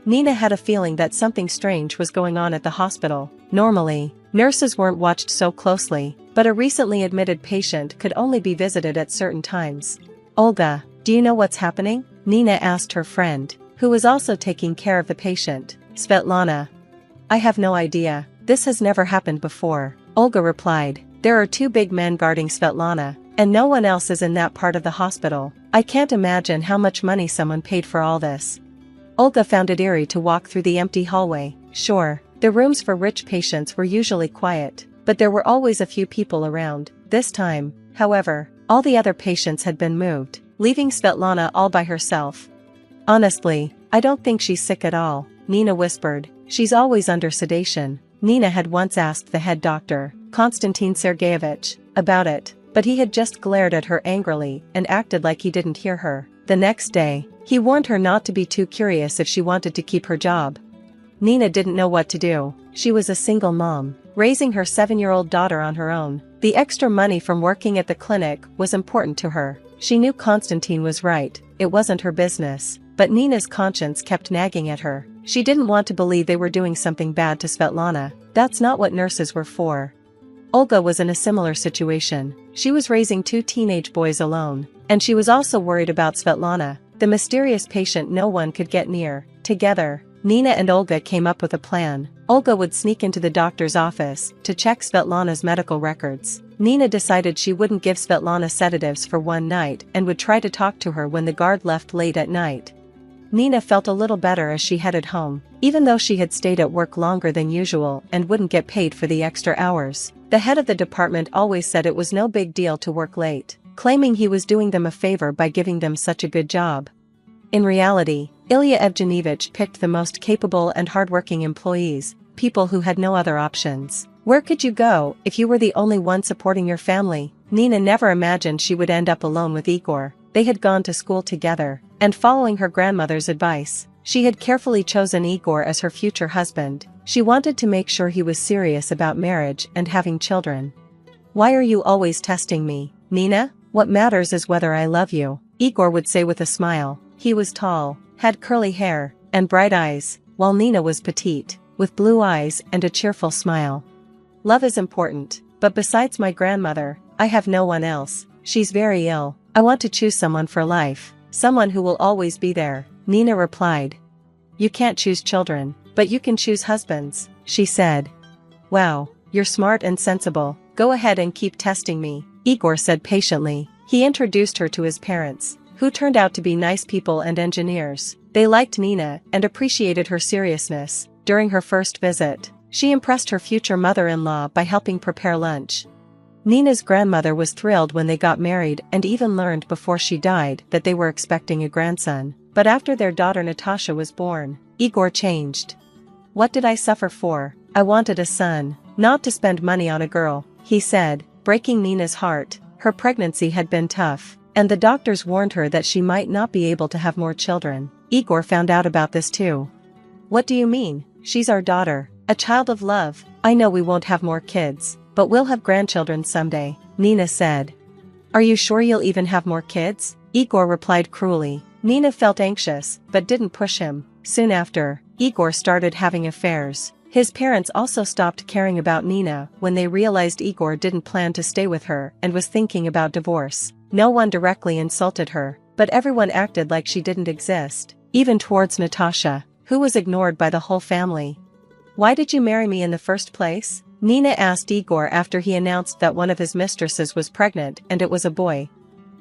Nina had a feeling that something strange was going on at the hospital. Normally, nurses weren't watched so closely, but a recently admitted patient could only be visited at certain times. Olga, do you know what's happening? Nina asked her friend, who was also taking care of the patient, Svetlana. I have no idea. This has never happened before, Olga replied. There are two big men guarding Svetlana, and no one else is in that part of the hospital. I can't imagine how much money someone paid for all this. Olga found it eerie to walk through the empty hallway. Sure, the rooms for rich patients were usually quiet, but there were always a few people around. This time, however, all the other patients had been moved, leaving Svetlana all by herself. Honestly, I don't think she's sick at all, Nina whispered. She's always under sedation. Nina had once asked the head doctor, Konstantin Sergeyevich, about it, but he had just glared at her angrily and acted like he didn't hear her. The next day, he warned her not to be too curious if she wanted to keep her job. Nina didn't know what to do. She was a single mom, raising her 7-year-old daughter on her own. The extra money from working at the clinic was important to her. She knew Konstantin was right, it wasn't her business, but Nina's conscience kept nagging at her. She didn't want to believe they were doing something bad to Svetlana. That's not what nurses were for. Olga was in a similar situation. She was raising 2 teenage boys alone, and she was also worried about Svetlana, the mysterious patient no one could get near. Together, Nina and Olga came up with a plan. Olga would sneak into the doctor's office to check Svetlana's medical records. Nina decided she wouldn't give Svetlana sedatives for one night and would try to talk to her when the guard left late at night. Nina felt a little better as she headed home, even though she had stayed at work longer than usual and wouldn't get paid for the extra hours. The head of the department always said it was no big deal to work late, claiming he was doing them a favor by giving them such a good job. In reality, Ilya Evgenievich picked the most capable and hardworking employees, people who had no other options. Where could you go if you were the only one supporting your family? Nina never imagined she would end up alone with Igor. They had gone to school together, and following her grandmother's advice, she had carefully chosen Igor as her future husband. She wanted to make sure he was serious about marriage and having children. Why are you always testing me, Nina? What matters is whether I love you, Igor would say with a smile. He was tall, had curly hair, and bright eyes, while Nina was petite, with blue eyes and a cheerful smile. Love is important, but besides my grandmother, I have no one else. She's very ill. I want to choose someone for life, someone who will always be there, Nina replied. You can't choose children, but you can choose husbands, she said. Wow, you're smart and sensible. Go ahead and keep testing me, Igor said patiently. He introduced her to his parents, who turned out to be nice people and engineers. They liked Nina and appreciated her seriousness. During her first visit, she impressed her future mother-in-law by helping prepare lunch. Nina's grandmother was thrilled when they got married and even learned before she died that they were expecting a grandson. But after their daughter Natasha was born, Igor changed. What did I suffer for? I wanted a son, not to spend money on a girl, he said, breaking Nina's heart. Her pregnancy had been tough, and the doctors warned her that she might not be able to have more children. Igor found out about this too. What do you mean? She's our daughter, a child of love. I know we won't have more kids, but we'll have grandchildren someday, Nina said. Are you sure you'll even have more kids? Igor replied cruelly. Nina felt anxious, but didn't push him. Soon after, Igor started having affairs. His parents also stopped caring about Nina when they realized Igor didn't plan to stay with her and was thinking about divorce. No one directly insulted her, but everyone acted like she didn't exist, even towards Natasha, who was ignored by the whole family. Why did you marry me in the first place? Nina asked Igor after he announced that one of his mistresses was pregnant and it was a boy.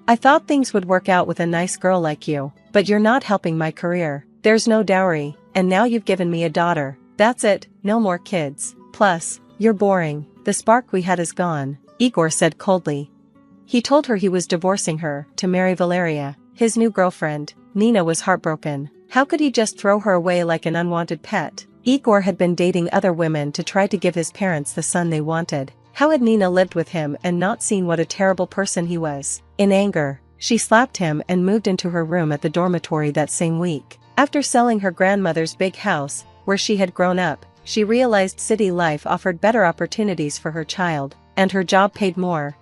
I thought things would work out with a nice girl like you, but you're not helping my career. There's no dowry, and now you've given me a daughter. That's it, no more kids. Plus, you're boring. The spark we had is gone, Igor said coldly. He told her he was divorcing her to marry Valeria, his new girlfriend. Nina was heartbroken. How could he just throw her away like an unwanted pet? Igor had been dating other women to try to give his parents the son they wanted. How had Nina lived with him and not seen what a terrible person he was? In anger, she slapped him and moved into her room at the dormitory that same week. After selling her grandmother's big house, where she had grown up, she realized city life offered better opportunities for her child, and her job paid more.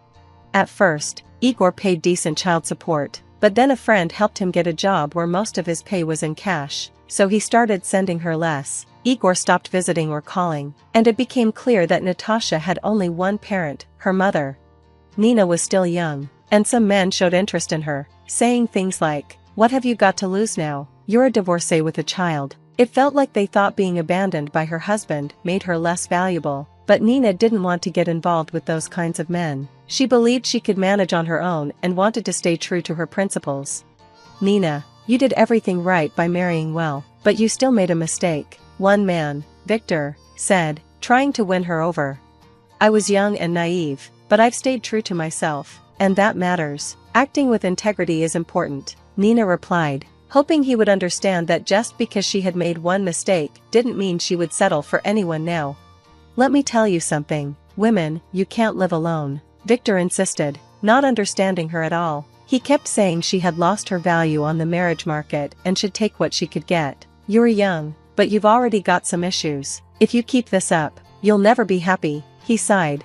At first, Igor paid decent child support, but then a friend helped him get a job where most of his pay was in cash. so he started sending her less. Igor stopped visiting or calling, and it became clear that Natasha had only one parent, her mother. Nina was still young, and some men showed interest in her, saying things like, "What have you got to lose now? You're a divorcee with a child." It felt like they thought being abandoned by her husband made her less valuable, but Nina didn't want to get involved with those kinds of men. She believed she could manage on her own and wanted to stay true to her principles. "Nina, you did everything right by marrying well, but you still made a mistake," one man, Victor, said, trying to win her over. "I was young and naive, but I've stayed true to myself, and that matters. Acting with integrity is important," Nina replied, hoping he would understand that just because she had made one mistake didn't mean she would settle for anyone now. "Let me tell you something, women, you can't live alone," Victor insisted, not understanding her at all. He kept saying she had lost her value on the marriage market and should take what she could get. "You're young, but you've already got some issues. If you keep this up, you'll never be happy," he sighed.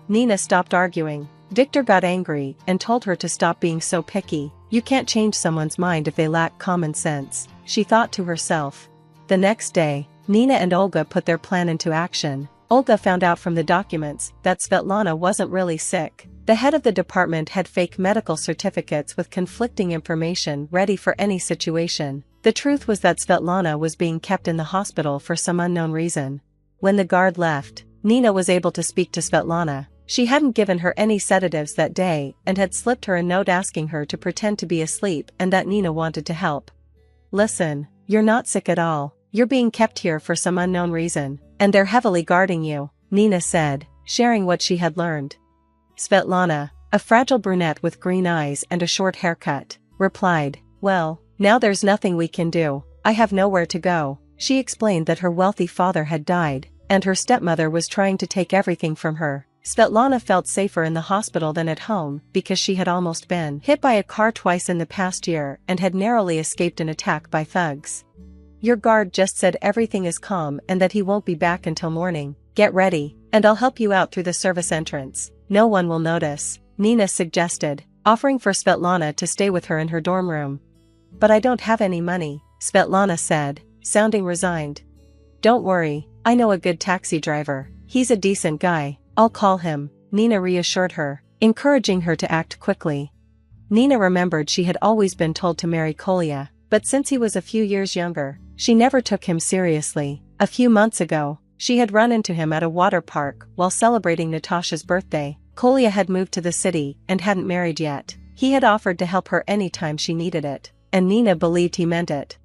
Nina stopped arguing. Victor got angry and told her to stop being so picky. "You can't change someone's mind if they lack common sense," she thought to herself. The next day, Nina and Olga put their plan into action. Olga found out from the documents that Svetlana wasn't really sick. The head of the department had fake medical certificates with conflicting information ready for any situation. The truth was that Svetlana was being kept in the hospital for some unknown reason. When the guard left, Nina was able to speak to Svetlana. She hadn't given her any sedatives that day and had slipped her a note asking her to pretend to be asleep and that Nina wanted to help. "Listen, you're not sick at all. You're being kept here for some unknown reason, and they're heavily guarding you," Nina said, sharing what she had learned. Svetlana, a fragile brunette with green eyes and a short haircut, replied, "Well, now there's nothing we can do. I have nowhere to go." She explained that her wealthy father had died, and her stepmother was trying to take everything from her. Svetlana felt safer in the hospital than at home because she had almost been hit by a car twice in the past year and had narrowly escaped an attack by thugs. "Your guard just said everything is calm and that he won't be back until morning. Get ready, and I'll help you out through the service entrance. No one will notice," Nina suggested, offering for Svetlana to stay with her in her dorm room. "But I don't have any money," Svetlana said, sounding resigned. "Don't worry, I know a good taxi driver. He's a decent guy. I'll call him," Nina reassured her, encouraging her to act quickly. Nina remembered she had always been told to marry Kolya, but since he was a few years younger, she never took him seriously. A few months ago, she had run into him at a water park while celebrating Natasha's birthday. Kolya had moved to the city and hadn't married yet. He had offered to help her anytime she needed it, and Nina believed he meant it.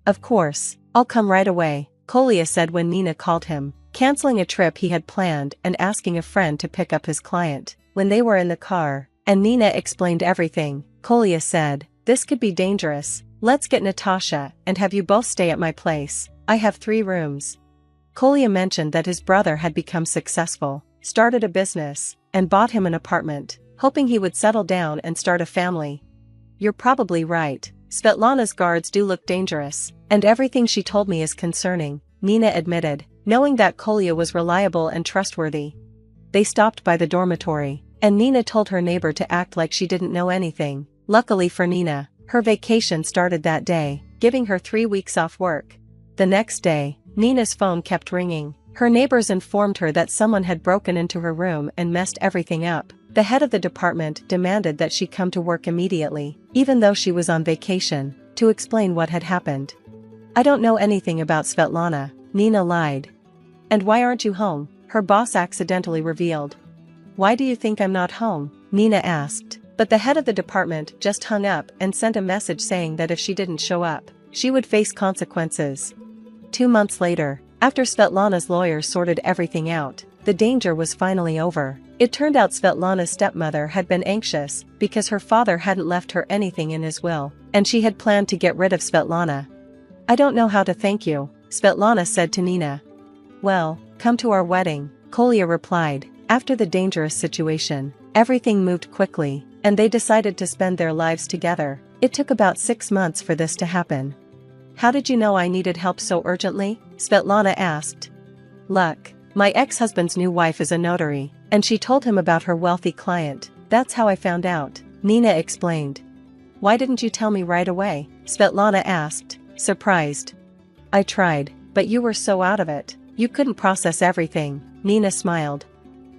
"Of course, I'll come right away," Kolya said when Nina called him, canceling a trip he had planned and asking a friend to pick up his client. When they were in the car, and Nina explained everything, Kolya said, "This could be dangerous. Let's get Natasha and have you both stay at my place. I have 3 rooms." Kolya mentioned that his brother had become successful, started a business, and bought him an apartment, hoping he would settle down and start a family. "You're probably right. Svetlana's guards do look dangerous, and everything she told me is concerning," Nina admitted, knowing that Kolya was reliable and trustworthy. They stopped by the dormitory, and Nina told her neighbor to act like she didn't know anything. Luckily for Nina, her vacation started that day, giving her 3 weeks off work. The next day, Nina's phone kept ringing. Her neighbors informed her that someone had broken into her room and messed everything up. The head of the department demanded that she come to work immediately, even though she was on vacation, to explain what had happened. "I don't know anything about Svetlana," Nina lied. "And why aren't you home?" her boss accidentally revealed. "Why do you think I'm not home?" Nina asked. But the head of the department just hung up and sent a message saying that if she didn't show up, she would face consequences. 2 months later, after Svetlana's lawyers sorted everything out, the danger was finally over. It turned out Svetlana's stepmother had been anxious because her father hadn't left her anything in his will, and she had planned to get rid of Svetlana. "I don't know how to thank you," Svetlana said to Nina. "Well, come to our wedding," Kolya replied. After the dangerous situation, everything moved quickly, and they decided to spend their lives together. It took about 6 months for this to happen. "How did you know I needed help so urgently?" Svetlana asked. "Luck. My ex-husband's new wife is a notary, and she told him about her wealthy client. That's how I found out," Nina explained. "Why didn't you tell me right away?" Svetlana asked, surprised. I tried, but you were so out of it, you couldn't process everything, Nina smiled.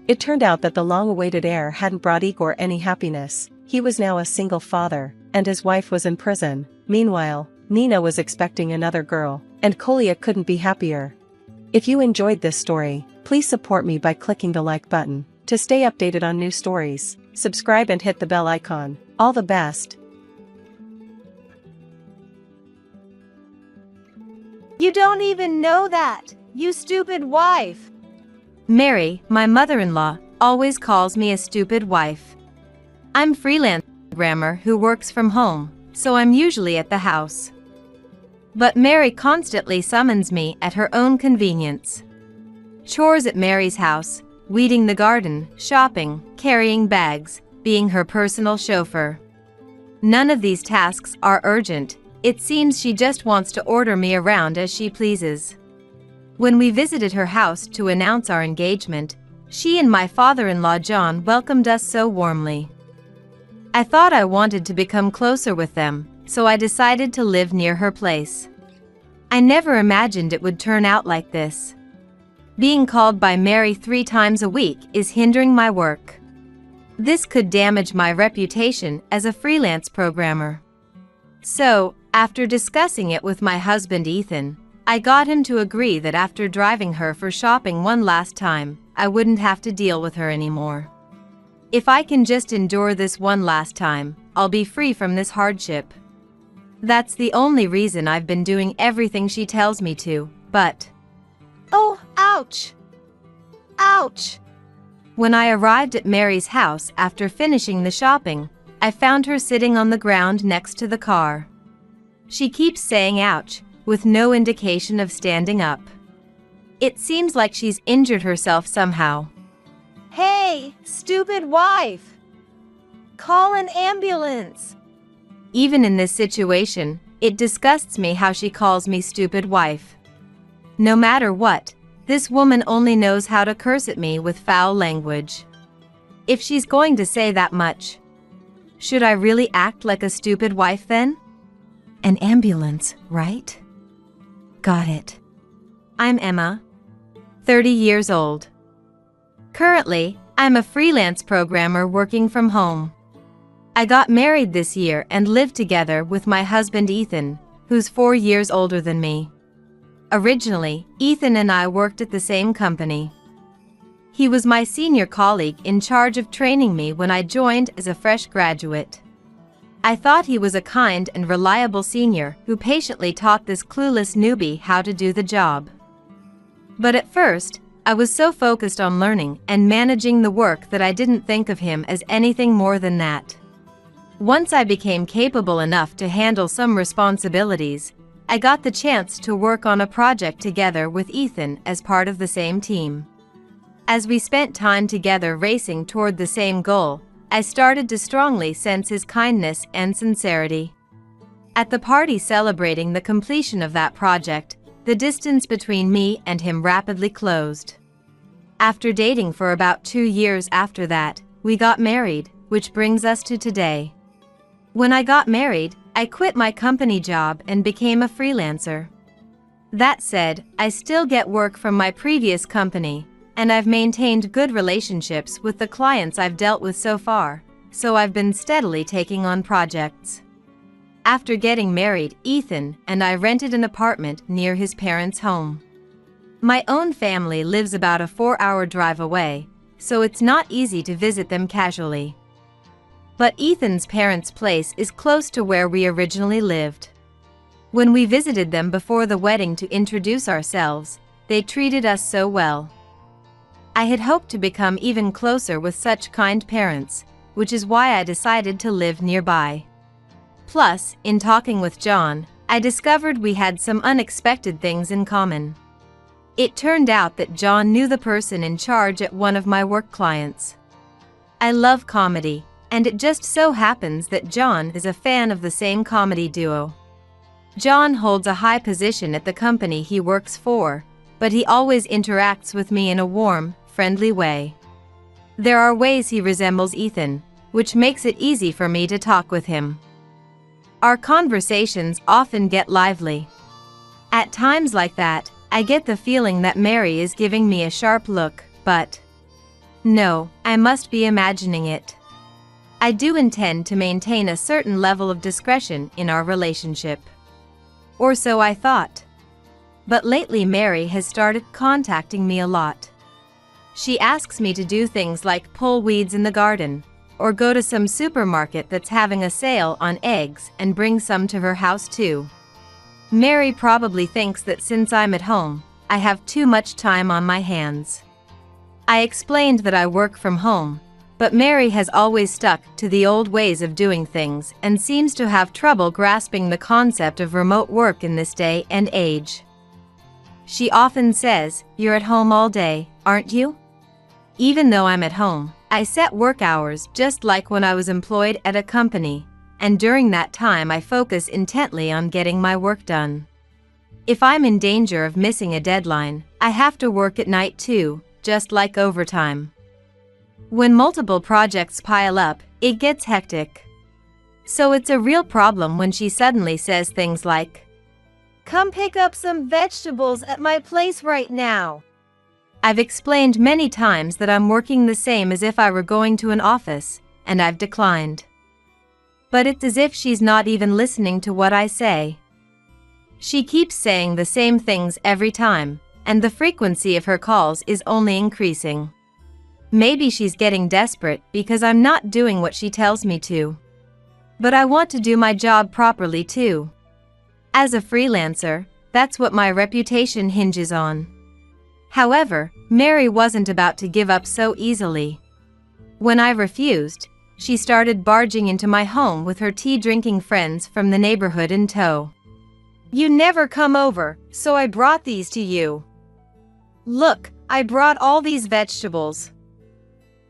It turned out that the long-awaited heir hadn't brought Igor any happiness. He was now a single father, and his wife was in prison. Meanwhile, Nina was expecting another girl, and Kolya couldn't be happier. If you enjoyed this story, please support me by clicking the like button. To stay updated on new stories, subscribe and hit the bell icon. All the best. You don't even know that, you stupid wife. Mary, my mother-in-law, always calls me a stupid wife. I'm freelance programmer who works from home, so I'm usually at the house. But Mary constantly summons me at her own convenience. Chores at Mary's house, weeding the garden, shopping, carrying bags, being her personal chauffeur. None of these tasks are urgent. It seems she just wants to order me around as she pleases. When we visited her house to announce our engagement, she and my father-in-law John welcomed us so warmly. I thought I wanted to become closer with them, so I decided to live near her place. I never imagined it would turn out like this. Being called by Mary 3 times a week is hindering my work. This could damage my reputation as a freelance programmer. So, after discussing it with my husband Ethan, I got him to agree that after driving her for shopping one last time, I wouldn't have to deal with her anymore. If I can just endure this one last time, I'll be free from this hardship. That's the only reason I've been doing everything she tells me to, but... Oh, ouch! Ouch! When I arrived at Mary's house after finishing the shopping, I found her sitting on the ground next to the car. She keeps saying ouch, with no indication of standing up. It seems like she's injured herself somehow. Hey, stupid wife! Call an ambulance! Even in this situation, it disgusts me how she calls me stupid wife. No matter what, this woman only knows how to curse at me with foul language. If she's going to say that much, should I really act like a stupid wife then? An ambulance, right? Got it. I'm Emma, 30 years old. Currently, I'm a freelance programmer working from home. I got married this year and live together with my husband Ethan, who's 4 years older than me. Originally, Ethan and I worked at the same company. He was my senior colleague in charge of training me when I joined as a fresh graduate. I thought he was a kind and reliable senior who patiently taught this clueless newbie how to do the job. But at first, I was so focused on learning and managing the work that I didn't think of him as anything more than that. Once I became capable enough to handle some responsibilities, I got the chance to work on a project together with Ethan as part of the same team. As we spent time together racing toward the same goal, I started to strongly sense his kindness and sincerity. At the party celebrating the completion of that project, the distance between me and him rapidly closed. After dating for about 2 years after that, we got married, which brings us to today. When I got married, I quit my company job and became a freelancer. That said, I still get work from my previous company, and I've maintained good relationships with the clients I've dealt with so far, so I've been steadily taking on projects. After getting married, Ethan and I rented an apartment near his parents' home. My own family lives about a 4-hour drive away, so it's not easy to visit them casually. But Ethan's parents' place is close to where we originally lived. When we visited them before the wedding to introduce ourselves, they treated us so well. I had hoped to become even closer with such kind parents, which is why I decided to live nearby. Plus, in talking with John, I discovered we had some unexpected things in common. It turned out that John knew the person in charge at one of my work clients. I love comedy, and it just so happens that John is a fan of the same comedy duo. John holds a high position at the company he works for, but he always interacts with me in a warm, friendly way. There are ways he resembles Ethan, which makes it easy for me to talk with him. Our conversations often get lively. At times like that, I get the feeling that Mary is giving me a sharp look, but no, I must be imagining it. I do intend to maintain a certain level of discretion in our relationship. Or so I thought. But lately Mary has started contacting me a lot. She asks me to do things like pull weeds in the garden, or go to some supermarket that's having a sale on eggs and bring some to her house too. Mary probably thinks that since I'm at home, I have too much time on my hands. I explained that I work from home, but Mary has always stuck to the old ways of doing things and seems to have trouble grasping the concept of remote work in this day and age. She often says, "You're at home all day, aren't you?" Even though I'm at home, I set work hours just like when I was employed at a company, and during that time I focus intently on getting my work done. If I'm in danger of missing a deadline, I have to work at night too, just like overtime. When multiple projects pile up, it gets hectic. So it's a real problem when she suddenly says things like, "Come pick up some vegetables at my place right now." I've explained many times that I'm working the same as if I were going to an office, and I've declined. But it's as if she's not even listening to what I say. She keeps saying the same things every time, and the frequency of her calls is only increasing. Maybe she's getting desperate because I'm not doing what she tells me to. But I want to do my job properly too. As a freelancer, that's what my reputation hinges on. However, Mary wasn't about to give up so easily. When I refused, she started barging into my home with her tea-drinking friends from the neighborhood in tow. "You never come over, so I brought these to you. Look, I brought all these vegetables.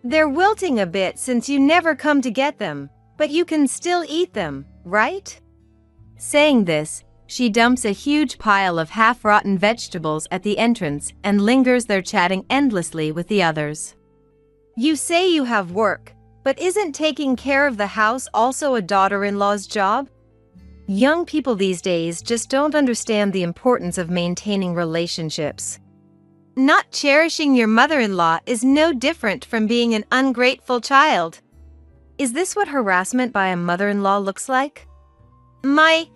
They're wilting a bit since you never come to get them, but you can still eat them, right?" Saying this, she dumps a huge pile of half-rotten vegetables at the entrance and lingers there chatting endlessly with the others. "You say you have work, but isn't taking care of the house also a daughter-in-law's job?" Young people these days just don't understand the importance of maintaining relationships. Not cherishing your mother-in-law is no different from being an ungrateful child. Is this what harassment by a mother-in-law looks like?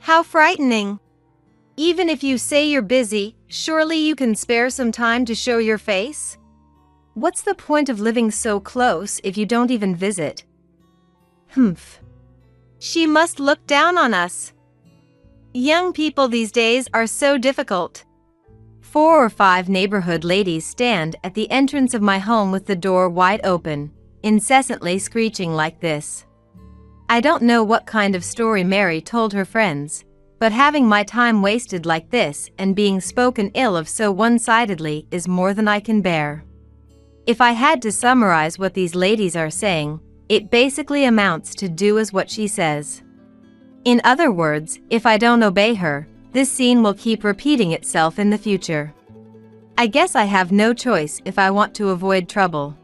How frightening. Even if you say you're busy, surely you can spare some time to show your face? What's the point of living so close if you don't even visit? Humph. She must look down on us. Young people these days are so difficult. 4 or 5 neighborhood ladies stand at the entrance of my home with the door wide open, incessantly screeching like this. I don't know what kind of story Mary told her friends, but having my time wasted like this and being spoken ill of so one-sidedly is more than I can bear. If I had to summarize what these ladies are saying, it basically amounts to do as what she says. In other words, if I don't obey her, this scene will keep repeating itself in the future. I guess I have no choice if I want to avoid trouble.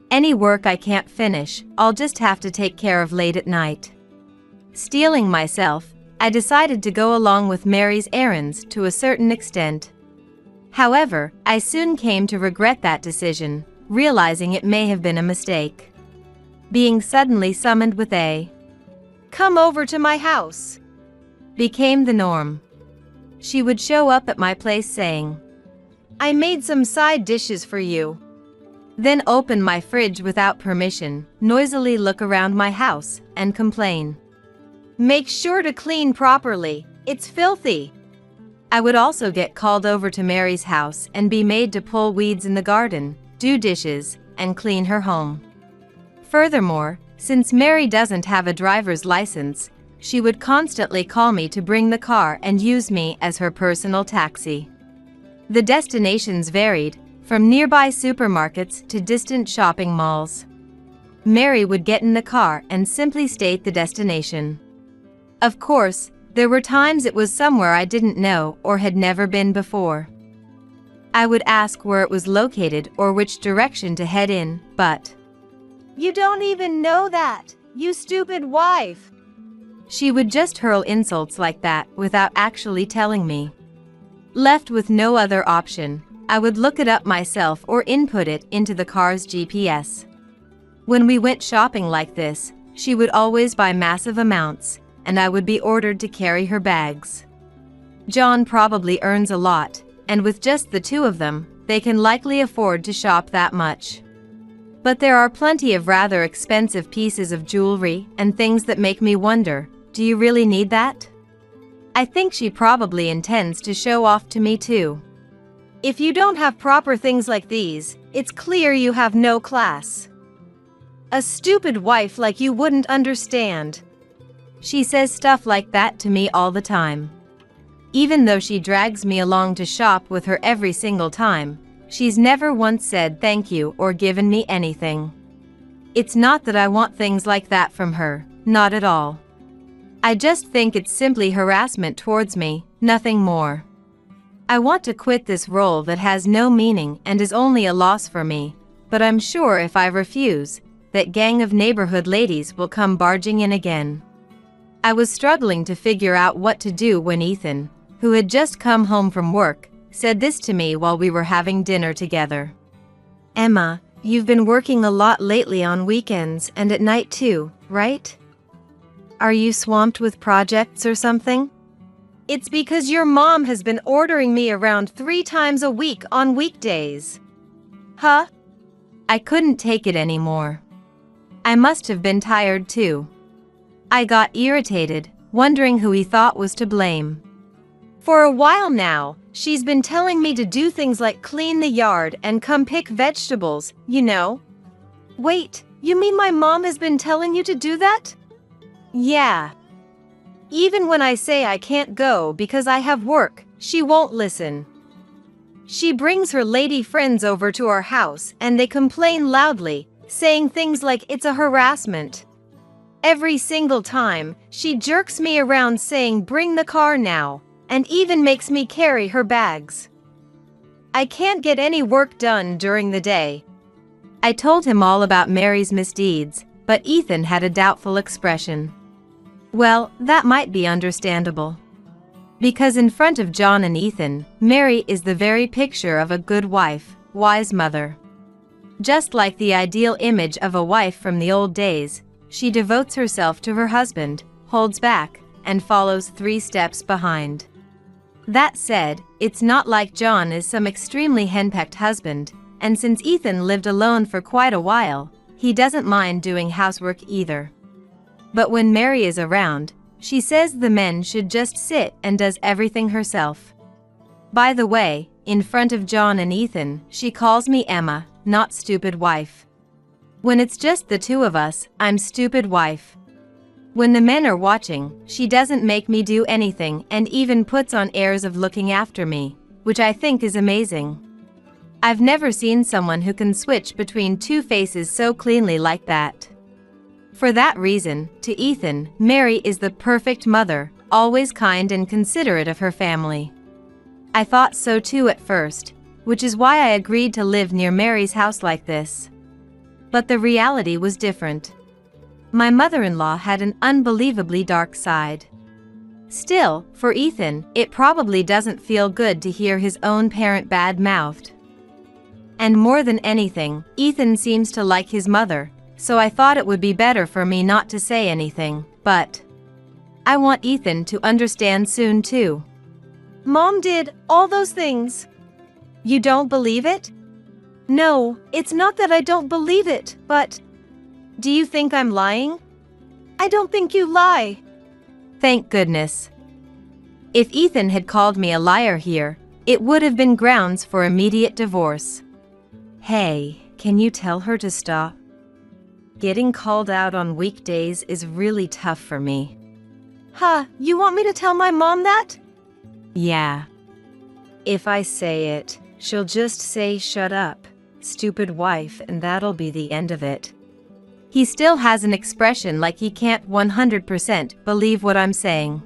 Any work I can't finish, I'll just have to take care of late at night. Steeling myself, I decided to go along with Mary's errands to a certain extent. However, I soon came to regret that decision, realizing it may have been a mistake. Being suddenly summoned with a "Come over to my house" became the norm. She would show up at my place saying, "I made some side dishes for you." Then open my fridge without permission, noisily look around my house, and complain. "Make sure to clean properly, it's filthy." I would also get called over to Mary's house and be made to pull weeds in the garden, do dishes, and clean her home. Furthermore, since Mary doesn't have a driver's license, she would constantly call me to bring the car and use me as her personal taxi. The destinations varied, from nearby supermarkets to distant shopping malls. Mary would get in the car and simply state the destination. Of course, there were times it was somewhere I didn't know or had never been before. I would ask where it was located or which direction to head in, but "You don't even know that, you stupid wife." She would just hurl insults like that without actually telling me. Left with no other option, I would look it up myself or input it into the car's GPS. When we went shopping like this, she would always buy massive amounts, and I would be ordered to carry her bags. John probably earns a lot, and with just the two of them, they can likely afford to shop that much. But there are plenty of rather expensive pieces of jewelry and things that make me wonder, do you really need that? I think she probably intends to show off to me too. If you don't have proper things like these, it's clear you have no class. A stupid wife like you wouldn't understand. She says stuff like that to me all the time. Even though she drags me along to shop with her every single time, she's never once said thank you or given me anything. It's not that I want things like that from her, not at all. I just think it's simply harassment towards me, nothing more. I want to quit this role that has no meaning and is only a loss for me, but I'm sure if I refuse, that gang of neighborhood ladies will come barging in again. I was struggling to figure out what to do when Ethan, who had just come home from work, said this to me while we were having dinner together. Emma, you've been working a lot lately on weekends and at night too, right? Are you swamped with projects or something? It's because your mom has been ordering me around 3 times a week on weekdays. Huh? I couldn't take it anymore. I must have been tired too. I got irritated, wondering who he thought was to blame. For a while now, she's been telling me to do things like clean the yard and come pick vegetables, you know. Wait, you mean my mom has been telling you to do that? Yeah. Even when I say I can't go because I have work, she won't listen. She brings her lady friends over to our house and they complain loudly, saying things like it's a harassment. Every single time, she jerks me around saying bring the car now, and even makes me carry her bags. I can't get any work done during the day. I told him all about Mary's misdeeds, but Ethan had a doubtful expression. Well, that might be understandable. Because in front of John and Ethan, Mary is the very picture of a good wife, wise mother. Just like the ideal image of a wife from the old days, she devotes herself to her husband, holds back, and follows 3 steps behind. That said, it's not like John is some extremely henpecked husband, and since Ethan lived alone for quite a while, he doesn't mind doing housework either. But when Mary is around, she says the men should just sit and does everything herself. By the way, in front of John and Ethan, she calls me Emma, not stupid wife. When it's just the two of us, I'm stupid wife. When the men are watching, she doesn't make me do anything and even puts on airs of looking after me, which I think is amazing. I've never seen someone who can switch between 2 faces so cleanly like that. For that reason, to Ethan, Mary is the perfect mother, always kind and considerate of her family. I thought so too at first, which is why I agreed to live near Mary's house like this. But the reality was different. My mother-in-law had an unbelievably dark side. Still, for Ethan, it probably doesn't feel good to hear his own parent bad-mouthed. And more than anything, Ethan seems to like his mother, so I thought it would be better for me not to say anything, but I want Ethan to understand soon too. Mom did all those things. You don't believe it? No, it's not that I don't believe it, but do you think I'm lying? I don't think you lie. Thank goodness. If Ethan had called me a liar here, it would have been grounds for immediate divorce. Hey, can you tell her to stop? Getting called out on weekdays is really tough for me. Huh, you want me to tell my mom that? Yeah. If I say it, she'll just say shut up, stupid wife, and that'll be the end of it. He still has an expression like he can't 100% believe what I'm saying.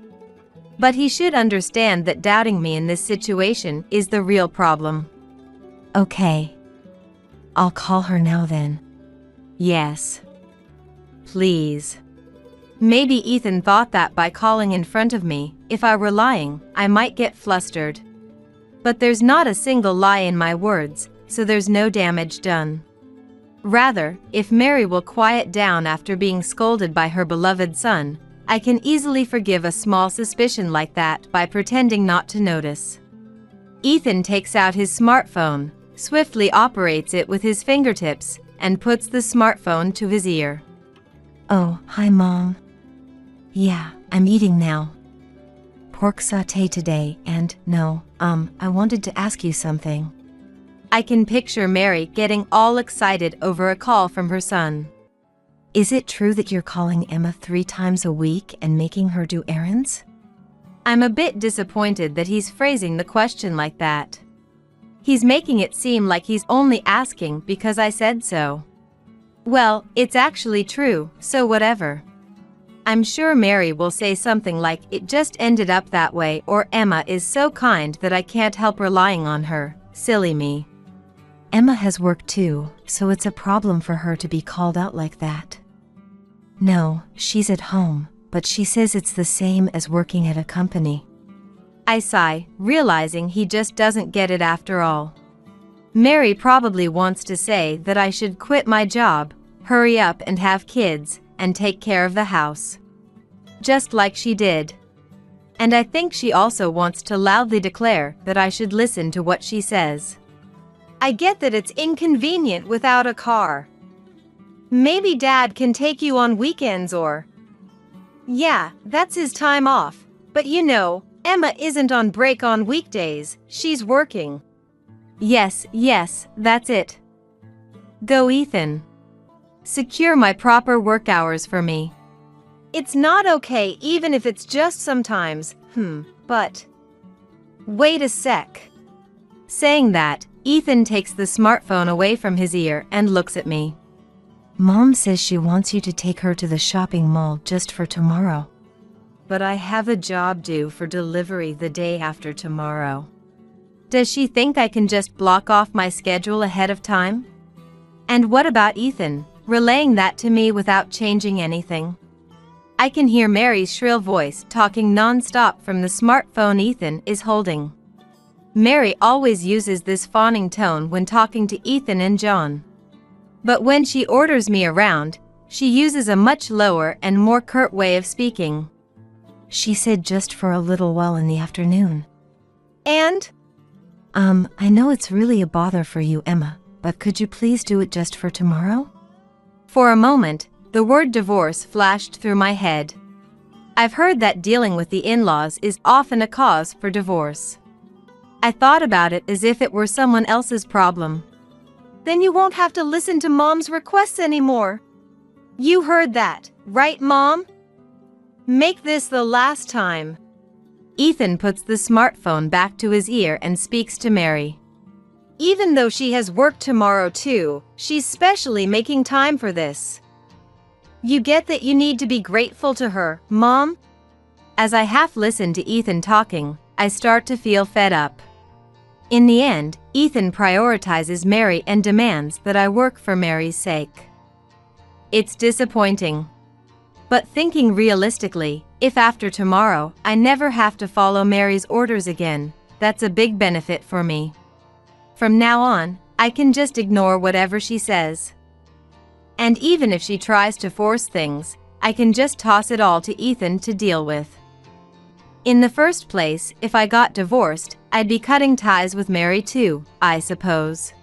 But he should understand that doubting me in this situation is the real problem. Okay. I'll call her now then. Yes. Please. Maybe Ethan thought that by calling in front of me, if I were lying, I might get flustered. But there's not a single lie in my words, so there's no damage done. Rather, if Mary will quiet down after being scolded by her beloved son, I can easily forgive a small suspicion like that by pretending not to notice. Ethan takes out his smartphone, swiftly operates it with his fingertips, and puts the smartphone to his ear. Oh, hi Mom. Yeah, I'm eating now. Pork sauté today, and no, I wanted to ask you something. I can picture Mary getting all excited over a call from her son. Is it true that you're calling Emma 3 times a week and making her do errands? I'm a bit disappointed that he's phrasing the question like that. He's making it seem like he's only asking because I said so. Well, it's actually true, so whatever. I'm sure Mary will say something like it just ended up that way, or Emma is so kind that I can't help relying on her. Silly me. Emma has work too, so it's a problem for her to be called out like that. No, she's at home, but she says it's the same as working at a company. I sigh, realizing he just doesn't get it after all. Mary probably wants to say that I should quit my job, hurry up and have kids, and take care of the house. Just like she did. And I think she also wants to loudly declare that I should listen to what she says. I get that it's inconvenient without a car. Maybe Dad can take you on weekends or... Yeah, that's his time off. But you know, Emma isn't on break on weekdays, she's working. Yes, that's it. Go, Ethan. Secure my proper work hours for me. It's not okay even if it's just sometimes, but... Wait a sec. Saying that, Ethan takes the smartphone away from his ear and looks at me. Mom says she wants you to take her to the shopping mall just for tomorrow. But I have a job due for delivery the day after tomorrow. Does she think I can just block off my schedule ahead of time? And what about Ethan, relaying that to me without changing anything? I can hear Mary's shrill voice talking non-stop from the smartphone Ethan is holding. Mary always uses this fawning tone when talking to Ethan and John. But when she orders me around, she uses a much lower and more curt way of speaking. She said just for a little while in the afternoon. And? I know it's really a bother for you, Emma, but could you please do it just for tomorrow? For a moment, the word divorce flashed through my head. I've heard that dealing with the in-laws is often a cause for divorce. I thought about it as if it were someone else's problem. Then you won't have to listen to Mom's requests anymore. You heard that, right, Mom? Make this the last time. Ethan puts the smartphone back to his ear and speaks to Mary. Even though she has work tomorrow too, she's specially making time for this. You get that you need to be grateful to her, Mom? As I half listen to Ethan talking, I start to feel fed up. In the end, Ethan prioritizes Mary and demands that I work for Mary's sake. It's disappointing. But thinking realistically, if after tomorrow I never have to follow Mary's orders again, that's a big benefit for me. From now on, I can just ignore whatever she says. And even if she tries to force things, I can just toss it all to Ethan to deal with. In the first place, if I got divorced, I'd be cutting ties with Mary too, I suppose.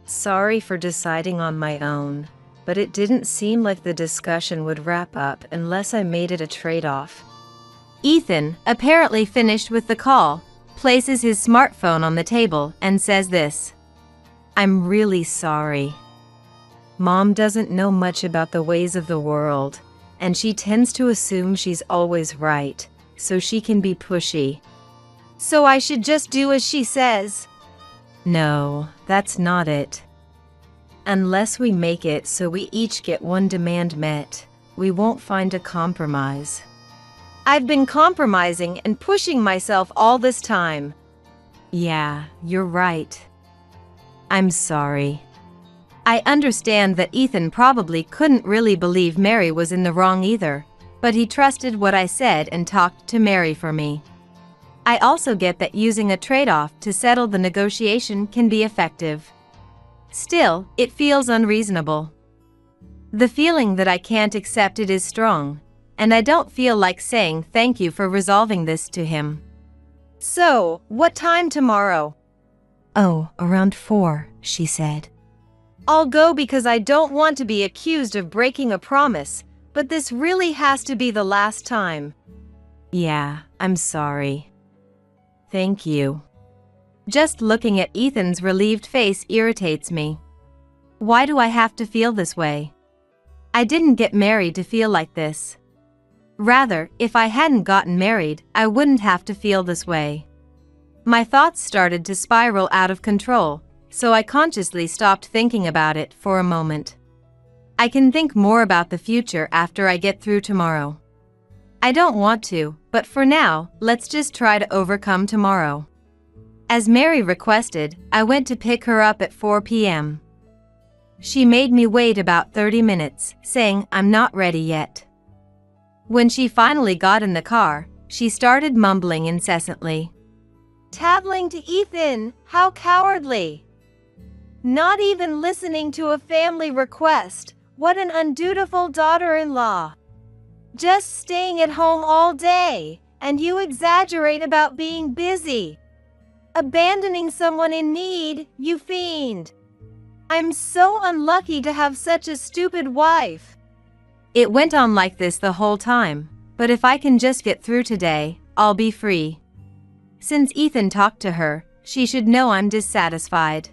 Sorry for deciding on my own, but it didn't seem like the discussion would wrap up unless I made it a trade-off. Ethan, apparently finished with the call, places his smartphone on the table and says this. I'm really sorry. Mom doesn't know much about the ways of the world, and she tends to assume she's always right, so she can be pushy. So I should just do as she says? No, that's not it. Unless we make it so we each get one demand met, we won't find a compromise. I've been compromising and pushing myself all this time. Yeah, you're right. I'm sorry. I understand that Ethan probably couldn't really believe Mary was in the wrong either, but he trusted what I said and talked to Mary for me. I also get that using a trade-off to settle the negotiation can be effective. Still, it feels unreasonable. The feeling that I can't accept it is strong, and I don't feel like saying thank you for resolving this to him. So, what time tomorrow? Oh, around 4, she said. I'll go because I don't want to be accused of breaking a promise, but this really has to be the last time. Yeah, I'm sorry. Thank you. Just looking at Ethan's relieved face irritates me. Why do I have to feel this way? I didn't get married to feel like this. Rather, if I hadn't gotten married, I wouldn't have to feel this way. My thoughts started to spiral out of control, so I consciously stopped thinking about it for a moment. I can think more about the future after I get through tomorrow. I don't want to, but for now, let's just try to overcome tomorrow. As Mary requested, I went to pick her up at 4 p.m. She made me wait about 30 minutes, saying I'm not ready yet. When she finally got in the car, she started mumbling incessantly. Tattling to Ethan, how cowardly! Not even listening to a family request, what an undutiful daughter-in-law! Just staying at home all day, and you exaggerate about being busy. Abandoning someone in need, you fiend! I'm so unlucky to have such a stupid wife. It went on like this the whole time, but if I can just get through today, I'll be free. Since Ethan talked to her, she should know I'm dissatisfied.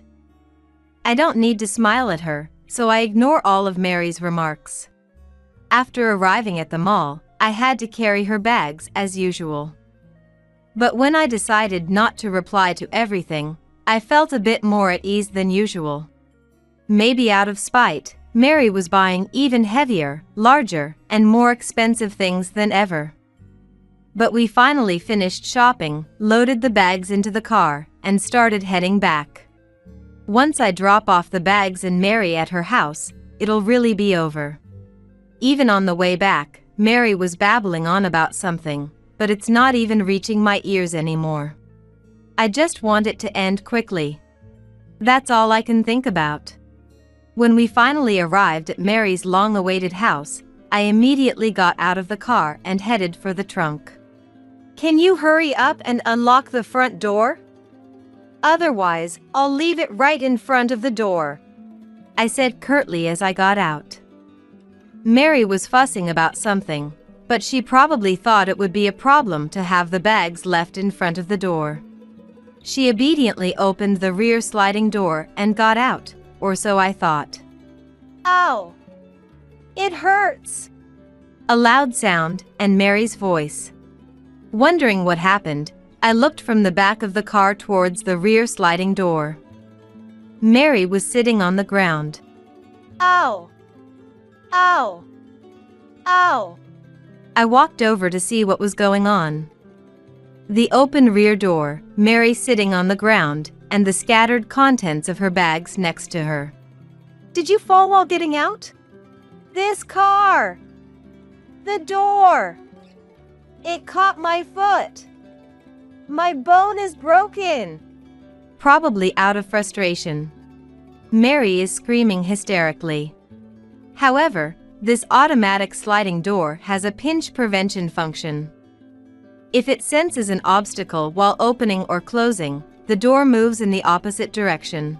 I don't need to smile at her, so I ignore all of Mary's remarks. After arriving at the mall, I had to carry her bags as usual. But when I decided not to reply to everything, I felt a bit more at ease than usual. Maybe out of spite, Mary was buying even heavier, larger, and more expensive things than ever. But we finally finished shopping, loaded the bags into the car, and started heading back. Once I drop off the bags and Mary at her house, it'll really be over. Even on the way back, Mary was babbling on about something, but it's not even reaching my ears anymore. I just want it to end quickly. That's all I can think about. When we finally arrived at Mary's long-awaited house, I immediately got out of the car and headed for the trunk. Can you hurry up and unlock the front door? Otherwise, I'll leave it right in front of the door, I said curtly as I got out. Mary was fussing about something, but she probably thought it would be a problem to have the bags left in front of the door. She obediently opened the rear sliding door and got out, or so I thought. Ow! It hurts! A loud sound, and Mary's voice. Wondering what happened, I looked from the back of the car towards the rear sliding door. Mary was sitting on the ground. Ow! Ow! Ow! I walked over to see what was going on. The open rear door, Mary sitting on the ground, and the scattered contents of her bags next to her. Did you fall while getting out? This car! The door! It caught my foot! My bone is broken! Probably out of frustration. Mary is screaming hysterically. However, this automatic sliding door has a pinch prevention function. If it senses an obstacle while opening or closing, the door moves in the opposite direction.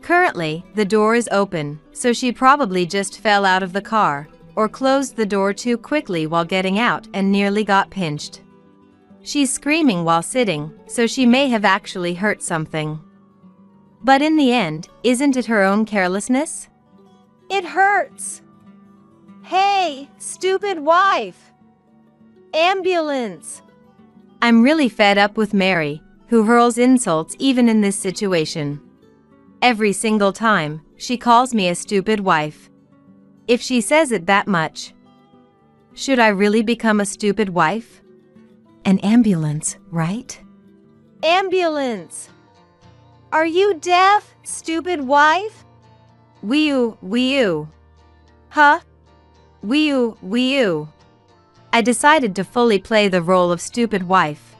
Currently, the door is open, so she probably just fell out of the car, or closed the door too quickly while getting out and nearly got pinched. She's screaming while sitting, so she may have actually hurt something. But in the end, isn't it her own carelessness? It hurts! Hey, stupid wife! Ambulance! I'm really fed up with Mary, who hurls insults even in this situation. Every single time, she calls me a stupid wife. If she says it that much, should I really become a stupid wife? An ambulance, right? Ambulance! Are you deaf, stupid wife? Wee-oo. Huh? Wee-oo. I decided to fully play the role of stupid wife.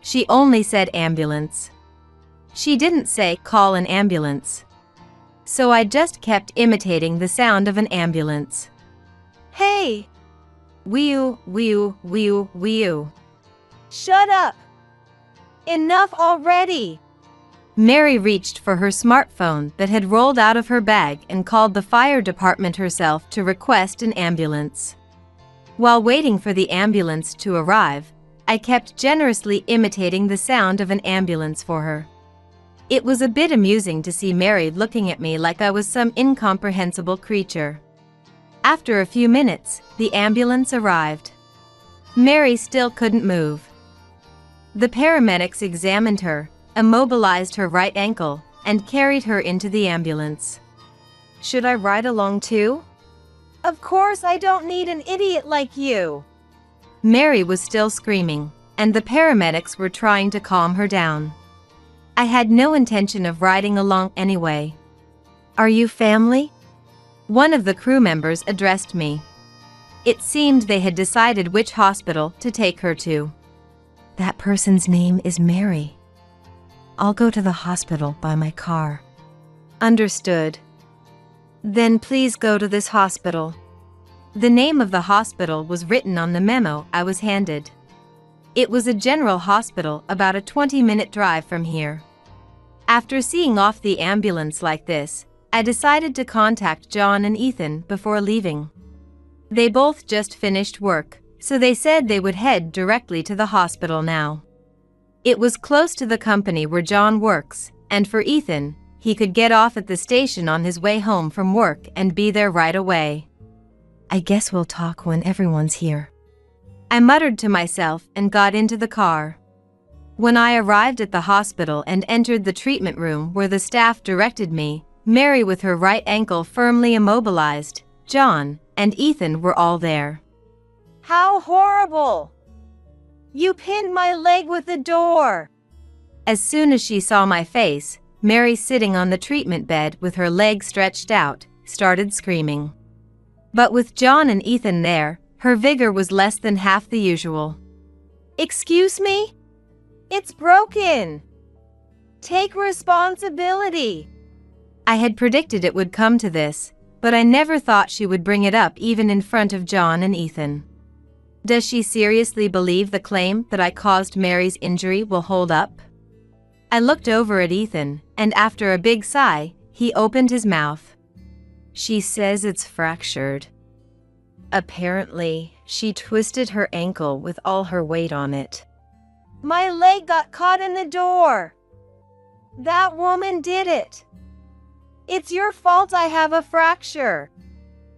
She only said ambulance. She didn't say call an ambulance. So I just kept imitating the sound of an ambulance. Hey! Whew, whew, whew, whew. Shut up! Enough already! Mary reached for her smartphone that had rolled out of her bag and called the fire department herself to request an ambulance. While waiting for the ambulance to arrive, I kept generously imitating the sound of an ambulance for her. It was a bit amusing to see Mary looking at me like I was some incomprehensible creature. After a few minutes, the ambulance arrived. Mary still couldn't move. The paramedics examined her, immobilized her right ankle, and carried her into the ambulance. Should I ride along too? Of course I don't need an idiot like you. Mary was still screaming, and the paramedics were trying to calm her down. I had no intention of riding along anyway. Are you family? One of the crew members addressed me. It seemed they had decided which hospital to take her to. That person's name is Mary. I'll go to the hospital by my car. Understood. Then please go to this hospital. The name of the hospital was written on the memo I was handed. It was a general hospital about a 20-minute drive from here. After seeing off the ambulance like this, I decided to contact John and Ethan before leaving. They both just finished work, so they said they would head directly to the hospital now. It was close to the company where John works, and for Ethan, he could get off at the station on his way home from work and be there right away. I guess we'll talk when everyone's here. I muttered to myself and got into the car. When I arrived at the hospital and entered the treatment room where the staff directed me, Mary with her right ankle firmly immobilized, John, and Ethan were all there. How horrible! You pinned my leg with the door! As soon as she saw my face, Mary, sitting on the treatment bed with her leg stretched out, started screaming. But with John and Ethan there, her vigor was less than half the usual. Excuse me? It's broken! Take responsibility! I had predicted it would come to this, but I never thought she would bring it up even in front of John and Ethan. Does she seriously believe the claim that I caused Mary's injury will hold up? I looked over at Ethan, and after a big sigh, he opened his mouth. She says it's fractured. Apparently, she twisted her ankle with all her weight on it. My leg got caught in the door. That woman did it. It's your fault I have a fracture.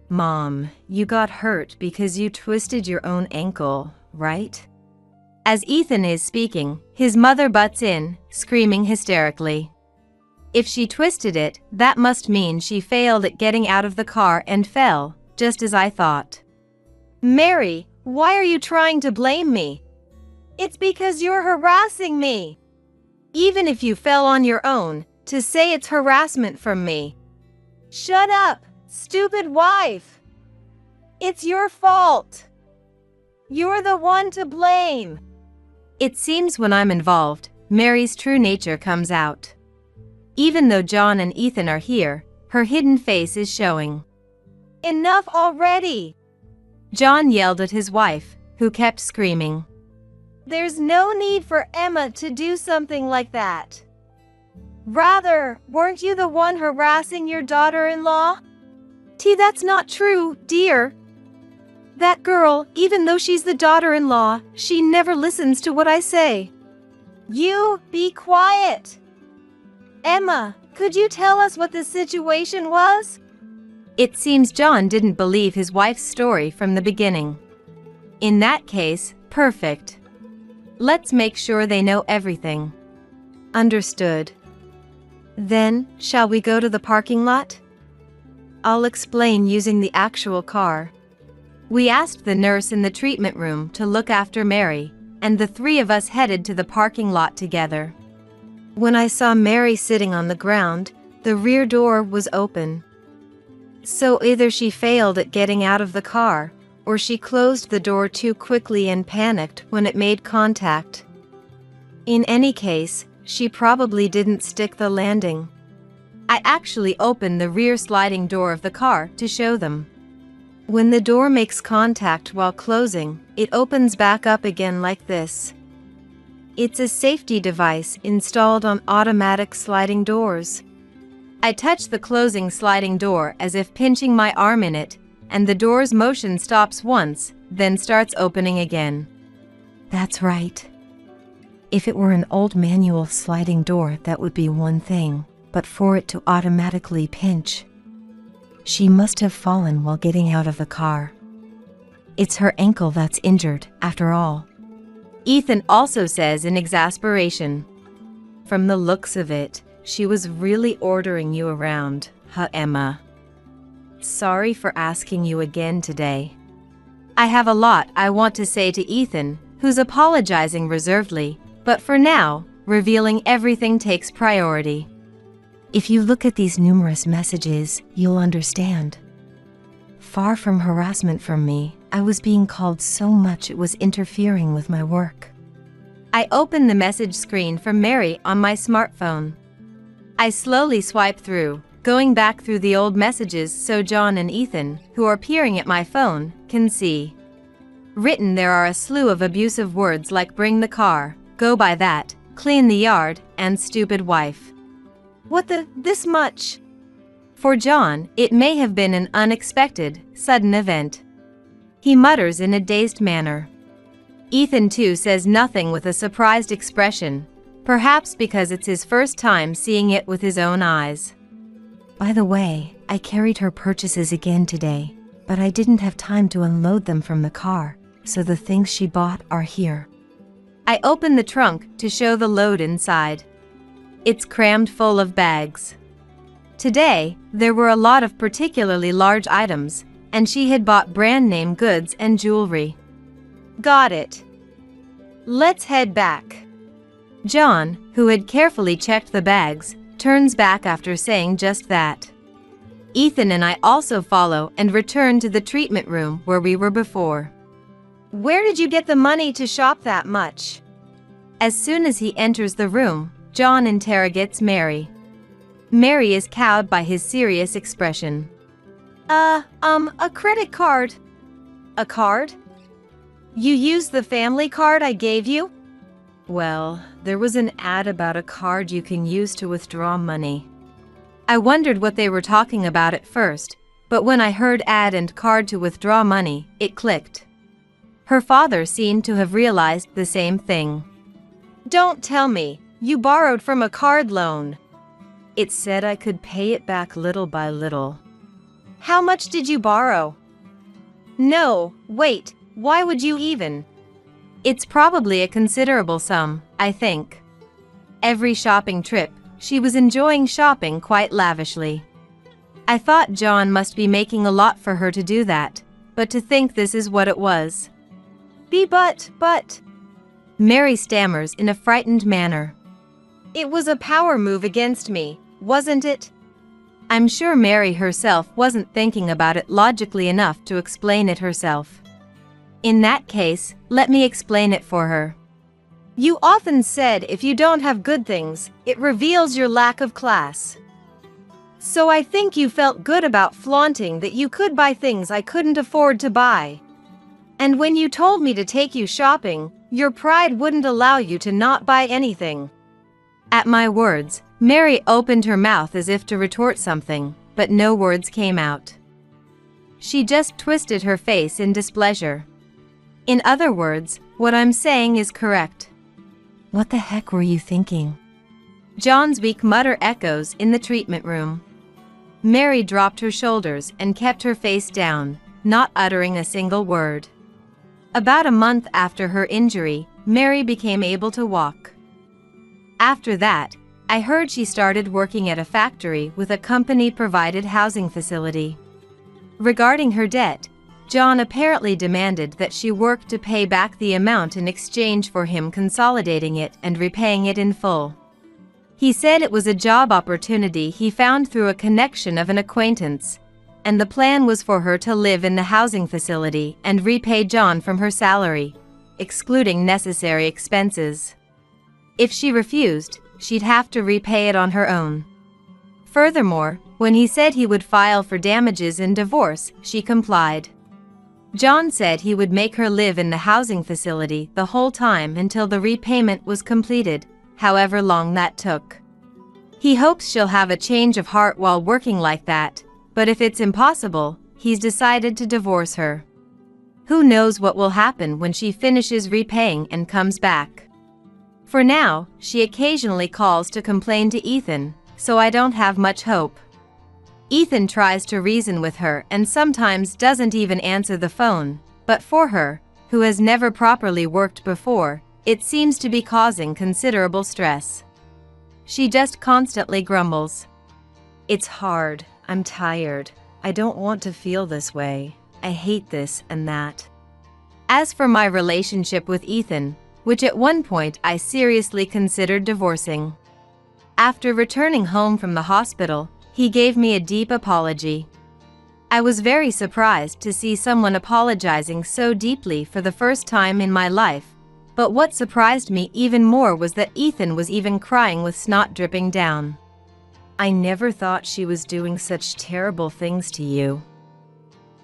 Mom, you got hurt because you twisted your own ankle, right? As Ethan is speaking, his mother butts in, screaming hysterically. If she twisted it, that must mean she failed at getting out of the car and fell, just as I thought. Mary, why are you trying to blame me? It's because you're harassing me. Even if you fell on your own, to say it's harassment from me. Shut up, stupid wife. It's your fault. You're the one to blame. It seems when I'm involved, Mary's true nature comes out. Even though John and Ethan are here, her hidden face is showing. Enough already! John yelled at his wife, who kept screaming. There's no need for Emma to do something like that. Rather, weren't you the one harassing your daughter-in-law? That's not true, dear. That girl, even though she's the daughter-in-law, she never listens to what I say. You, be quiet. Emma, could you tell us what the situation was? It seems John didn't believe his wife's story from the beginning. In that case, perfect. Let's make sure they know everything. Understood. Then, shall we go to the parking lot? I'll explain using the actual car. We asked the nurse in the treatment room to look after Mary, and the three of us headed to the parking lot together. When I saw Mary sitting on the ground, the rear door was open. So either she failed at getting out of the car, or she closed the door too quickly and panicked when it made contact. In any case, she probably didn't stick the landing. I actually opened the rear sliding door of the car to show them. When the door makes contact while closing, it opens back up again like this. It's a safety device installed on automatic sliding doors. I touch the closing sliding door as if pinching my arm in it, and the door's motion stops once, then starts opening again. That's right. If it were an old manual sliding door, that would be one thing, but for it to automatically pinch. She must have fallen while getting out of the car. It's her ankle that's injured, after all. Ethan also says in exasperation. From the looks of it, she was really ordering you around, huh, Emma? Sorry for asking you again today. I have a lot I want to say to Ethan, who's apologizing reservedly, but for now, revealing everything takes priority. If you look at these numerous messages, you'll understand. Far from harassment from me, I was being called so much it was interfering with my work. I open the message screen from Mary on my smartphone. I slowly swipe through, going back through the old messages so John and Ethan, who are peering at my phone, can see. Written there are a slew of abusive words like bring the car, go by that, clean the yard, and stupid wife. What this much? For John, it may have been an unexpected, sudden event. He mutters in a dazed manner. Ethan too says nothing with a surprised expression, perhaps because it's his first time seeing it with his own eyes. By the way, I carried her purchases again today, but I didn't have time to unload them from the car, so the things she bought are here. I open the trunk to show the load inside. It's crammed full of bags. Today, there were a lot of particularly large items, and she had bought brand name goods and jewelry. Got it. Let's head back. John, who had carefully checked the bags, turns back after saying just that. Ethan and I also follow and return to the treatment room where we were before. Where did you get the money to shop that much? As soon as he enters the room, John interrogates Mary. Mary is cowed by his serious expression. A credit card. A card? You used the family card I gave you? Well, there was an ad about a card you can use to withdraw money. I wondered what they were talking about at first, but when I heard ad and card to withdraw money, it clicked. Her father seemed to have realized the same thing. Don't tell me, you borrowed from a card loan. It said I could pay it back little by little. How much did you borrow? No, wait, why would you even? It's probably a considerable sum, I think. Every shopping trip, she was enjoying shopping quite lavishly. I thought John must be making a lot for her to do that, but to think this is what it was. But... Mary stammers in a frightened manner. It was a power move against me, wasn't it? I'm sure Mary herself wasn't thinking about it logically enough to explain it herself. In that case, let me explain it for her. You often said if you don't have good things, it reveals your lack of class. So I think you felt good about flaunting that you could buy things I couldn't afford to buy. And when you told me to take you shopping, your pride wouldn't allow you to not buy anything. At my words, Mary opened her mouth as if to retort something, but no words came out. She just twisted her face in displeasure. In other words, what I'm saying is correct. What the heck were you thinking? John's weak mutter echoes in the treatment room. Mary dropped her shoulders and kept her face down, not uttering a single word. About a month after her injury, Mary became able to walk. After that, I heard she started working at a factory with a company-provided housing facility. Regarding her debt, John apparently demanded that she work to pay back the amount in exchange for him consolidating it and repaying it in full. He said it was a job opportunity he found through a connection of an acquaintance, and the plan was for her to live in the housing facility and repay John from her salary, excluding necessary expenses. If she refused, she'd have to repay it on her own. Furthermore, when he said he would file for damages in divorce, she complied. John said he would make her live in the housing facility the whole time until the repayment was completed, however long that took. He hopes she'll have a change of heart while working like that, but if it's impossible, he's decided to divorce her. Who knows what will happen when she finishes repaying and comes back. For now, she occasionally calls to complain to Ethan, so I don't have much hope. Ethan tries to reason with her and sometimes doesn't even answer the phone, but for her, who has never properly worked before, it seems to be causing considerable stress. She just constantly grumbles. "It's hard, I'm tired, I don't want to feel this way, I hate this and that." As for my relationship with Ethan, which at one point I seriously considered divorcing. After returning home from the hospital, he gave me a deep apology. I was very surprised to see someone apologizing so deeply for the first time in my life, but what surprised me even more was that Ethan was even crying with snot dripping down. "I never thought she was doing such terrible things to you.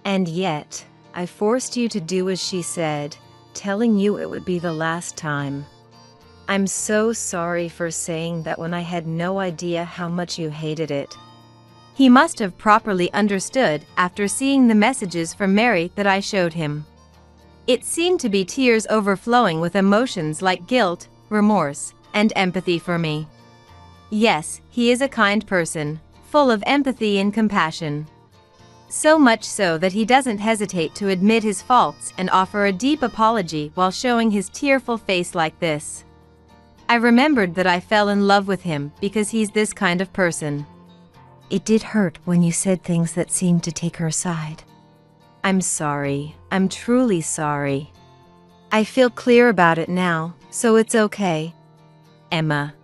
And yet, I forced you to do as she said, telling you it would be the last time. I'm so sorry for saying that when I had no idea how much you hated it." He must have properly understood after seeing the messages from Mary that I showed him. It seemed to be tears overflowing with emotions like guilt, remorse, and empathy for me. Yes, he is a kind person, full of empathy and compassion. So much so that he doesn't hesitate to admit his faults and offer a deep apology while showing his tearful face like this. I remembered that I fell in love with him because he's this kind of person. It did hurt when you said things that seemed to take her side. I'm sorry. I'm truly sorry. I feel clear about it now, so it's okay. Emma.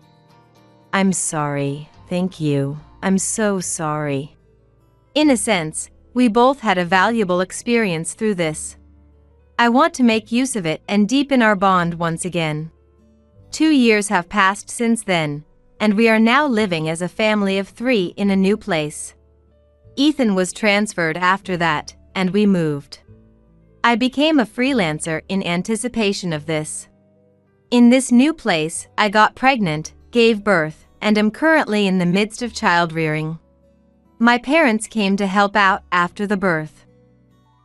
I'm sorry. Thank you. I'm so sorry. In a sense, we both had a valuable experience through this. I want to make use of it and deepen our bond once again. 2 years have passed since then, and we are now living as a family of 3 in a new place. Ethan was transferred after that, and we moved. I became a freelancer in anticipation of this. In this new place, I got pregnant, gave birth, and am currently in the midst of child rearing. My parents came to help out after the birth.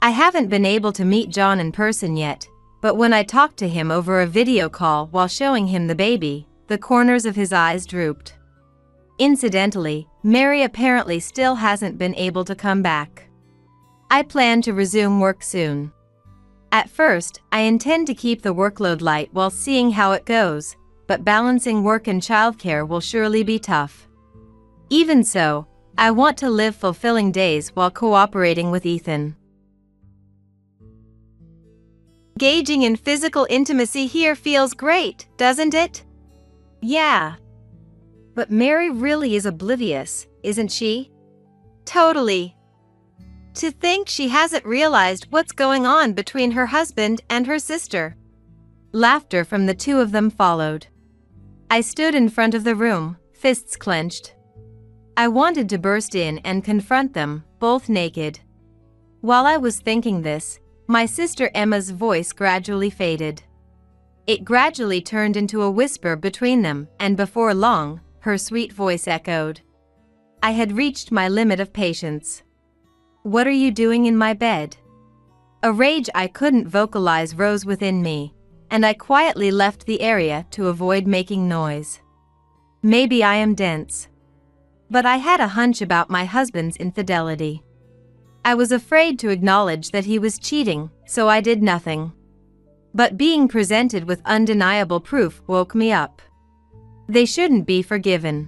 I haven't been able to meet John in person yet, but when I talked to him over a video call while showing him the baby, the corners of his eyes drooped. Incidentally, Mary apparently still hasn't been able to come back. I plan to resume work soon. At first, I intend to keep the workload light while seeing how it goes, but balancing work and childcare will surely be tough. Even so, I want to live fulfilling days while cooperating with Ethan. Engaging in physical intimacy here feels great, doesn't it? Yeah. But Mary really is oblivious, isn't she? Totally. To think she hasn't realized what's going on between her husband and her sister. Laughter from the two of them followed. I stood in front of the room, fists clenched. I wanted to burst in and confront them, both naked. While I was thinking this, my sister Emma's voice gradually faded. It gradually turned into a whisper between them, and before long, her sweet voice echoed. I had reached my limit of patience. "What are you doing in my bed?" A rage I couldn't vocalize rose within me, and I quietly left the area to avoid making noise. Maybe I am dense. But I had a hunch about my husband's infidelity. I was afraid to acknowledge that he was cheating, so I did nothing. But being presented with undeniable proof woke me up. They shouldn't be forgiven.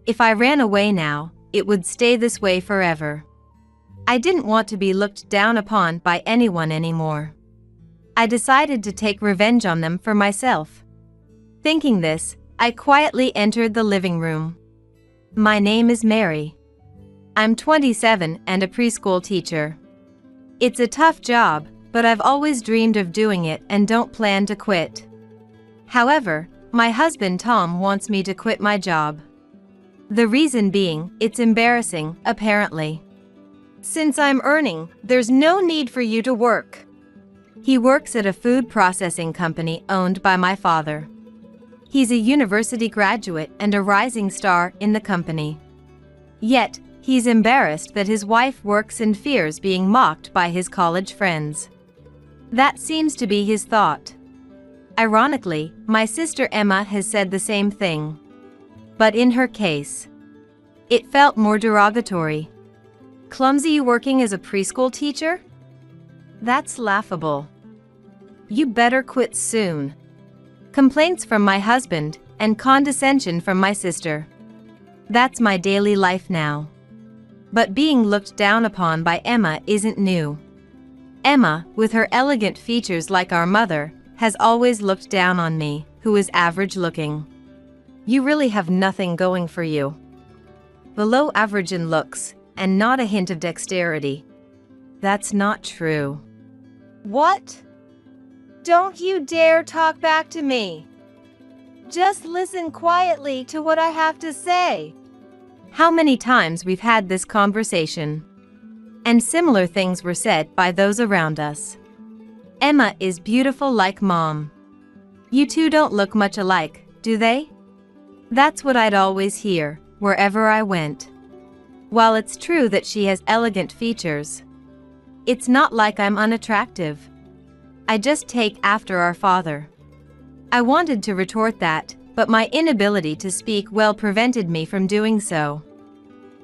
If I ran away now, it would stay this way forever. I didn't want to be looked down upon by anyone anymore. I decided to take revenge on them for myself. Thinking this, I quietly entered the living room. My name is Mary. I'm 27 and a preschool teacher. It's a tough job, but I've always dreamed of doing it and don't plan to quit. However, my husband Tom wants me to quit my job. The reason being, it's embarrassing, apparently. Since I'm earning, there's no need for you to work. He works at a food processing company owned by my father. He's a university graduate and a rising star in the company. Yet, he's embarrassed that his wife works and fears being mocked by his college friends. That seems to be his thought. Ironically, my sister Emma has said the same thing. But in her case, it felt more derogatory. Clumsy working as a preschool teacher? That's laughable. You better quit soon. Complaints from my husband and condescension from my sister. That's my daily life now. But being looked down upon by Emma isn't new. Emma, with her elegant features like our mother, has always looked down on me, who is average looking. You really have nothing going for you. Below average in looks, and not a hint of dexterity. That's not true. What? Don't you dare talk back to me. Just listen quietly to what I have to say. How many times we've had this conversation. And similar things were said by those around us. Emma is beautiful like Mom. You two don't look much alike, do they? That's what I'd always hear, wherever I went. While it's true that she has elegant features, it's not like I'm unattractive. I just take after our father. I wanted to retort that, but my inability to speak well prevented me from doing so.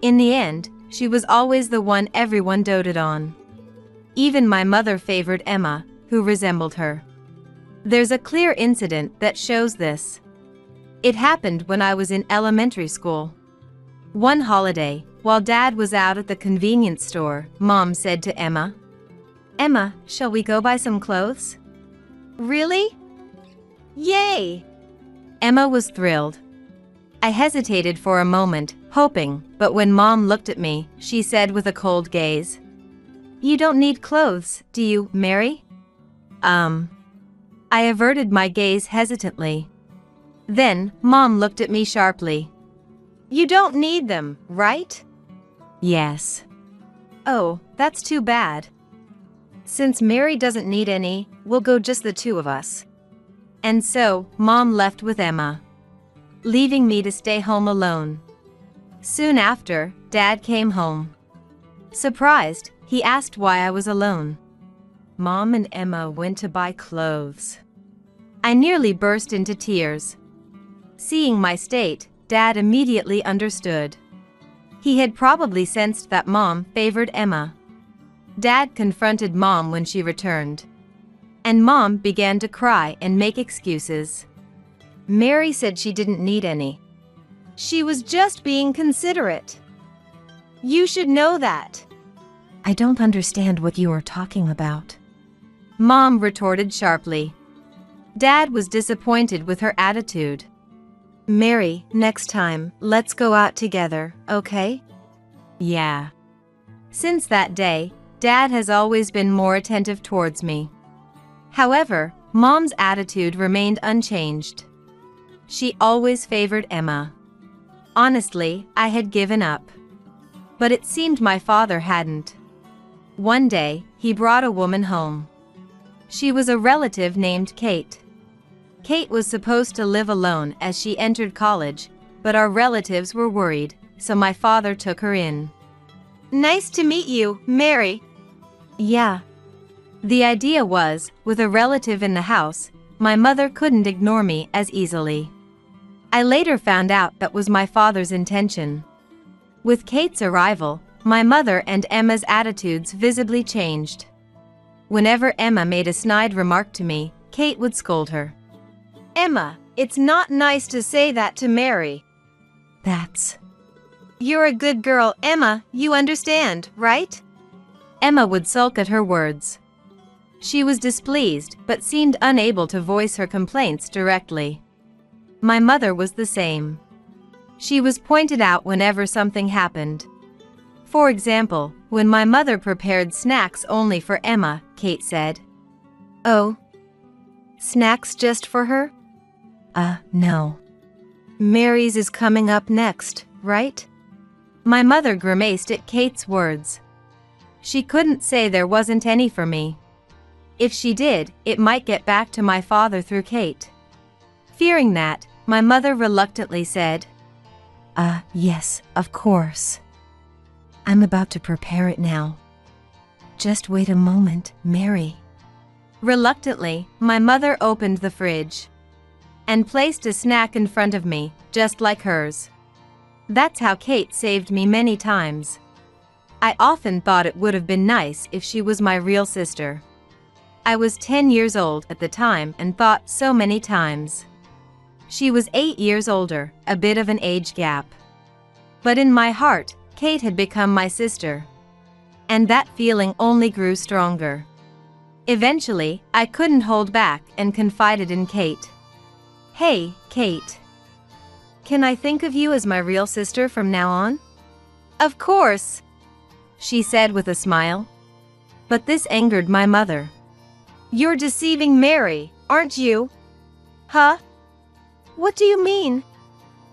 In the end, she was always the one everyone doted on. Even my mother favored Emma, who resembled her. There's a clear incident that shows this. It happened when I was in elementary school. One holiday, while Dad was out at the convenience store, Mom said to Emma, "Emma, shall we go buy some clothes?" Really? Yay! Emma was thrilled. I hesitated for a moment, hoping, but when Mom looked at me, she said with a cold gaze, "You don't need clothes, do you, Mary?" I averted my gaze hesitantly. Then, Mom looked at me sharply. You don't need them, right? Yes. Oh, that's too bad. Since Mary doesn't need any, we'll go just the two of us. And so, Mom left with Emma, leaving me to stay home alone. Soon after, Dad came home. Surprised, he asked why I was alone. Mom and Emma went to buy clothes. I nearly burst into tears. Seeing my state, Dad immediately understood. He had probably sensed that Mom favored Emma. Dad confronted Mom when she returned. And Mom began to cry and make excuses. Mary said she didn't need any. She was just being considerate. You should know that. I don't understand what you are talking about. Mom retorted sharply. Dad was disappointed with her attitude. Mary, next time, let's go out together, okay? Yeah. Since that day, Dad has always been more attentive towards me. However, Mom's attitude remained unchanged. She always favored Emma. Honestly, I had given up. But it seemed my father hadn't. One day, he brought a woman home. She was a relative named Kate. Kate was supposed to live alone as she entered college, but our relatives were worried, so my father took her in. Nice to meet you, Mary. Yeah. The idea was, with a relative in the house, my mother couldn't ignore me as easily. I later found out that was my father's intention. With Kate's arrival, my mother and Emma's attitudes visibly changed. Whenever Emma made a snide remark to me, Kate would scold her. Emma, it's not nice to say that to Mary. You're a good girl, Emma, you understand, right? Emma would sulk at her words. She was displeased but seemed unable to voice her complaints directly. My mother was the same. She was pointed out whenever something happened. For example, when my mother prepared snacks only for Emma, Kate said, "Oh, snacks just for her?" No. Mary's is coming up next, right? My mother grimaced at Kate's words. She couldn't say there wasn't any for me. If she did, it might get back to my father through Kate. Fearing that, my mother reluctantly said, Yes, of course. I'm about to prepare it now. Just wait a moment, Mary. Reluctantly, my mother opened the fridge and placed a snack in front of me, just like hers. That's how Kate saved me many times. I often thought it would have been nice if she was my real sister. I was 10 years old at the time and thought so many times. She was 8 years older, a bit of an age gap. But in my heart, Kate had become my sister. And that feeling only grew stronger. Eventually, I couldn't hold back and confided in Kate. Hey, Kate. Can I think of you as my real sister from now on? Of course, she said with a smile. But this angered my mother. You're deceiving Mary, aren't you? Huh? What do you mean?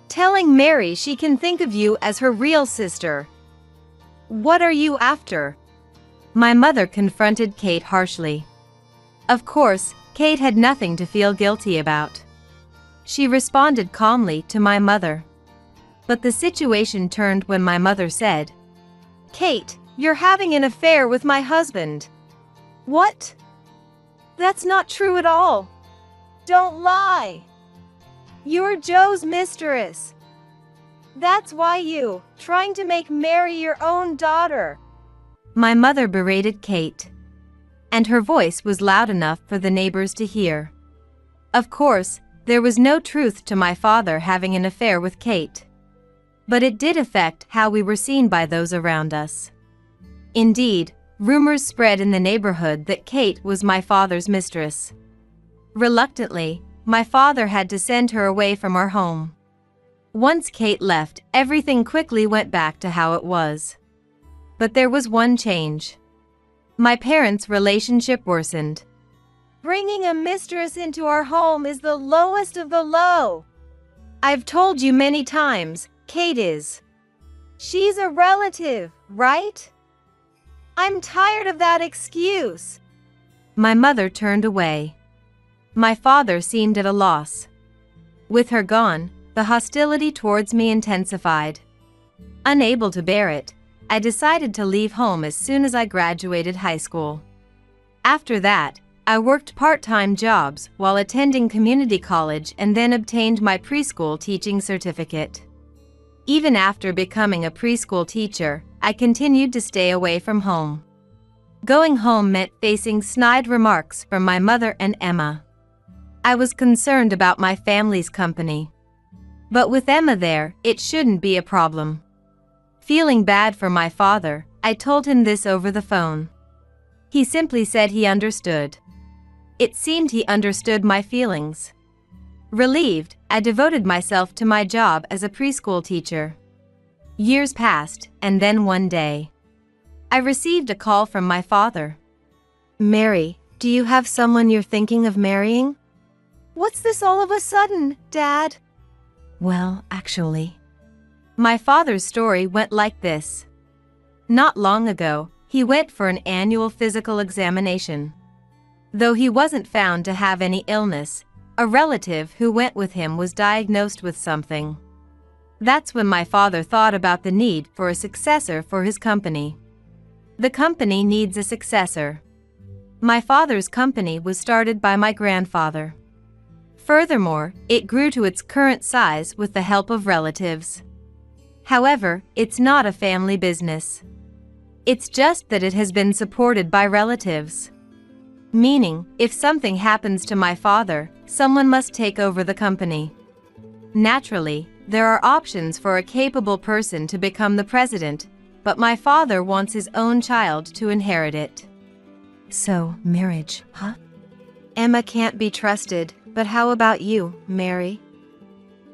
Telling Mary she can think of you as her real sister. What are you after? My mother confronted Kate harshly. Of course, Kate had nothing to feel guilty about. She responded calmly to my mother. But the situation turned when my mother said, Kate, you're having an affair with my husband. What? That's not true at all. Don't lie. You're Joe's mistress. That's why you, trying to make Mary your own daughter. My mother berated Kate. And her voice was loud enough for the neighbors to hear. Of course, there was no truth to my father having an affair with Kate. But it did affect how we were seen by those around us. Indeed, rumors spread in the neighborhood that Kate was my father's mistress. Reluctantly, my father had to send her away from our home. Once Kate left, everything quickly went back to how it was. But there was one change. My parents' relationship worsened. Bringing a mistress into our home is the lowest of the low. I've told you many times, Kate is. She's a relative, right? I'm tired of that excuse. My mother turned away. My father seemed at a loss. With her gone, the hostility towards me intensified. Unable to bear it, I decided to leave home as soon as I graduated high school. After that, I worked part-time jobs while attending community college and then obtained my preschool teaching certificate. Even after becoming a preschool teacher, I continued to stay away from home. Going home meant facing snide remarks from my mother and Emma. I was concerned about my family's company. But with Emma there, it shouldn't be a problem. Feeling bad for my father, I told him this over the phone. He simply said he understood. It seemed he understood my feelings. Relieved, I devoted myself to my job as a preschool teacher. Years passed, and then one day, I received a call from my father. Mary, do you have someone you're thinking of marrying? What's this all of a sudden, Dad? Well, actually. My father's story went like this. Not long ago, he went for an annual physical examination. Though he wasn't found to have any illness, a relative who went with him was diagnosed with something. That's when my father thought about the need for a successor for his company. The company needs a successor. My father's company was started by my grandfather. Furthermore, it grew to its current size with the help of relatives. However, it's not a family business. It's just that it has been supported by relatives. Meaning, if something happens to my father, someone must take over the company. Naturally, there are options for a capable person to become the president, but my father wants his own child to inherit it. So, marriage, huh? Emma can't be trusted, but how about you, Mary?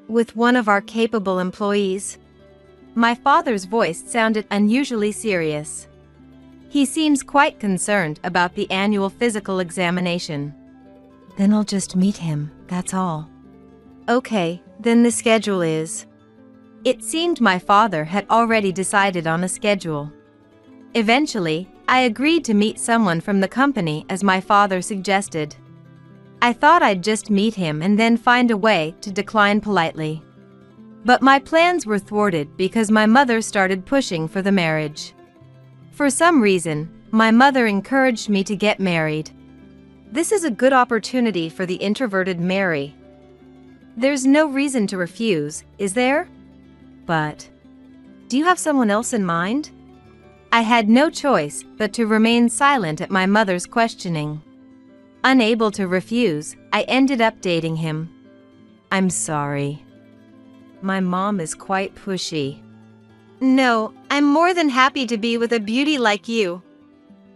With one of our capable employees? My father's voice sounded unusually serious. He seems quite concerned about the annual physical examination. Then I'll just meet him, that's all. Okay, then the schedule is. It seemed my father had already decided on a schedule. Eventually, I agreed to meet someone from the company as my father suggested. I thought I'd just meet him and then find a way to decline politely. But my plans were thwarted because my mother started pushing for the marriage. For some reason, my mother encouraged me to get married. This is a good opportunity for the introverted Mary. There's no reason to refuse, is there? But, do you have someone else in mind? I had no choice but to remain silent at my mother's questioning. Unable to refuse, I ended up dating him. I'm sorry. My mom is quite pushy. No, I'm more than happy to be with a beauty like you,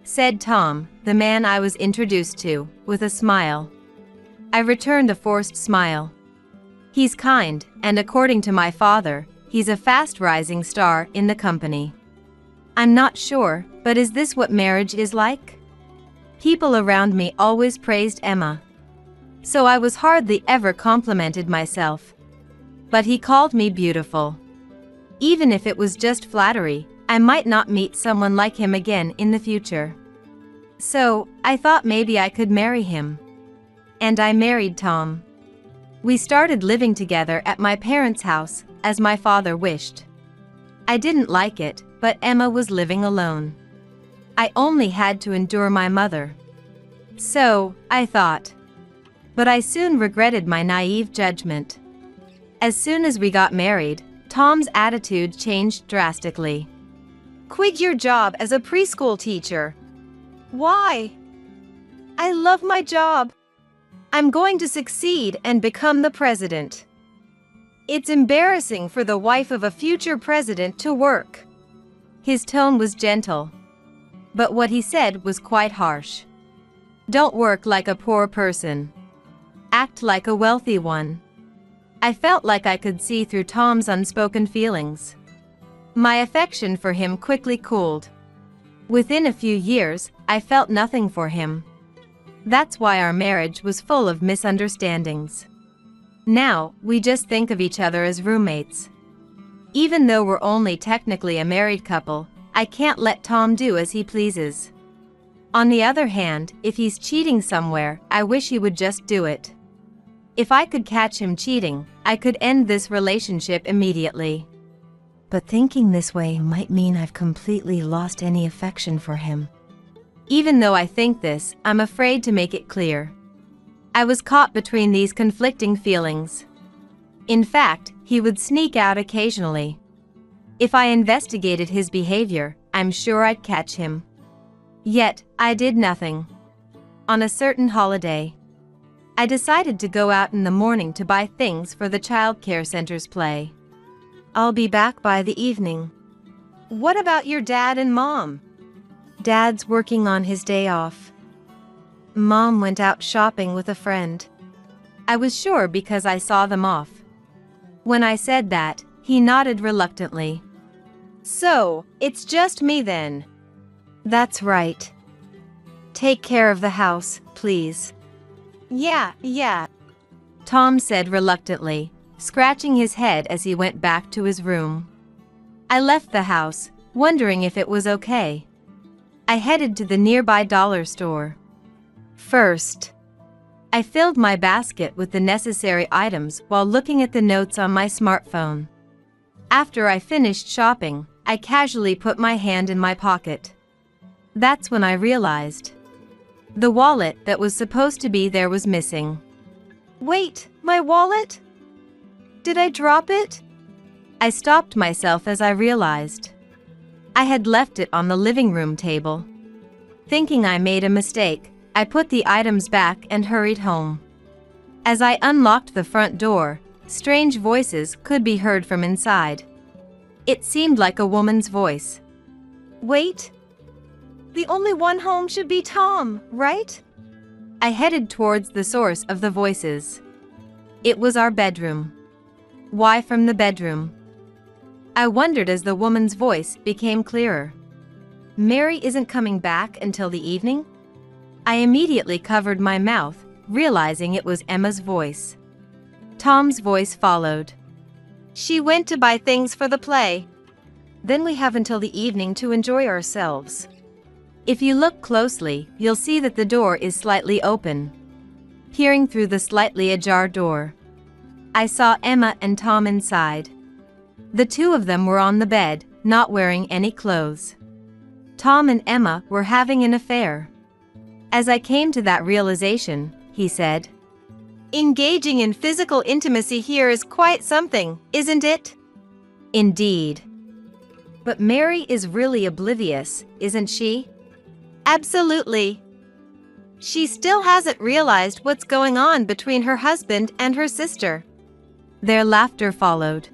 said Tom, the man I was introduced to, with a smile. I returned a forced smile. He's kind, and according to my father, he's a fast-rising star in the company. I'm not sure, but is this what marriage is like? People around me always praised Emma, so I was hardly ever complimented myself. But he called me beautiful. Even if it was just flattery, I might not meet someone like him again in the future. So, I thought maybe I could marry him. And I married Tom. We started living together at my parents' house, as my father wished. I didn't like it, but Emma was living alone. I only had to endure my mother. So, I thought. But I soon regretted my naive judgment. As soon as we got married, Tom's attitude changed drastically. Quit your job as a preschool teacher. Why? I love my job. I'm going to succeed and become the president. It's embarrassing for the wife of a future president to work. His tone was gentle, but what he said was quite harsh. Don't work like a poor person. Act like a wealthy one. I felt like I could see through Tom's unspoken feelings. My affection for him quickly cooled. Within a few years, I felt nothing for him. That's why our marriage was full of misunderstandings. Now, we just think of each other as roommates. Even though we're only technically a married couple, I can't let Tom do as he pleases. On the other hand, if he's cheating somewhere, I wish he would just do it. If I could catch him cheating, I could end this relationship immediately. But thinking this way might mean I've completely lost any affection for him. Even though I think this, I'm afraid to make it clear. I was caught between these conflicting feelings. In fact, he would sneak out occasionally. If I investigated his behavior, I'm sure I'd catch him. Yet, I did nothing. On a certain holiday, I decided to go out in the morning to buy things for the childcare center's play. I'll be back by the evening. What about your dad and mom? Dad's working on his day off. Mom went out shopping with a friend. I was sure because I saw them off. When I said that, he nodded reluctantly. So, it's just me then. That's right. Take care of the house, please. Yeah. Tom said reluctantly, scratching his head as he went back to his room. I left the house, wondering if it was okay. I headed to the nearby dollar store. First, I filled my basket with the necessary items while looking at the notes on my smartphone. After I finished shopping, I casually put my hand in my pocket. That's when I realized the wallet that was supposed to be there was missing. Wait, my wallet? Did I drop it? I stopped myself as I realized I had left it on the living room table. Thinking I made a mistake, I put the items back and hurried home. As I unlocked the front door, strange voices could be heard from inside. It seemed like a woman's voice. Wait. The only one home should be Tom, right? I headed towards the source of the voices. It was our bedroom. Why from the bedroom? I wondered as the woman's voice became clearer. Mary isn't coming back until the evening? I immediately covered my mouth, realizing it was Emma's voice. Tom's voice followed. She went to buy things for the play. Then we have until the evening to enjoy ourselves. If you look closely, you'll see that the door is slightly open. Peering through the slightly ajar door, I saw Emma and Tom inside. The two of them were on the bed, not wearing any clothes. Tom and Emma were having an affair. As I came to that realization, he said, Engaging in physical intimacy here is quite something, isn't it? Indeed. But Mary is really oblivious, isn't she? Absolutely. She still hasn't realized what's going on between her husband and her sister. Their laughter followed.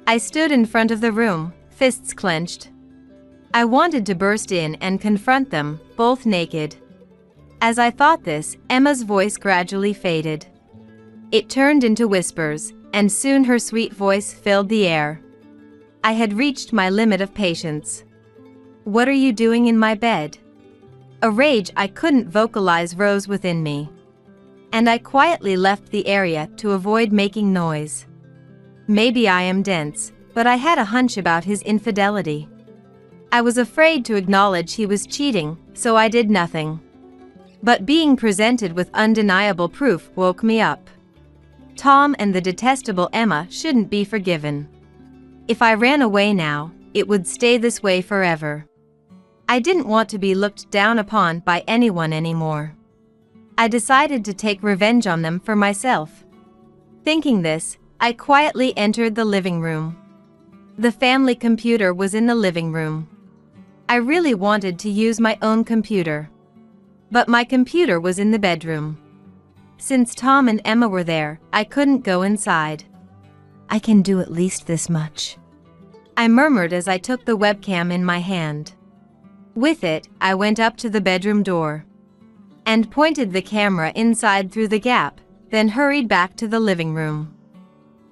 I stood in front of the room, fists clenched. I wanted to burst in and confront them, both naked. As I thought this, Emma's voice gradually faded. It turned into whispers, and soon her sweet voice filled the air. I had reached my limit of patience. What are you doing in my bed? A rage I couldn't vocalize rose within me. And I quietly left the area to avoid making noise. Maybe I am dense, but I had a hunch about his infidelity. I was afraid to acknowledge he was cheating, so I did nothing. But being presented with undeniable proof woke me up. Tom and the detestable Emma shouldn't be forgiven. If I ran away now, it would stay this way forever. I didn't want to be looked down upon by anyone anymore. I decided to take revenge on them for myself. Thinking this, I quietly entered the living room. The family computer was in the living room. I really wanted to use my own computer. But my computer was in the bedroom. Since Tom and Emma were there, I couldn't go inside. I can do at least this much, I murmured as I took the webcam in my hand. With it, I went up to the bedroom door and pointed the camera inside through the gap, then hurried back to the living room.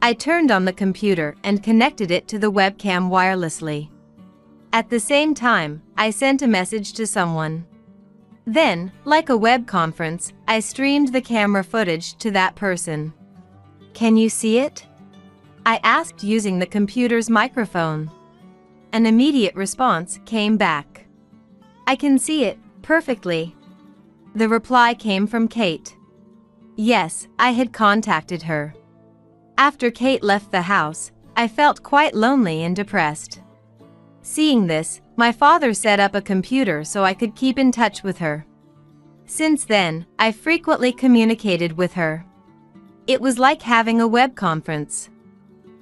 I turned on the computer and connected it to the webcam wirelessly. At the same time, I sent a message to someone. Then, like a web conference, I streamed the camera footage to that person. Can you see it? I asked using the computer's microphone. An immediate response came back. I can see it, perfectly. The reply came from Kate. Yes, I had contacted her. After Kate left the house, I felt quite lonely and depressed. Seeing this, my father set up a computer so I could keep in touch with her. Since then, I frequently communicated with her. It was like having a web conference,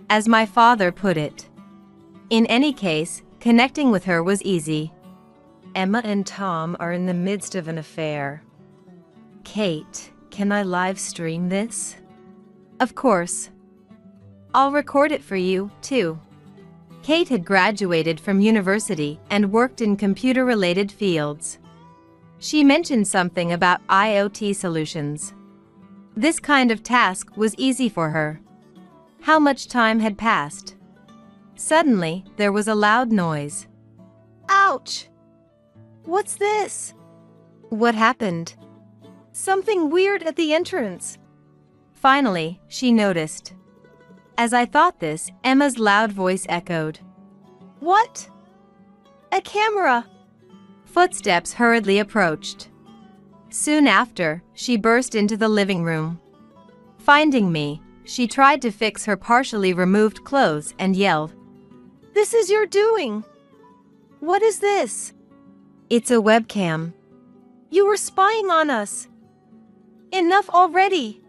as my father put it. In any case, connecting with her was easy. Emma and Tom are in the midst of an affair. Kate, can I live stream this? Of course. I'll record it for you, too. Kate had graduated from university and worked in computer-related fields. She mentioned something about IoT solutions. This kind of task was easy for her. How much time had passed? Suddenly, there was a loud noise. Ouch! What's this? What happened? Something weird at the entrance. Finally, she noticed. As I thought this, Emma's loud voice echoed. What? A camera! Footsteps hurriedly approached. Soon after, she burst into the living room. Finding me, she tried to fix her partially removed clothes and yelled, This is your doing! What is this? It's a webcam. You were spying on us. Enough already.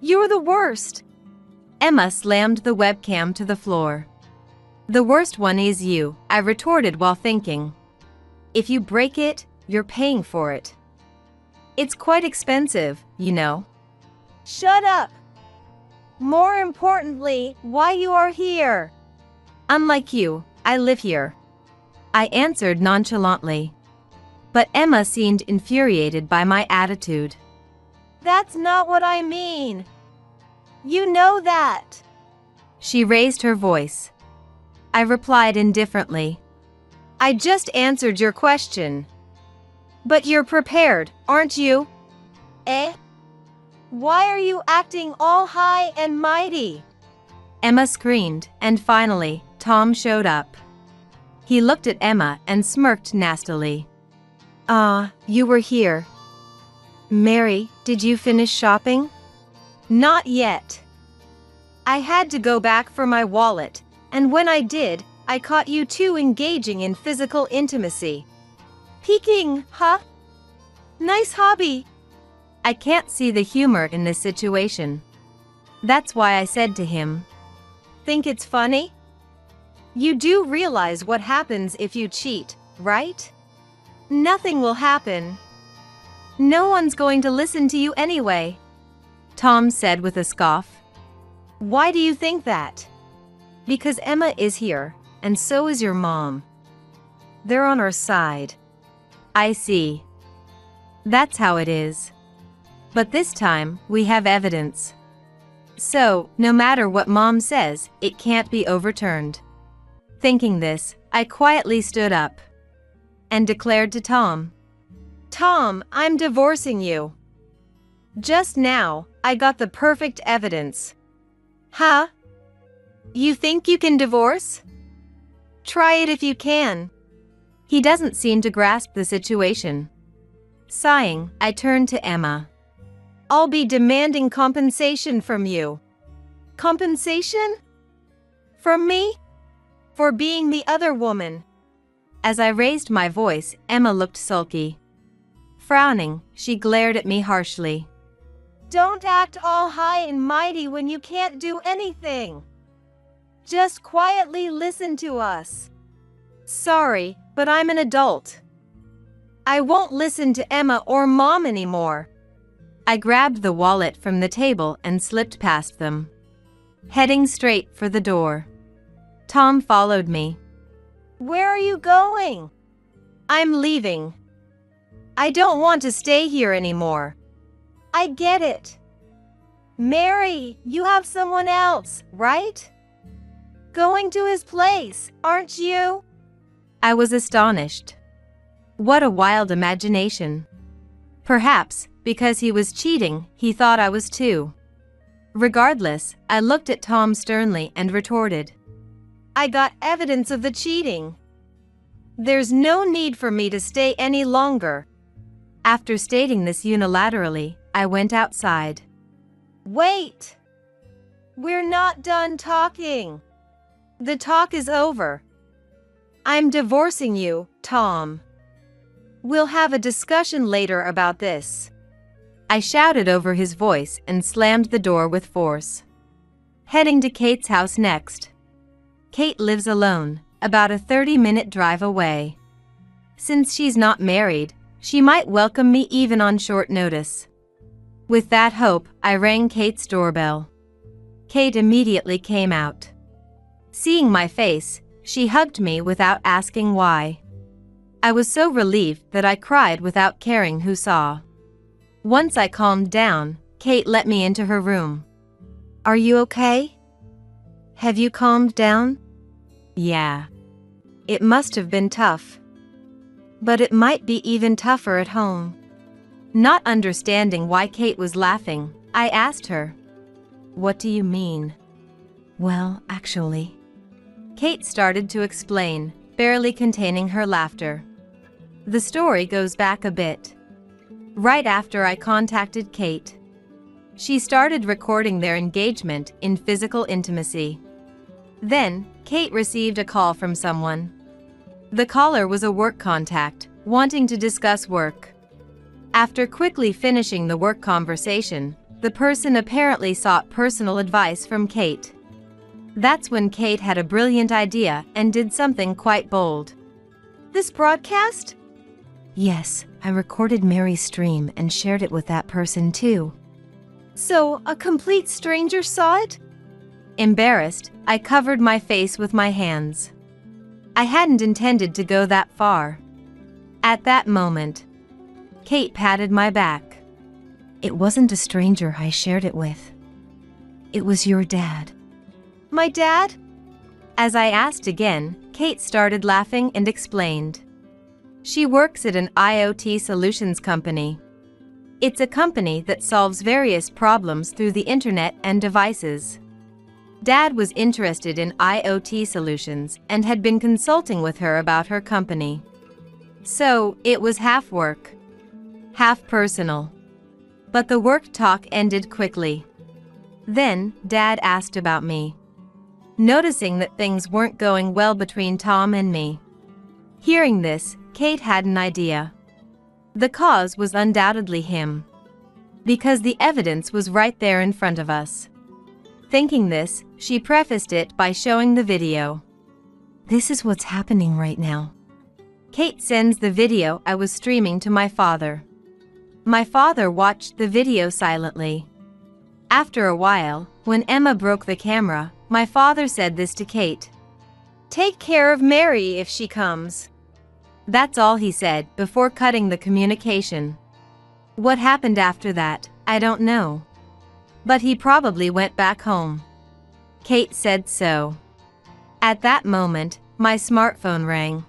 You're the worst. Emma slammed the webcam to the floor. The worst one is you, I retorted while thinking. If you break it, you're paying for it. It's quite expensive, you know. Shut up. More importantly, why you are here. Unlike you, I live here, I answered nonchalantly. But Emma seemed infuriated by my attitude. That's not what I mean. You know that. She raised her voice. I replied indifferently. I just answered your question. But you're prepared, aren't you? Eh? Why are you acting all high and mighty? Emma screamed, and finally, Tom showed up. He looked at Emma and smirked nastily. Ah, you were here. Mary, did you finish shopping? Not yet. I had to go back for my wallet, and when I did, I caught you two engaging in physical intimacy. Peeking, huh? Nice hobby. I can't see the humor in this situation. That's why I said to him, Think it's funny? You do realize what happens if you cheat, right? Nothing will happen. No one's going to listen to you anyway, Tom said with a scoff. Why do you think that? Because Emma is here, and so is your mom. They're on our side. I see. That's how it is. But this time, we have evidence. So, no matter what Mom says, it can't be overturned. Thinking this, I quietly stood up and declared to Tom, Tom, I'm divorcing you. Just now, I got the perfect evidence. Huh? You think you can divorce? Try it if you can. He doesn't seem to grasp the situation. Sighing, I turned to Emma. I'll be demanding compensation from you. Compensation? From me? For being the other woman. As I raised my voice, Emma looked sulky. Frowning, she glared at me harshly. Don't act all high and mighty when you can't do anything. Just quietly listen to us. Sorry, but I'm an adult. I won't listen to Emma or Mom anymore. I grabbed the wallet from the table and slipped past them, heading straight for the door. Tom followed me. Where are you going? I'm leaving. I don't want to stay here anymore. I get it. Mary, you have someone else, right? Going to his place, aren't you? I was astonished. What a wild imagination. Perhaps, because he was cheating, he thought I was too. Regardless, I looked at Tom sternly and retorted, I got evidence of the cheating. There's no need for me to stay any longer. After stating this unilaterally, I went outside. Wait! We're not done talking. The talk is over. I'm divorcing you, Tom. We'll have a discussion later about this. I shouted over his voice and slammed the door with force. Heading to Kate's house next. Kate lives alone, about a 30-minute drive away. Since she's not married, she might welcome me even on short notice. With that hope, I rang Kate's doorbell. Kate immediately came out. Seeing my face, she hugged me without asking why. I was so relieved that I cried without caring who saw. Once I calmed down, Kate let me into her room. Are you okay? Have you calmed down? Yeah. It must have been tough. But it might be even tougher at home. Not understanding why Kate was laughing, I asked her, What do you mean? Well, actually. Kate started to explain, barely containing her laughter. The story goes back a bit. Right after I contacted Kate, she started recording their engagement in physical intimacy. Then, Kate received a call from someone. The caller was a work contact, wanting to discuss work. After quickly finishing the work conversation, the person apparently sought personal advice from Kate. That's when Kate had a brilliant idea and did something quite bold. This broadcast? Yes, I recorded Mary's stream and shared it with that person too. So, a complete stranger saw it? Embarrassed, I covered my face with my hands. I hadn't intended to go that far. At that moment, Kate patted my back. It wasn't a stranger I shared it with. It was your dad. My dad? As I asked again, Kate started laughing and explained. She works at an IoT solutions company. It's a company that solves various problems through the internet and devices. Dad was interested in IoT solutions and had been consulting with her about her company. So, it was half work, half personal. But the work talk ended quickly. Then, Dad asked about me, noticing that things weren't going well between Tom and me. Hearing this, Kate had an idea. The cause was undoubtedly him, because the evidence was right there in front of us. Thinking this, she prefaced it by showing the video. This is what's happening right now. Kate sends the video I was streaming to my father. My father watched the video silently. After a while, when Emma broke the camera, my father said this to Kate. "Take care of Mary if she comes." That's all he said before cutting the communication. What happened after that, I don't know. But he probably went back home. Kate said so. At that moment, my smartphone rang.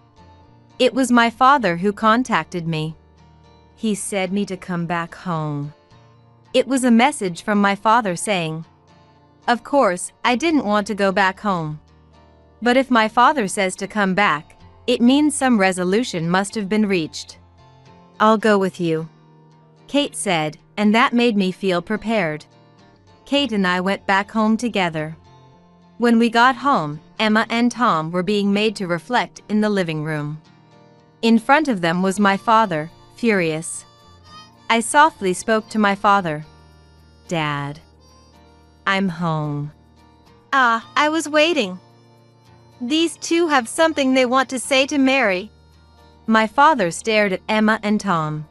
It was my father who contacted me. He said me to come back home. It was a message from my father saying, of course, I didn't want to go back home. But if my father says to come back, it means some resolution must have been reached. "I'll go with you," Kate said, and that made me feel prepared. Kate and I went back home together. When we got home, Emma and Tom were being made to reflect in the living room. In front of them was my father, furious. I softly spoke to my father. "Dad, I'm home." "Ah, I was waiting. These two have something they want to say to Mary." My father stared at Emma and Tom.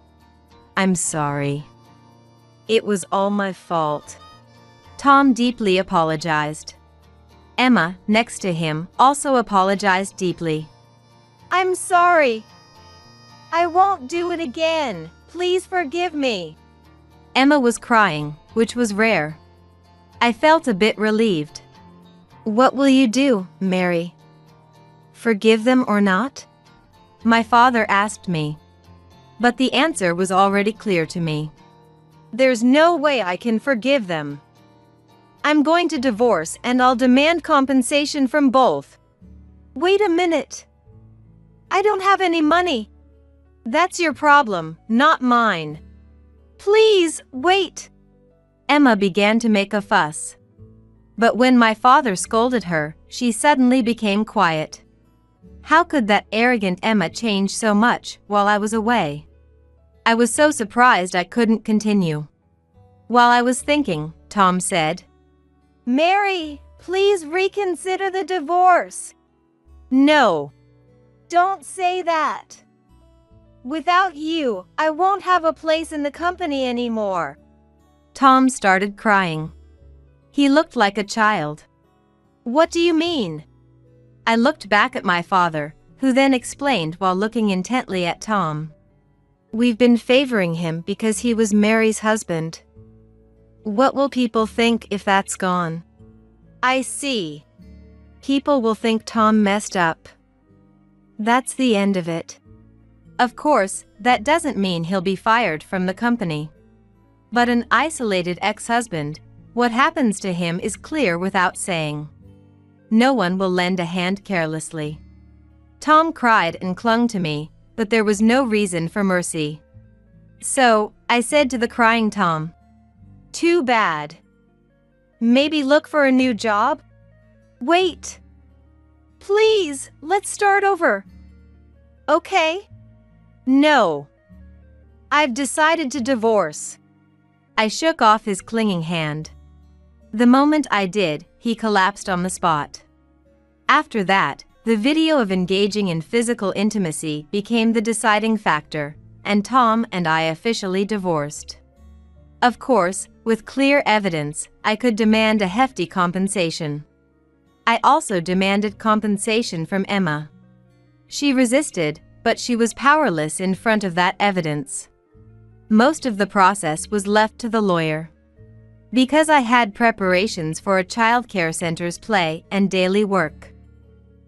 "I'm sorry. It was all my fault." Tom deeply apologized. Emma, next to him, also apologized deeply. "I'm sorry. I won't do it again. Please forgive me." Emma was crying, which was rare. I felt a bit relieved. "What will you do, Mary? Forgive them or not?" My father asked me. But the answer was already clear to me. "There's no way I can forgive them. I'm going to divorce and I'll demand compensation from both." "Wait a minute. I don't have any money." "That's your problem, not mine. Please, wait." Emma began to make a fuss. But when my father scolded her, she suddenly became quiet. How could that arrogant Emma change so much while I was away? I was so surprised I couldn't continue. While I was thinking, Tom said, "Mary, please reconsider the divorce." "No. Don't say that. Without you, I won't have a place in the company anymore." Tom started crying. He looked like a child. "What do you mean?" I looked back at my father, who then explained while looking intently at Tom. "We've been favoring him because he was Mary's husband. What will people think if that's gone?" "I see. People will think Tom messed up. That's the end of it." Of course, that doesn't mean he'll be fired from the company. But an isolated ex-husband, what happens to him is clear without saying. No one will lend a hand carelessly. Tom cried and clung to me, but there was no reason for mercy. So, I said to the crying Tom, "Too bad. Maybe look for a new job?" "Wait. Please, let's start over." "Okay." "No. I've decided to divorce." I shook off his clinging hand. The moment I did, he collapsed on the spot. After that, the video of engaging in physical intimacy became the deciding factor, and Tom and I officially divorced. Of course, with clear evidence, I could demand a hefty compensation. I also demanded compensation from Emma. She resisted, but she was powerless in front of that evidence. Most of the process was left to the lawyer. Because I had preparations for a childcare center's play and daily work.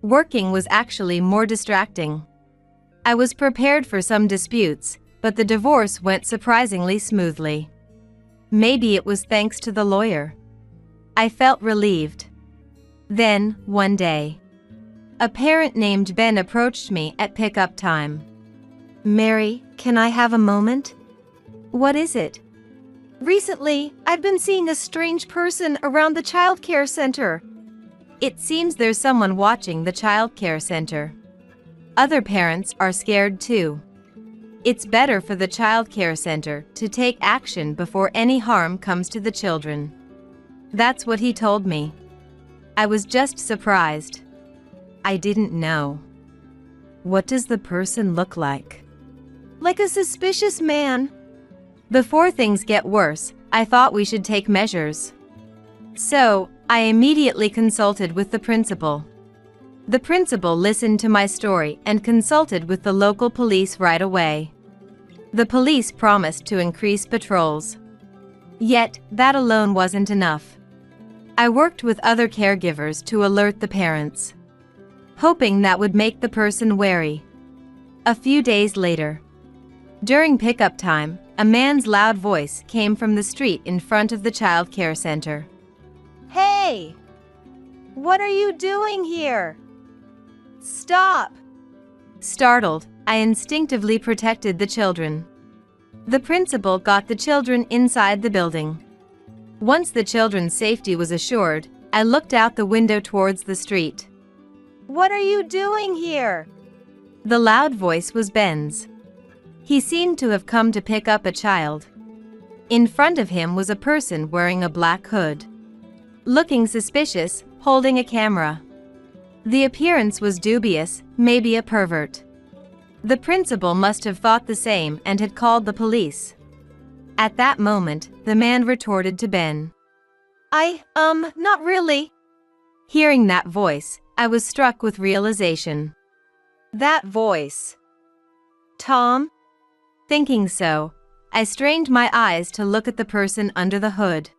Working was actually more distracting. I was prepared for some disputes, but the divorce went surprisingly smoothly. Maybe it was thanks to the lawyer. I felt relieved. Then, one day, a parent named Ben approached me at pickup time. Mary, can I have a moment? What is it? Recently, I've been seeing a strange person around the childcare center. It seems there's someone watching the childcare center. Other parents are scared too. It's better for the childcare center to take action before any harm comes to the children. That's what he told me. I was just surprised. I didn't know. What does the person look like? Like a suspicious man. Before things get worse, I thought we should take measures. So, I immediately consulted with the principal. The principal listened to my story and consulted with the local police right away. The police promised to increase patrols. Yet, that alone wasn't enough. I worked with other caregivers to alert the parents, hoping that would make the person wary. A few days later, during pickup time, a man's loud voice came from the street in front of the child care center. Hey! What are you doing here? Stop! Startled, I instinctively protected the children. The principal got the children inside the building. Once the children's safety was assured, I looked out the window towards the street. What are you doing here? The loud voice was Ben's. He seemed to have come to pick up a child. In front of him was a person wearing a black hood, looking suspicious, holding a camera. The appearance was dubious, maybe a pervert. The principal must have thought the same and had called the police. At that moment, the man retorted to Ben. Not really. Hearing that voice, I was struck with realization. That voice. Tom? Thinking so, I strained my eyes to look at the person under the hood.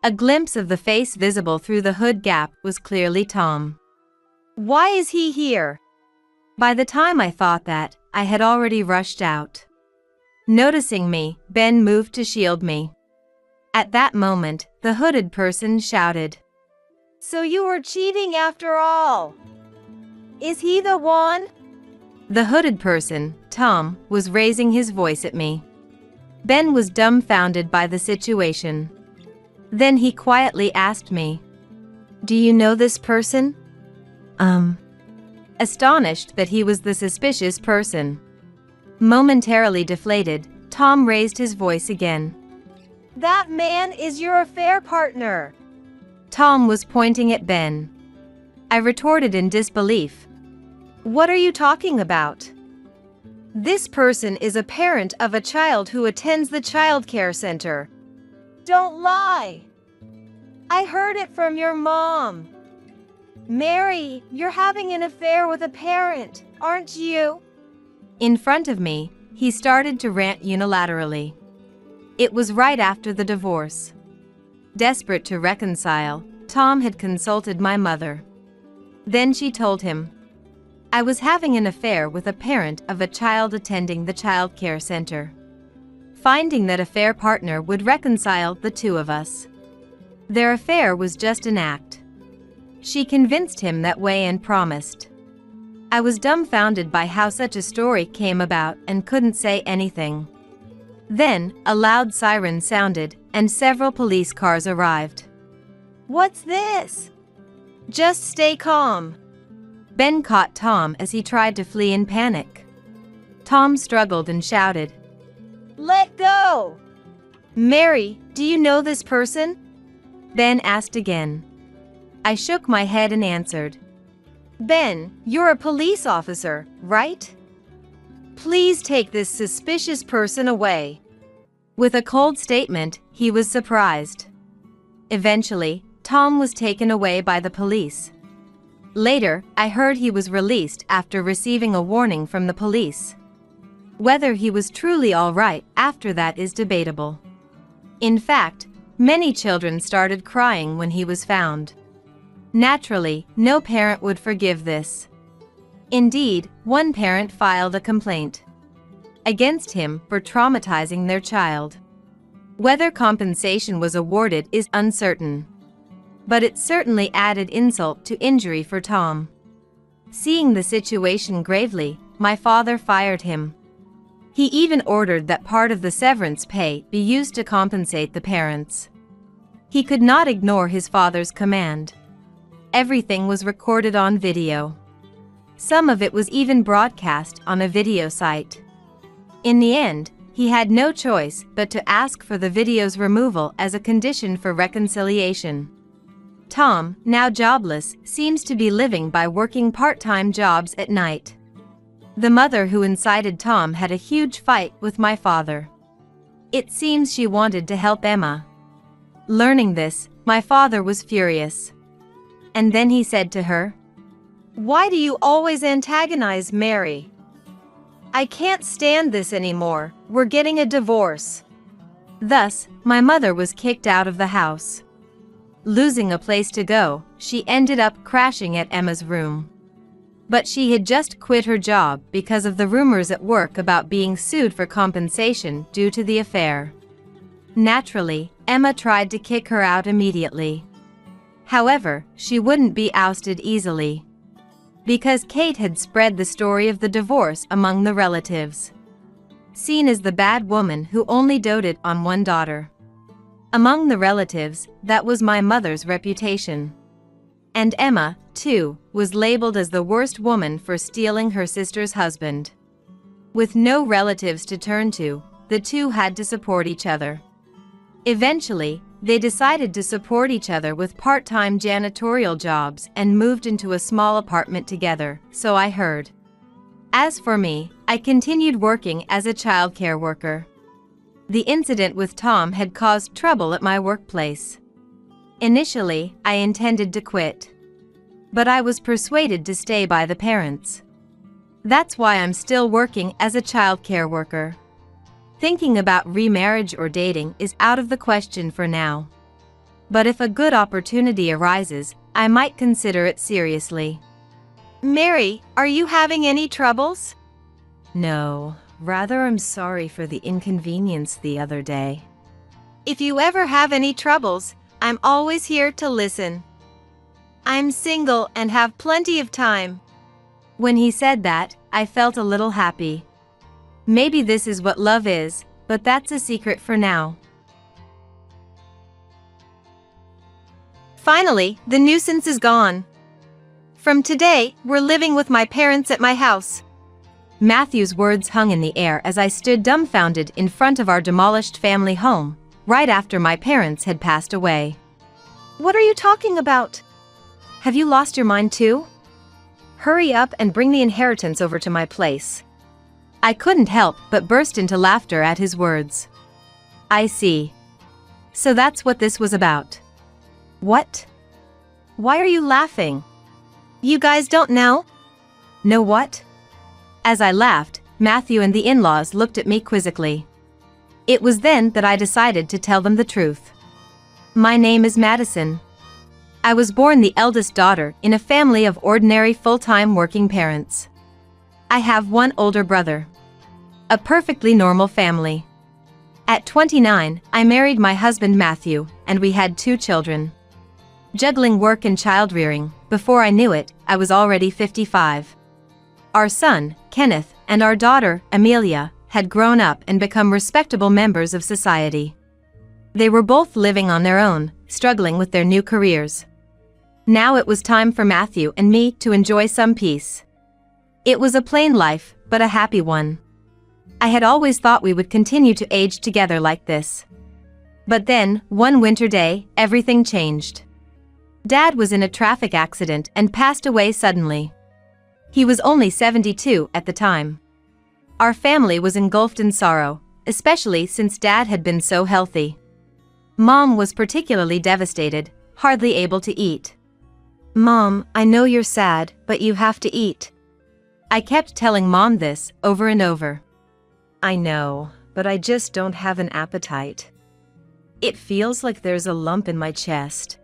A glimpse of the face visible through the hood gap was clearly Tom. Why is he here? By the time I thought that, I had already rushed out. Noticing me, Ben moved to shield me. At that moment, the hooded person shouted, So you were cheating after all? Is he the one? The hooded person, Tom, was raising his voice at me. Ben was dumbfounded by the situation. Then he quietly asked me, Do you know this person? Astonished that he was the suspicious person. Momentarily deflated, Tom raised his voice again. That man is your affair partner. Tom was pointing at Ben. I retorted in disbelief. What are you talking about? This person is a parent of a child who attends the child care center. Don't lie. I heard it from your mom. Mary, you're having an affair with a parent, aren't you? In front of me, he started to rant unilaterally. It was right after the divorce. Desperate to reconcile, Tom had consulted my mother. Then she told him, I was having an affair with a parent of a child attending the child care center. Finding that affair partner would reconcile the two of us. Their affair was just an act. She convinced him that way and promised. I was dumbfounded by how such a story came about and couldn't say anything. Then, a loud siren sounded, and several police cars arrived. What's this? Just stay calm. Ben caught Tom as he tried to flee in panic. Tom struggled and shouted, Let go! Mary, do you know this person? Ben asked again. I shook my head and answered, Ben, you're a police officer, right? Please take this suspicious person away. With a cold statement, he was surprised. Eventually, Tom was taken away by the police. Later, I heard he was released after receiving a warning from the police. Whether he was truly all right after that is debatable. In fact, many children started crying when he was found. Naturally, no parent would forgive this. Indeed, one parent filed a complaint. against him for traumatizing their child. Whether compensation was awarded is uncertain, but it certainly added insult to injury for Tom. Seeing the situation gravely, my father fired him. He even ordered that part of the severance pay be used to compensate the parents. He could not ignore his father's command. Everything was recorded on video. Some of it was even broadcast on a video site. In the end, he had no choice but to ask for the video's removal as a condition for reconciliation. Tom, now jobless, seems to be living by working part-time jobs at night. The mother who incited Tom had a huge fight with my father. It seems she wanted to help Emma. Learning this, my father was furious. And then he said to her, "Why do you always antagonize Mary? I can't stand this anymore. We're getting a divorce." Thus, my mother was kicked out of the house. Losing a place to go, she ended up crashing at Emma's room. But she had just quit her job because of the rumors at work about being sued for compensation due to the affair. Naturally, Emma tried to kick her out immediately. However, she wouldn't be ousted easily, because Kate had spread the story of the divorce among the relatives. Seen as the bad woman who only doted on one daughter. Among the relatives, that was my mother's reputation. And Emma, too, was labeled as the worst woman for stealing her sister's husband. With no relatives to turn to, the two had to support each other. Eventually, they decided to support each other with part-time janitorial jobs and moved into a small apartment together, so I heard. As for me, I continued working as a childcare worker. The incident with Tom had caused trouble at my workplace. Initially, I intended to quit, but I was persuaded to stay by the parents. That's why I'm still working as a childcare worker. Thinking about remarriage or dating is out of the question for now. But if a good opportunity arises, I might consider it seriously. "Mary, are you having any troubles?" No, rather I'm sorry for the inconvenience the other day. "If you ever have any troubles, I'm always here to listen. I'm single and have plenty of time." When he said that, I felt a little happy. Maybe this is what love is, but that's a secret for now. Finally, the nuisance is gone. From today, we're living with my parents at my house. Matthew's words hung in the air as I stood dumbfounded in front of our demolished family home, right after my parents had passed away. "What are you talking about? Have you lost your mind too? Hurry up and bring the inheritance over to my place." I couldn't help but burst into laughter at his words. I see. So that's what this was about. What? Why are you laughing? You guys don't know? Know what? As I laughed, Matthew and the in-laws looked at me quizzically. It was then that I decided to tell them the truth. My name is Madison. I was born the eldest daughter in a family of ordinary full-time working parents. I have one older brother. A perfectly normal family. At 29, I married my husband Matthew, and we had 2 children. Juggling work and child-rearing, before I knew it, I was already 55. Our son, Kenneth, and our daughter, Amelia, had grown up and become respectable members of society. They were both living on their own, struggling with their new careers. Now it was time for Matthew and me to enjoy some peace. It was a plain life, but a happy one. I had always thought we would continue to age together like this. But then, one winter day, everything changed. Dad was in a traffic accident and passed away suddenly. He was only 72 at the time. Our family was engulfed in sorrow, especially since Dad had been so healthy. Mom was particularly devastated, hardly able to eat. "Mom, I know you're sad, but you have to eat." I kept telling Mom this over and over. I know, but I just don't have an appetite. It feels like there's a lump in my chest.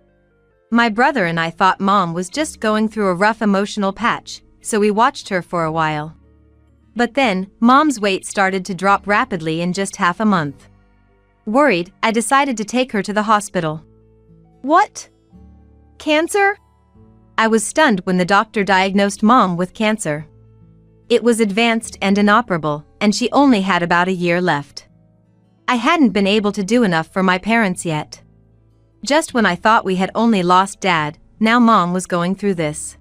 My brother and I thought Mom was just going through a rough emotional patch, so we watched her for a while. But then, Mom's weight started to drop rapidly in just half a month. Worried, I decided to take her to the hospital. What? Cancer? I was stunned when the doctor diagnosed Mom with cancer. It was advanced and inoperable, and she only had about a year left. I hadn't been able to do enough for my parents yet. Just when I thought we had only lost Dad, now Mom was going through this.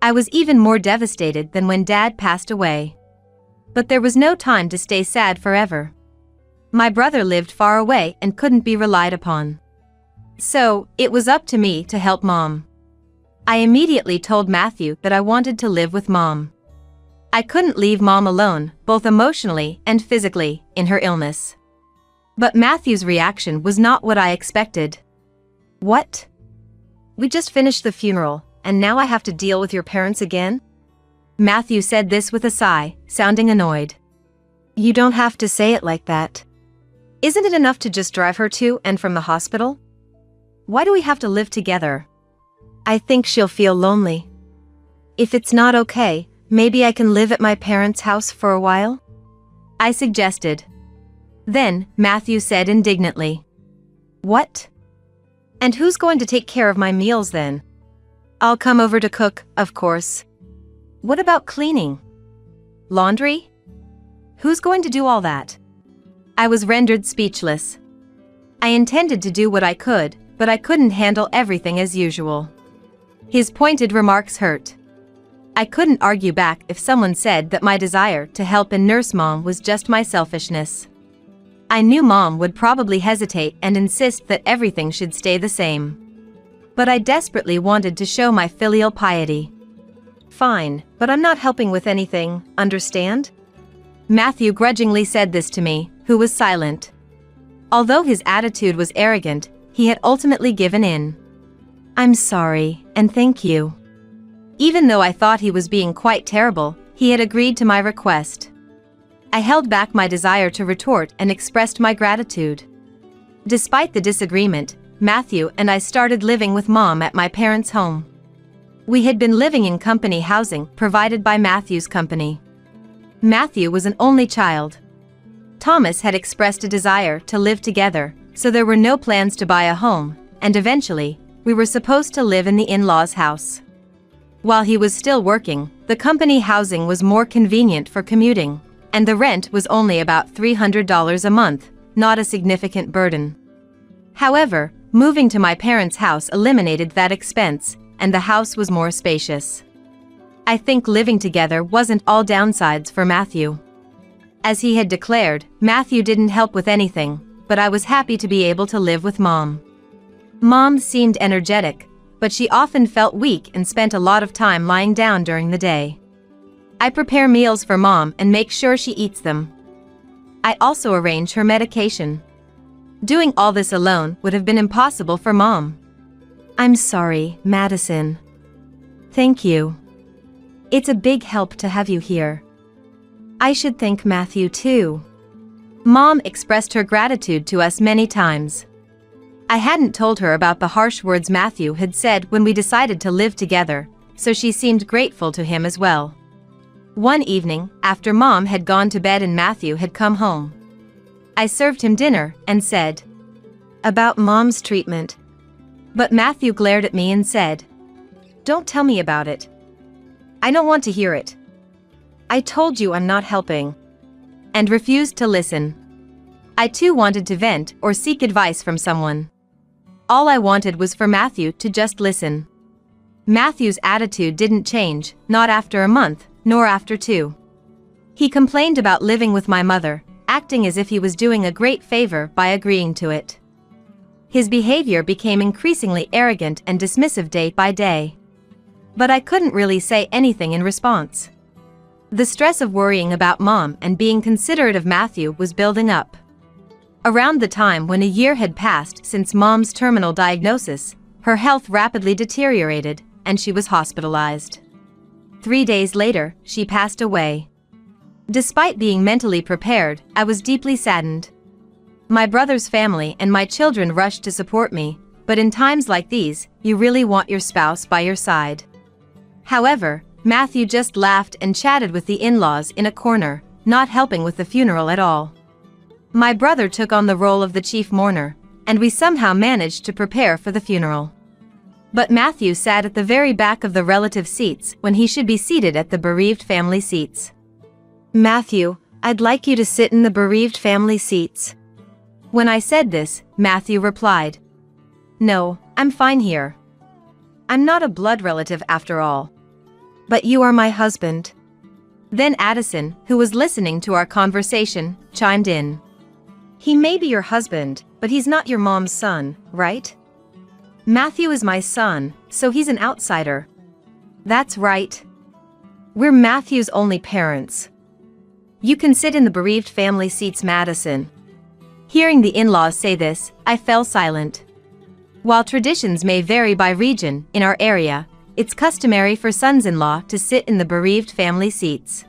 I was even more devastated than when Dad passed away. But there was no time to stay sad forever. My brother lived far away and couldn't be relied upon. So, it was up to me to help Mom. I immediately told Matthew that I wanted to live with Mom. I couldn't leave Mom alone, both emotionally and physically, in her illness. But Matthew's reaction was not what I expected. What? We just finished the funeral, and now I have to deal with your parents again? Matthew said this with a sigh, sounding annoyed. You don't have to say it like that. Isn't it enough to just drive her to and from the hospital? Why do we have to live together? I think she'll feel lonely. If it's not okay, maybe I can live at my parents' house for a while? I suggested. Then, Matthew said indignantly. What? And who's going to take care of my meals then? I'll come over to cook, of course. What about cleaning? Laundry? Who's going to do all that? I was rendered speechless. I intended to do what I could, but I couldn't handle everything as usual. His pointed remarks hurt. I couldn't argue back if someone said that my desire to help and nurse Mom was just my selfishness. I knew Mom would probably hesitate and insist that everything should stay the same. But I desperately wanted to show my filial piety. Fine, but I'm not helping with anything, understand? Matthew grudgingly said this to me, who was silent. Although his attitude was arrogant, he had ultimately given in. I'm sorry, and thank you. Even though I thought he was being quite terrible, he had agreed to my request. I held back my desire to retort and expressed my gratitude. Despite the disagreement, Matthew and I started living with Mom at my parents' home. We had been living in company housing provided by Matthew's company. Matthew was an only child. Thomas had expressed a desire to live together, so there were no plans to buy a home, and eventually, we were supposed to live in the in-laws' house. While he was still working, the company housing was more convenient for commuting, and the rent was only about $300 a month, not a significant burden. However, moving to my parents' house eliminated that expense, and the house was more spacious. I think living together wasn't all downsides for Matthew. As he had declared, Matthew didn't help with anything, but I was happy to be able to live with Mom. Mom seemed energetic, but she often felt weak and spent a lot of time lying down during the day. I prepare meals for Mom and make sure she eats them. I also arrange her medication. Doing all this alone would have been impossible for Mom. I'm sorry, Madison. Thank you. It's a big help to have you here. I should thank Matthew too. Mom expressed her gratitude to us many times. I hadn't told her about the harsh words Matthew had said when we decided to live together, so she seemed grateful to him as well. One evening, after Mom had gone to bed and Matthew had come home, I served him dinner and said, "About Mom's treatment." But Matthew glared at me and said, "Don't tell me about it. I don't want to hear it. I told you I'm not helping." And refused to listen. I too wanted to vent or seek advice from someone. All I wanted was for Matthew to just listen. Matthew's attitude didn't change, not after a month, nor after 2. He complained about living with my mother, acting as if he was doing a great favor by agreeing to it. His behavior became increasingly arrogant and dismissive day by day. But I couldn't really say anything in response. The stress of worrying about Mom and being considerate of Matthew was building up. Around the time when a year had passed since Mom's terminal diagnosis, her health rapidly deteriorated, and she was hospitalized. 3 days later, she passed away. Despite being mentally prepared, I was deeply saddened. My brother's family and my children rushed to support me, but in times like these, you really want your spouse by your side. However, Matthew just laughed and chatted with the in-laws in a corner, not helping with the funeral at all. My brother took on the role of the chief mourner, and we somehow managed to prepare for the funeral. But Matthew sat at the very back of the relative seats when he should be seated at the bereaved family seats. Matthew, I'd like you to sit in the bereaved family seats. When I said this, Matthew replied, "No, I'm fine here. I'm not a blood relative after all." But you are my husband. Then Addison, who was listening to our conversation, chimed in. He may be your husband, but he's not your mom's son, right? Matthew is my son, so he's an outsider. That's right. We're Matthew's only parents. You can sit in the bereaved family seats, Madison. Hearing the in-laws say this, I fell silent. While traditions may vary by region, in our area, it's customary for sons-in-law to sit in the bereaved family seats.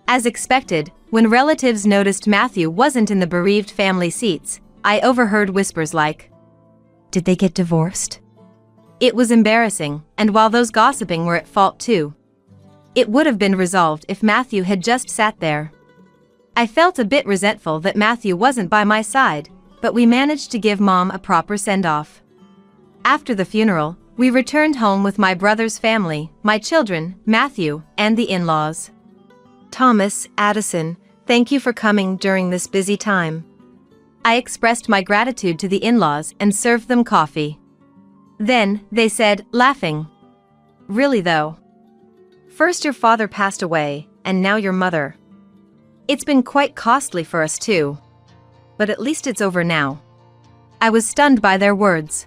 As expected, when relatives noticed Matthew wasn't in the bereaved family seats, I overheard whispers like, "Did they get divorced?" It was embarrassing, and while those gossiping were at fault too, it would have been resolved if Matthew had just sat there. I felt a bit resentful that Matthew wasn't by my side, but we managed to give Mom a proper send-off. After the funeral, we returned home with my brother's family, my children, Matthew, and the in-laws. Thomas, Addison, thank you for coming during this busy time. I expressed my gratitude to the in-laws and served them coffee. Then, they said, laughing, "Really though? First your father passed away, and now your mother. It's been quite costly for us too. But at least it's over now." I was stunned by their words.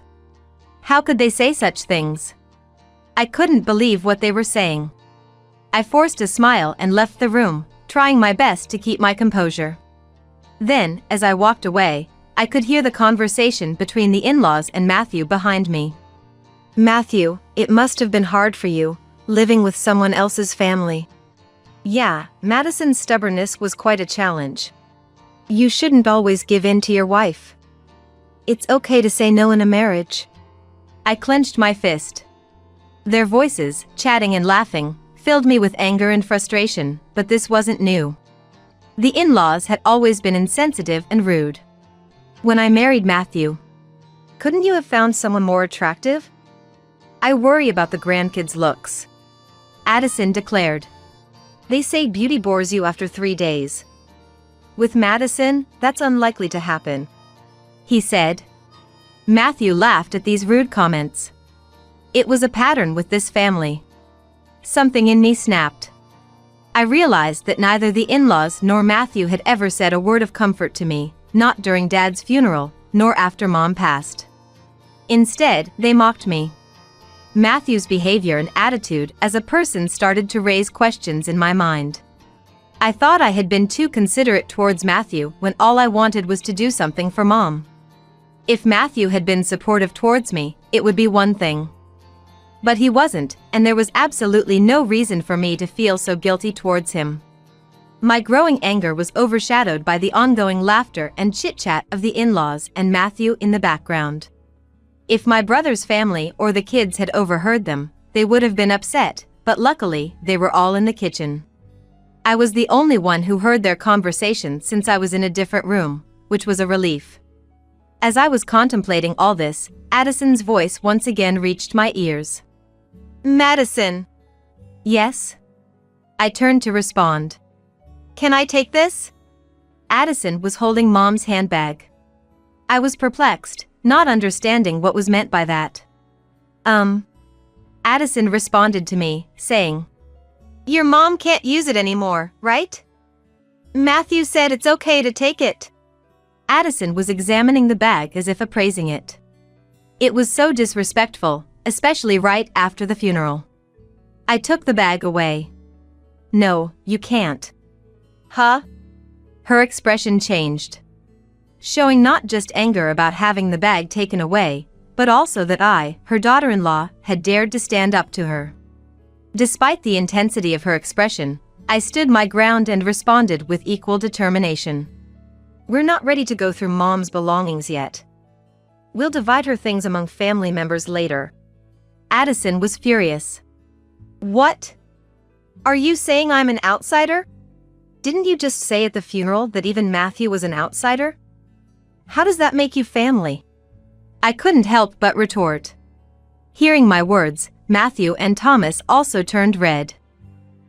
How could they say such things? I couldn't believe what they were saying. I forced a smile and left the room, trying my best to keep my composure. Then, as I walked away, I could hear the conversation between the in-laws and Matthew behind me. Matthew, it must have been hard for you, living with someone else's family. Yeah, Madison's stubbornness was quite a challenge. You shouldn't always give in to your wife. It's okay to say no in a marriage. I clenched my fist. Their voices, chatting and laughing, filled me with anger and frustration, but this wasn't new. The in-laws had always been insensitive and rude. When I married Matthew, couldn't you have found someone more attractive? I worry about the grandkids' looks. Addison declared. They say beauty bores you after 3 days. With Madison, that's unlikely to happen, he said. Matthew laughed at these rude comments. It was a pattern with this family. Something in me snapped. I realized that neither the in-laws nor Matthew had ever said a word of comfort to me, not during Dad's funeral, nor after Mom passed. Instead, they mocked me. Matthew's behavior and attitude as a person started to raise questions in my mind. I thought I had been too considerate towards Matthew when all I wanted was to do something for Mom. If Matthew had been supportive towards me, it would be one thing. But he wasn't, and there was absolutely no reason for me to feel so guilty towards him. My growing anger was overshadowed by the ongoing laughter and chit-chat of the in-laws and Matthew in the background. If my brother's family or the kids had overheard them, they would have been upset, but luckily, they were all in the kitchen. I was the only one who heard their conversation since I was in a different room, which was a relief. As I was contemplating all this, Addison's voice once again reached my ears. Madison. Yes? I turned to respond. Can I take this? Addison was holding Mom's handbag. I was perplexed, not understanding what was meant by that. Addison responded to me, saying, Your mom can't use it anymore, right? Matthew said it's okay to take it. Addison was examining the bag as if appraising it. It was so disrespectful, especially right after the funeral. I took the bag away. No, you can't. Huh? Her expression changed, showing not just anger about having the bag taken away, but also that I, her daughter-in-law, had dared to stand up to her. Despite the intensity of her expression, I stood my ground and responded with equal determination. We're not ready to go through Mom's belongings yet. We'll divide her things among family members later. Addison was furious. What? Are you saying I'm an outsider? Didn't you just say at the funeral that even Matthew was an outsider? How does that make you family? I couldn't help but retort. Hearing my words, Matthew and Thomas also turned red.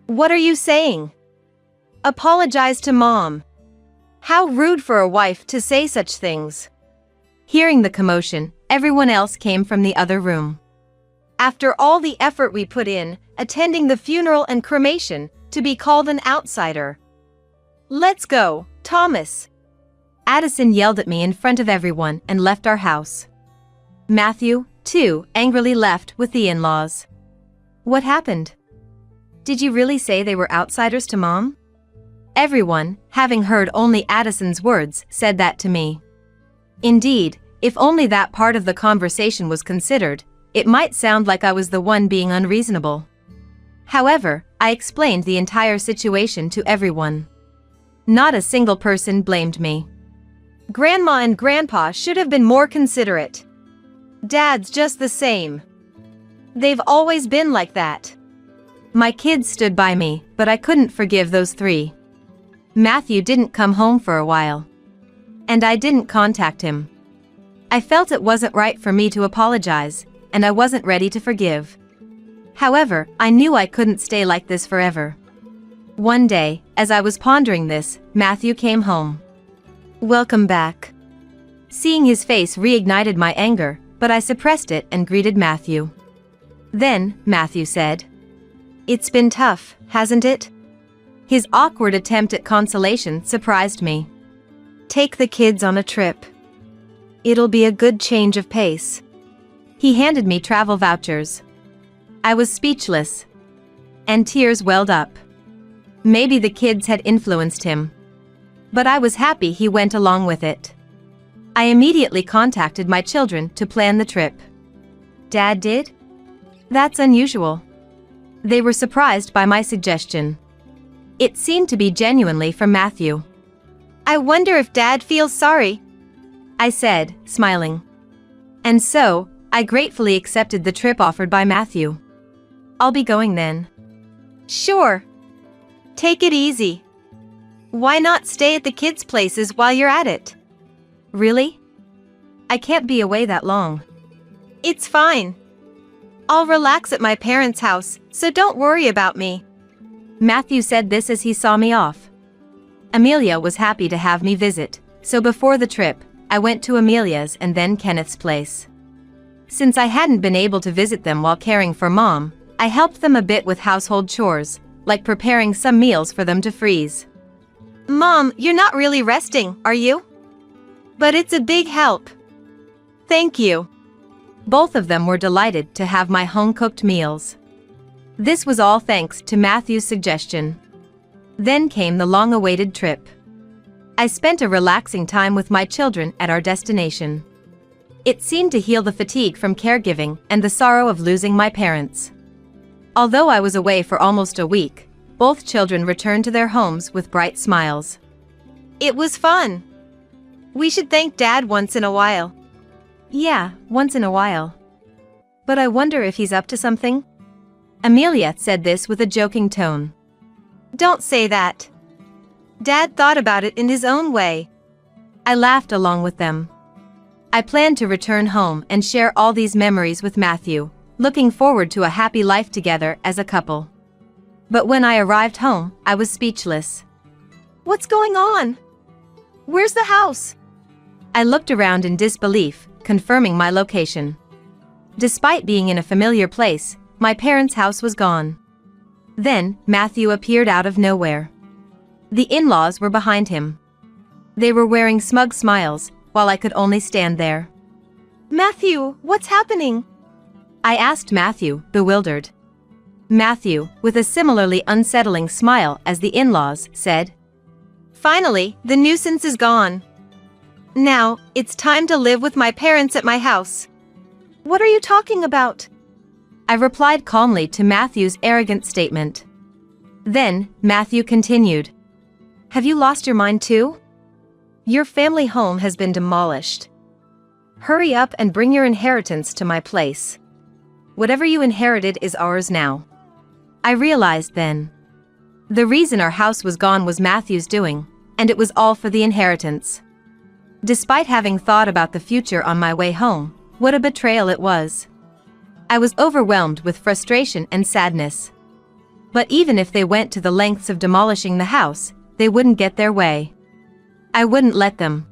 What are you saying? Apologize to Mom. How rude for a wife to say such things. Hearing the commotion, everyone else came from the other room. After all the effort we put in, attending the funeral and cremation, to be called an outsider. Let's go, Thomas. Addison yelled at me in front of everyone and left our house. Matthew, too, angrily left with the in-laws. What happened? Did you really say they were outsiders to Mom? Everyone, having heard only Addison's words, said that to me. Indeed, if only that part of the conversation was considered, it might sound like I was the one being unreasonable. However, I explained the entire situation to everyone. Not a single person blamed me. Grandma and Grandpa should have been more considerate. Dad's just the same. They've always been like that. My kids stood by me, but I couldn't forgive those three. Matthew didn't come home for a while. And I didn't contact him. I felt it wasn't right for me to apologize, and I wasn't ready to forgive. However, I knew I couldn't stay like this forever. One day, as I was pondering this, Matthew came home. Welcome back. Seeing his face reignited my anger, but I suppressed it and greeted Matthew. Then, Matthew said, It's been tough, hasn't it? His awkward attempt at consolation surprised me. Take the kids on a trip. It'll be a good change of pace. He handed me travel vouchers. I was speechless. And tears welled up. Maybe the kids had influenced him. But I was happy he went along with it. I immediately contacted my children to plan the trip. Dad did? That's unusual. They were surprised by my suggestion. It seemed to be genuinely from Matthew. I wonder if Dad feels sorry, I said, smiling. And so, I gratefully accepted the trip offered by Matthew. I'll be going then. Sure. Take it easy. Why not stay at the kids' places while you're at it? Really? I can't be away that long. It's fine. I'll relax at my parents' house, so don't worry about me. Matthew said this as he saw me off. Amelia was happy to have me visit, so before the trip, I went to Amelia's and then Kenneth's place. Since I hadn't been able to visit them while caring for Mom, I helped them a bit with household chores, like preparing some meals for them to freeze. Mom, you're not really resting, are you? But it's a big help. Thank you. Both of them were delighted to have my home-cooked meals. This was all thanks to Matthew's suggestion. Then came the long-awaited trip. I spent a relaxing time with my children at our destination. It seemed to heal the fatigue from caregiving and the sorrow of losing my parents. Although I was away for almost a week, both children returned to their homes with bright smiles. It was fun. We should thank Dad once in a while. Yeah, once in a while. But I wonder if he's up to something? Amelia said this with a joking tone. Don't say that. Dad thought about it in his own way. I laughed along with them. I planned to return home and share all these memories with Matthew, looking forward to a happy life together as a couple. But when I arrived home, I was speechless. What's going on? Where's the house? I looked around in disbelief, confirming my location. Despite being in a familiar place, my parents' house was gone. Then, Matthew appeared out of nowhere. The in-laws were behind him. They were wearing smug smiles, while I could only stand there. Matthew, what's happening? I asked Matthew, bewildered. Matthew, with a similarly unsettling smile as the in-laws, said, Finally, the nuisance is gone. Now, it's time to live with my parents at my house. What are you talking about? I replied calmly to Matthew's arrogant statement. Then, Matthew continued. Have you lost your mind too? Your family home has been demolished. Hurry up and bring your inheritance to my place. Whatever you inherited is ours now. I realized then. The reason our house was gone was Matthew's doing, and it was all for the inheritance. Despite having thought about the future on my way home, what a betrayal it was. I was overwhelmed with frustration and sadness. But even if they went to the lengths of demolishing the house, they wouldn't get their way. I wouldn't let them.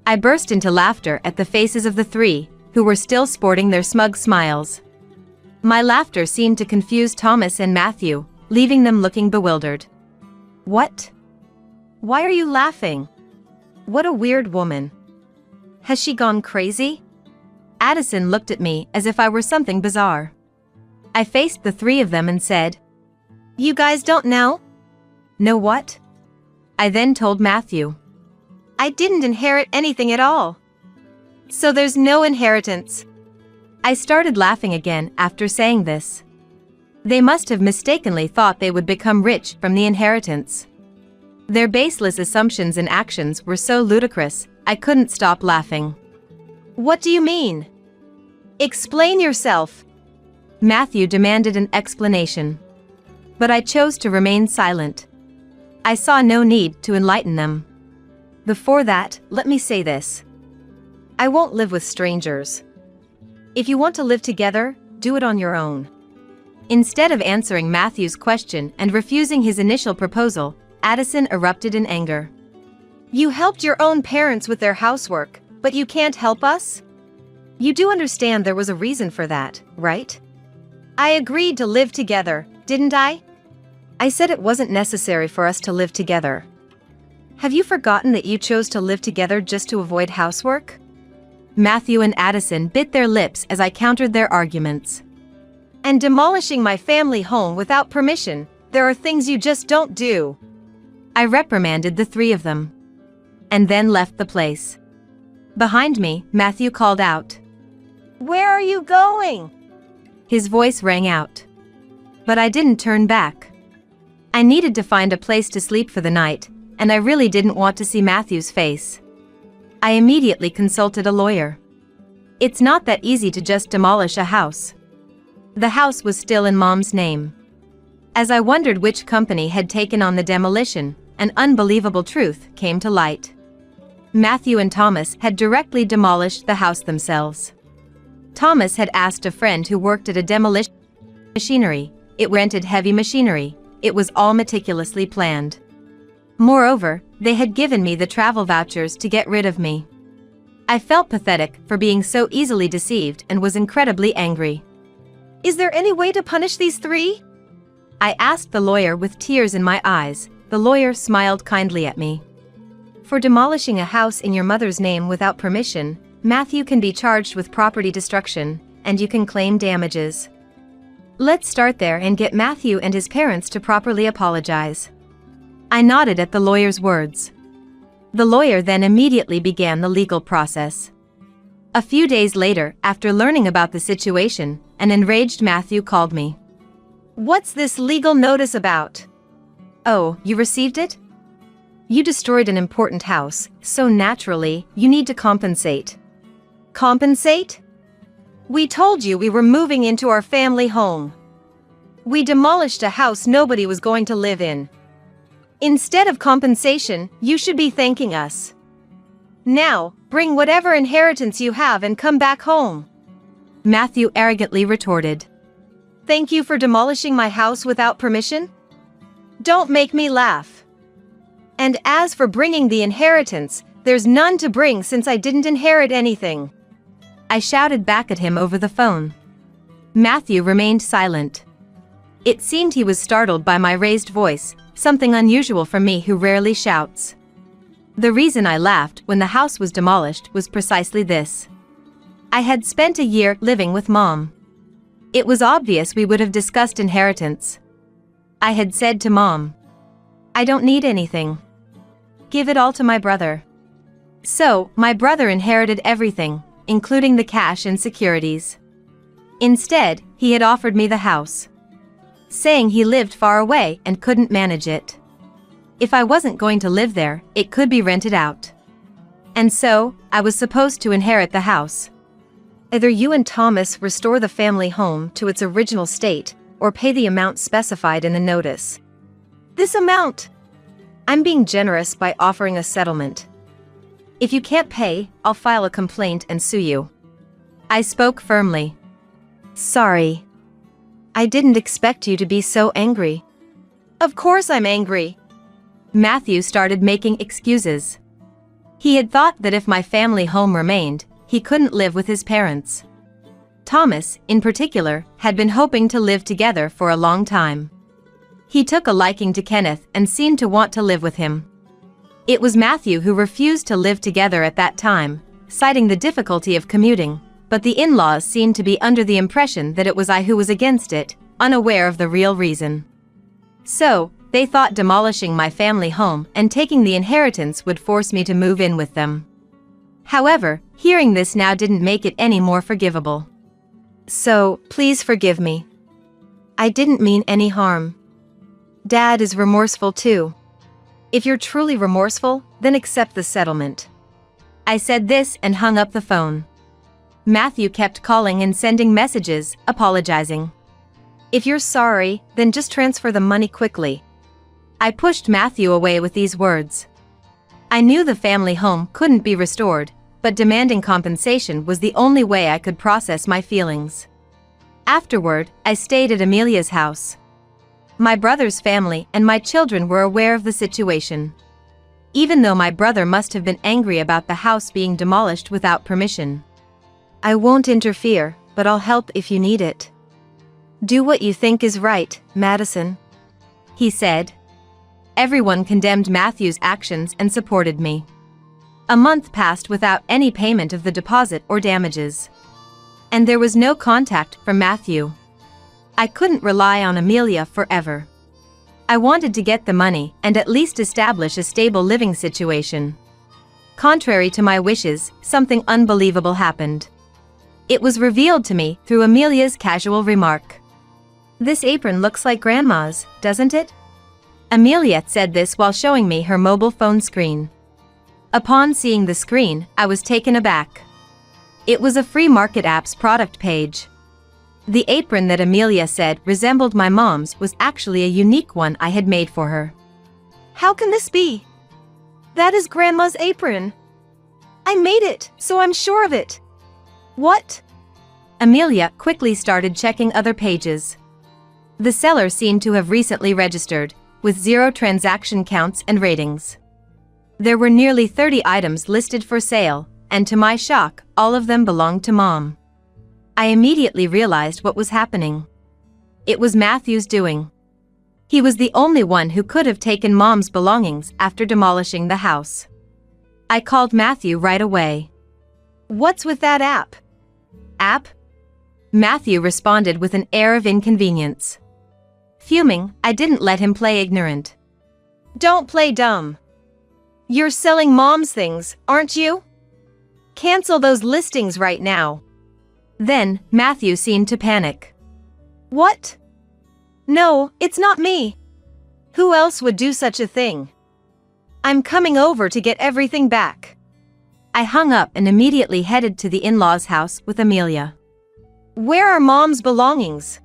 I burst into laughter at the faces of the three, who were still sporting their smug smiles. My laughter seemed to confuse Thomas and Matthew, leaving them looking bewildered. What? Why are you laughing? What a weird woman. Has she gone crazy? Addison looked at me as if I were something bizarre. I faced the three of them and said, You guys don't know? Know what? I then told Matthew. I didn't inherit anything at all. So there's no inheritance. I started laughing again after saying this. They must have mistakenly thought they would become rich from the inheritance. Their baseless assumptions and actions were so ludicrous, I couldn't stop laughing. What do you mean? Explain yourself. Matthew demanded an explanation. But I chose to remain silent. I saw no need to enlighten them. Before that, let me say this. I won't live with strangers. If you want to live together, do it on your own. Instead of answering Matthew's question and refusing his initial proposal, Addison erupted in anger. You helped your own parents with their housework, but you can't help us? You do understand there was a reason for that, right? I agreed to live together, didn't I? I said it wasn't necessary for us to live together. Have you forgotten that you chose to live together just to avoid housework? Matthew and Addison bit their lips as I countered their arguments. And demolishing my family home without permission, there are things you just don't do. I reprimanded the three of them. And then left the place. Behind me, Matthew called out. Where are you going? His voice rang out. But I didn't turn back. I needed to find a place to sleep for the night, and I really didn't want to see Matthew's face. I immediately consulted a lawyer. It's not that easy to just demolish a house. The house was still in Mom's name. As I wondered which company had taken on the demolition, an unbelievable truth came to light. Matthew and Thomas had directly demolished the house themselves. Thomas had asked a friend who worked at a demolition machinery. It rented heavy machinery. It was all meticulously planned. Moreover, they had given me the travel vouchers to get rid of me. I felt pathetic for being so easily deceived and was incredibly angry. Is there any way to punish these three? I asked the lawyer with tears in my eyes. The lawyer smiled kindly at me. For demolishing a house in your mother's name without permission, Matthew can be charged with property destruction, and you can claim damages. Let's start there and get Matthew and his parents to properly apologize. I nodded at the lawyer's words. The lawyer then immediately began the legal process. A few days later, after learning about the situation, an enraged Matthew called me. What's this legal notice about? Oh, you received it? You destroyed an important house, so naturally, you need to compensate. Compensate? We told you we were moving into our family home. We demolished a house nobody was going to live in. Instead of compensation, you should be thanking us. Now, bring whatever inheritance you have and come back home. Matthew arrogantly retorted. Thank you for demolishing my house without permission? Don't make me laugh. And as for bringing the inheritance, there's none to bring since I didn't inherit anything. I shouted back at him over the phone. Matthew remained silent. It seemed he was startled by my raised voice, something unusual for me who rarely shouts. The reason I laughed when the house was demolished was precisely this. I had spent a year living with Mom. It was obvious we would have discussed inheritance. I had said to Mom, I don't need anything. Give it all to my brother. So, my brother inherited everything, including the cash and securities. Instead, he had offered me the house, saying he lived far away and couldn't manage it. If I wasn't going to live there, it could be rented out. And so, I was supposed to inherit the house. Either you and Thomas restore the family home to its original state, or pay the amount specified in the notice. This amount. I'm being generous by offering a settlement. If you can't pay, I'll file a complaint and sue you. I spoke firmly. Sorry. I didn't expect you to be so angry. Of course I'm angry. Matthew started making excuses. He had thought that if my family home remained, he couldn't live with his parents. Thomas, in particular, had been hoping to live together for a long time. He took a liking to Kenneth and seemed to want to live with him. It was Matthew who refused to live together at that time, citing the difficulty of commuting, but the in-laws seemed to be under the impression that it was I who was against it, unaware of the real reason. So, they thought demolishing my family home and taking the inheritance would force me to move in with them. However, hearing this now didn't make it any more forgivable. So, please forgive me. I didn't mean any harm. Dad is remorseful too. If you're truly remorseful, then accept the settlement. I said this and hung up the phone. Matthew kept calling and sending messages, apologizing. If you're sorry, then just transfer the money quickly. I pushed Matthew away with these words. I knew the family home couldn't be restored, but demanding compensation was the only way I could process my feelings. Afterward, I stayed at Amelia's house. My brother's family and my children were aware of the situation. Even though my brother must have been angry about the house being demolished without permission. I won't interfere, but I'll help if you need it. Do what you think is right, Madison, he said. Everyone condemned Matthew's actions and supported me. A month passed without any payment of the deposit or damages. And there was no contact from Matthew. I couldn't rely on Amelia forever. I wanted to get the money and at least establish a stable living situation. Contrary to my wishes, something unbelievable happened. It was revealed to me through Amelia's casual remark. This apron looks like Grandma's, doesn't it? Amelia said this while showing me her mobile phone screen. Upon seeing the screen, I was taken aback. It was a free market app's product page. The apron that Amelia said resembled my mom's was actually a unique one I had made for her. How can this be? That is Grandma's apron. I made it, so I'm sure of it. What? Amelia quickly started checking other pages. The seller seemed to have recently registered, with 0 transaction counts and ratings. There were nearly 30 items listed for sale, and to my shock, all of them belonged to Mom. I immediately realized what was happening. It was Matthew's doing. He was the only one who could have taken Mom's belongings after demolishing the house. I called Matthew right away. What's with that app? App? Matthew responded with an air of inconvenience. Fuming, I didn't let him play ignorant. Don't play dumb. You're selling Mom's things, aren't you? Cancel those listings right now. Then, Matthew seemed to panic. What? No, it's not me. Who else would do such a thing? I'm coming over to get everything back. I hung up and immediately headed to the in-laws' house with Amelia. Where are Mom's belongings?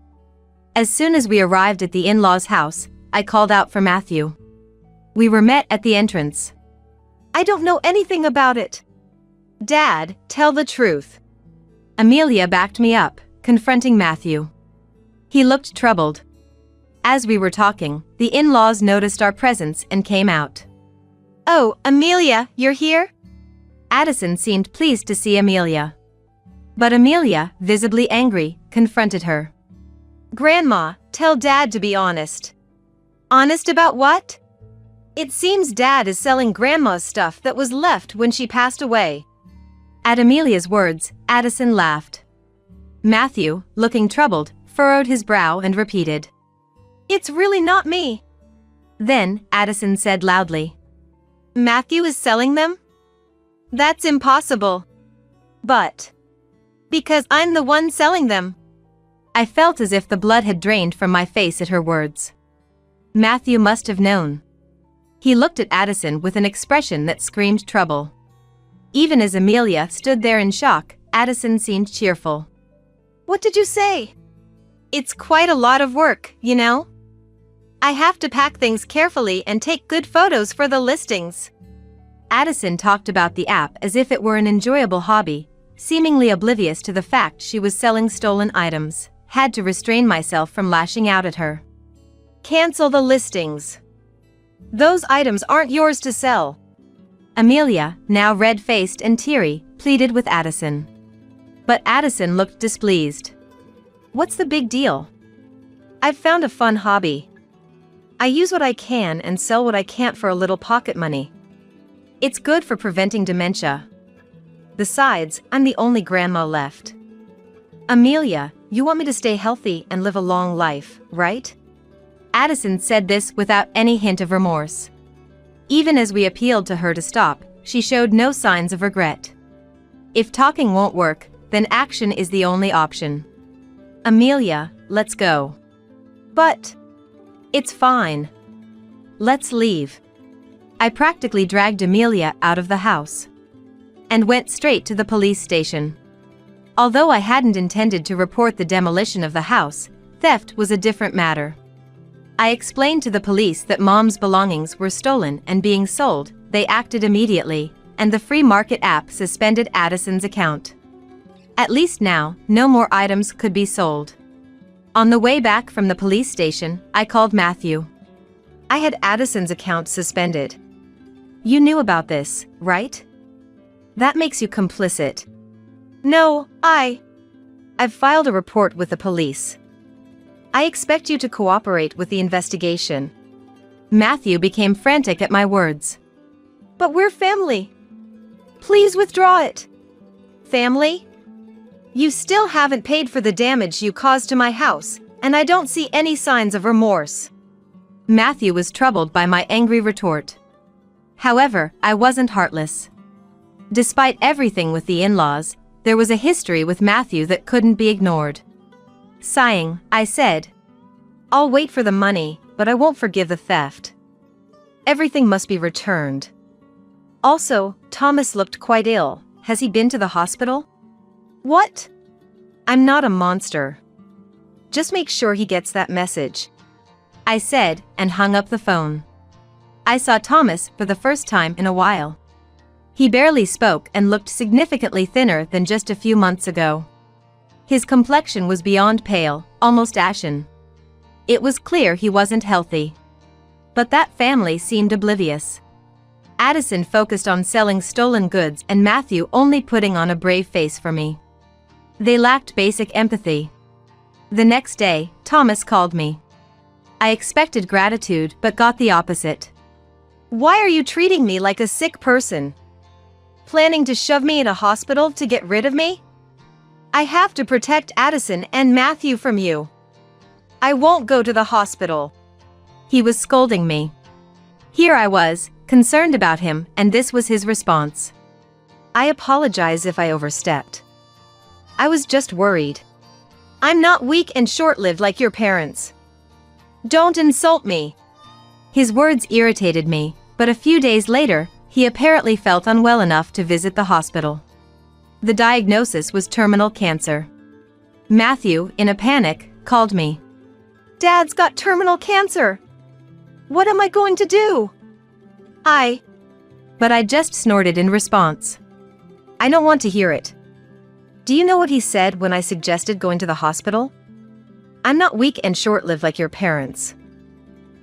As soon as we arrived at the in-laws' house, I called out for Matthew. We were met at the entrance. I don't know anything about it. Dad, tell the truth. Amelia backed me up, confronting Matthew. He looked troubled. As we were talking, the in-laws noticed our presence and came out. Oh, Amelia, you're here? Addison seemed pleased to see Amelia. But Amelia, visibly angry, confronted her. Grandma, tell Dad to be honest. Honest about what? It seems Dad is selling Grandma's stuff that was left when she passed away. At Amelia's words, Addison laughed. Matthew, looking troubled, furrowed his brow and repeated. It's really not me. Then, Addison said loudly. Matthew is selling them? That's impossible. But. Because I'm the one selling them. I felt as if the blood had drained from my face at her words. Matthew must have known. He looked at Addison with an expression that screamed trouble. Even as Amelia stood there in shock, Addison seemed cheerful. What did you say? It's quite a lot of work, you know? I have to pack things carefully and take good photos for the listings. Addison talked about the app as if it were an enjoyable hobby, seemingly oblivious to the fact she was selling stolen items. Had to restrain myself from lashing out at her. Cancel the listings. Those items aren't yours to sell. Amelia, now red-faced and teary, pleaded with Addison. But Addison looked displeased. What's the big deal? I've found a fun hobby. I use what I can and sell what I can't for a little pocket money. It's good for preventing dementia. Besides, I'm the only grandma left. Amelia, you want me to stay healthy and live a long life, right? Addison said this without any hint of remorse. Even as we appealed to her to stop, she showed no signs of regret. If talking won't work, then action is the only option. Amelia, let's go. But it's fine. Let's leave. I practically dragged Amelia out of the house and went straight to the police station. Although I hadn't intended to report the demolition of the house, theft was a different matter. I explained to the police that Mom's belongings were stolen and being sold. They acted immediately, and the free market app suspended Addison's account. At least now, no more items could be sold. On the way back from the police station, I called Matthew. I had Addison's account suspended. You knew about this, right? That makes you complicit. No, I've filed a report with the police. I expect you to cooperate with the investigation. Matthew became frantic at my words. But we're family. Please withdraw it. Family? You still haven't paid for the damage you caused to my house, and I don't see any signs of remorse. Matthew was troubled by my angry retort. However, I wasn't heartless. Despite everything with the in-laws, there was a history with Matthew that couldn't be ignored. Sighing, I said, I'll wait for the money, but I won't forgive the theft. Everything must be returned. Also, Thomas looked quite ill. Has he been to the hospital? What? I'm not a monster. Just make sure he gets that message, I said, and hung up the phone. I saw Thomas for the first time in a while. He barely spoke and looked significantly thinner than just a few months ago. His complexion was beyond pale, almost ashen. It was clear he wasn't healthy. But that family seemed oblivious. Addison focused on selling stolen goods and Matthew only putting on a brave face for me. They lacked basic empathy. The next day, Thomas called me. I expected gratitude but got the opposite. Why are you treating me like a sick person? Planning to shove me in a hospital to get rid of me? I have to protect Addison and Matthew from you. I won't go to the hospital. He was scolding me. Here I was, concerned about him, and this was his response. I apologize if I overstepped. I was just worried. I'm not weak and short-lived like your parents. Don't insult me. His words irritated me, but a few days later, he apparently felt unwell enough to visit the hospital. The diagnosis was terminal cancer. Matthew, in a panic, called me. Dad's got terminal cancer. What am I going to do? But I just snorted in response. I don't want to hear it. Do you know what he said when I suggested going to the hospital? I'm not weak and short-lived like your parents.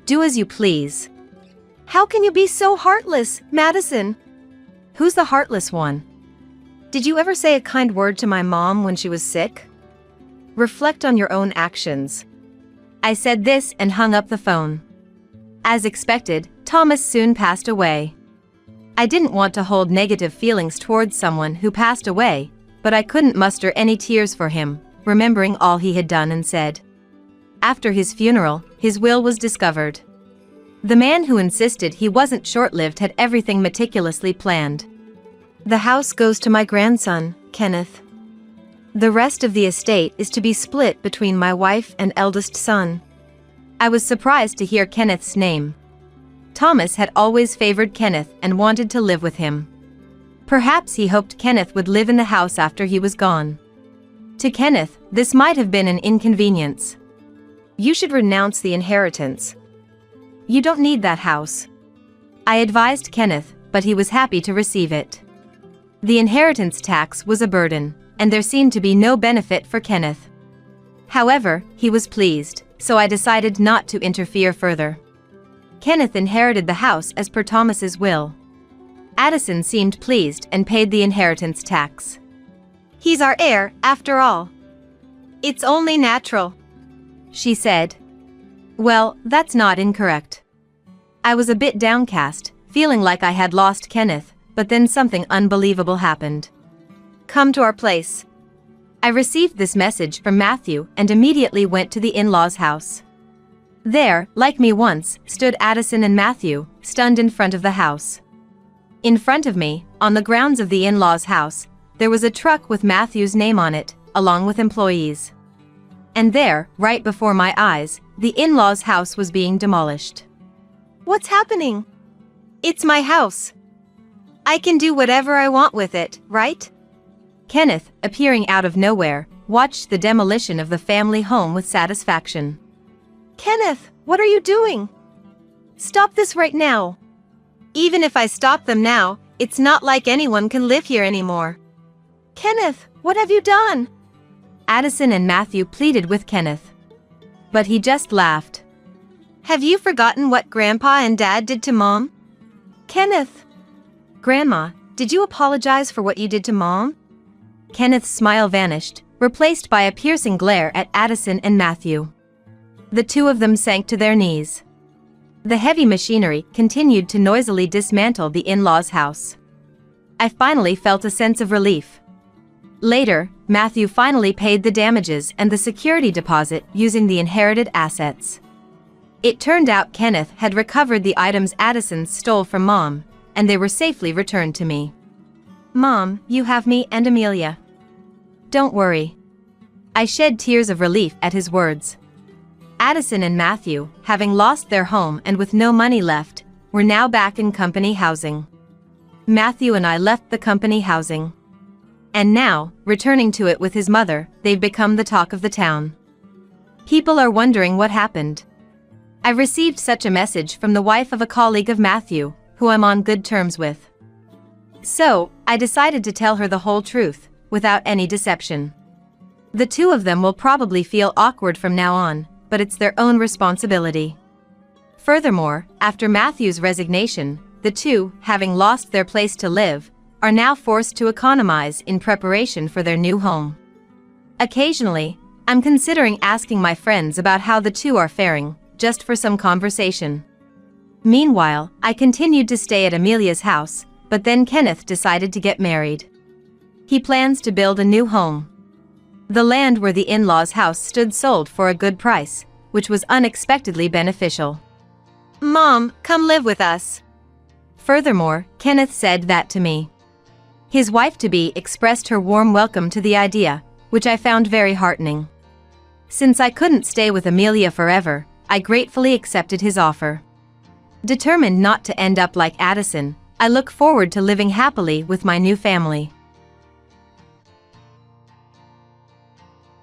Do as you please. How can you be so heartless, Madison? Who's the heartless one? Did you ever say a kind word to my mom when she was sick? Reflect on your own actions. I said this and hung up the phone. As expected, Thomas soon passed away. I didn't want to hold negative feelings towards someone who passed away, but I couldn't muster any tears for him, remembering all he had done and said. After his funeral, his will was discovered. The man who insisted he wasn't short-lived had everything meticulously planned. The house goes to my grandson, Kenneth. The rest of the estate is to be split between my wife and eldest son. I was surprised to hear Kenneth's name. Thomas had always favored Kenneth and wanted to live with him. Perhaps he hoped Kenneth would live in the house after he was gone. To Kenneth, this might have been an inconvenience. You should renounce the inheritance. You don't need that house. I advised Kenneth, but he was happy to receive it. The inheritance tax was a burden, and there seemed to be no benefit for Kenneth. However, he was pleased, so I decided not to interfere further. Kenneth inherited the house as per Thomas's will. Addison seemed pleased and paid the inheritance tax. He's our heir, after all. It's only natural, she said. Well, that's not incorrect. I was a bit downcast, feeling like I had lost Kenneth, but then something unbelievable happened. Come to our place. I received this message from Matthew and immediately went to the in-laws' house. There, like me once, stood Addison and Matthew, stunned in front of the house. In front of me, on the grounds of the in-laws' house, there was a truck with Matthew's name on it, along with employees. And there, right before my eyes, the in-laws' house was being demolished. What's happening? It's my house. I can do whatever I want with it, right? Kenneth, appearing out of nowhere, watched the demolition of the family home with satisfaction. Kenneth, what are you doing? Stop this right now. Even if I stop them now, it's not like anyone can live here anymore. Kenneth, what have you done? Addison and Matthew pleaded with Kenneth. But he just laughed. Have you forgotten what Grandpa and Dad did to Mom? Kenneth. Grandma, did you apologize for what you did to Mom? Kenneth's smile vanished, replaced by a piercing glare at Addison and Matthew. The two of them sank to their knees. The heavy machinery continued to noisily dismantle the in-laws' house. I finally felt a sense of relief. Later, Matthew finally paid the damages and the security deposit using the inherited assets. It turned out Kenneth had recovered the items Addison stole from Mom, and they were safely returned to me. Mom, you have me and Amelia. Don't worry. I shed tears of relief at his words. Addison and Matthew, having lost their home and with no money left, were now back in company housing. Matthew and I left the company housing. And now, returning to it with his mother, they've become the talk of the town. People are wondering what happened. I received such a message from the wife of a colleague of Matthew, who I'm on good terms with. So, I decided to tell her the whole truth, without any deception. The two of them will probably feel awkward from now on, but it's their own responsibility. Furthermore, after Matthew's resignation, the two, having lost their place to live, are now forced to economize in preparation for their new home. Occasionally, I'm considering asking my friends about how the two are faring, just for some conversation. Meanwhile, I continued to stay at Amelia's house, but then Kenneth decided to get married. He plans to build a new home. The land where the in-laws' house stood sold for a good price, which was unexpectedly beneficial. Mom, come live with us. Furthermore, Kenneth said that to me. His wife-to-be expressed her warm welcome to the idea, which I found very heartening. Since I couldn't stay with Amelia forever, I gratefully accepted his offer. Determined not to end up like Addison, I look forward to living happily with my new family.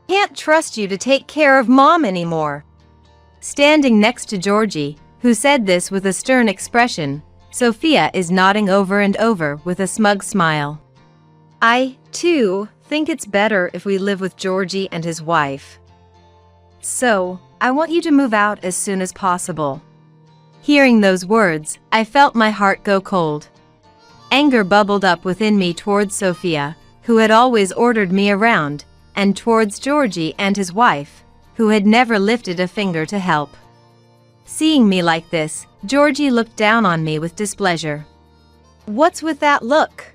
Can't trust you to take care of Mom anymore. Standing next to Georgie, who said this with a stern expression, Sophia is nodding over and over with a smug smile. I, too, think it's better if we live with Georgie and his wife. So, I want you to move out as soon as possible. Hearing those words, I felt my heart go cold. Anger bubbled up within me towards Sophia, who had always ordered me around, and towards Georgie and his wife, who had never lifted a finger to help. Seeing me like this, Georgie looked down on me with displeasure. What's with that look?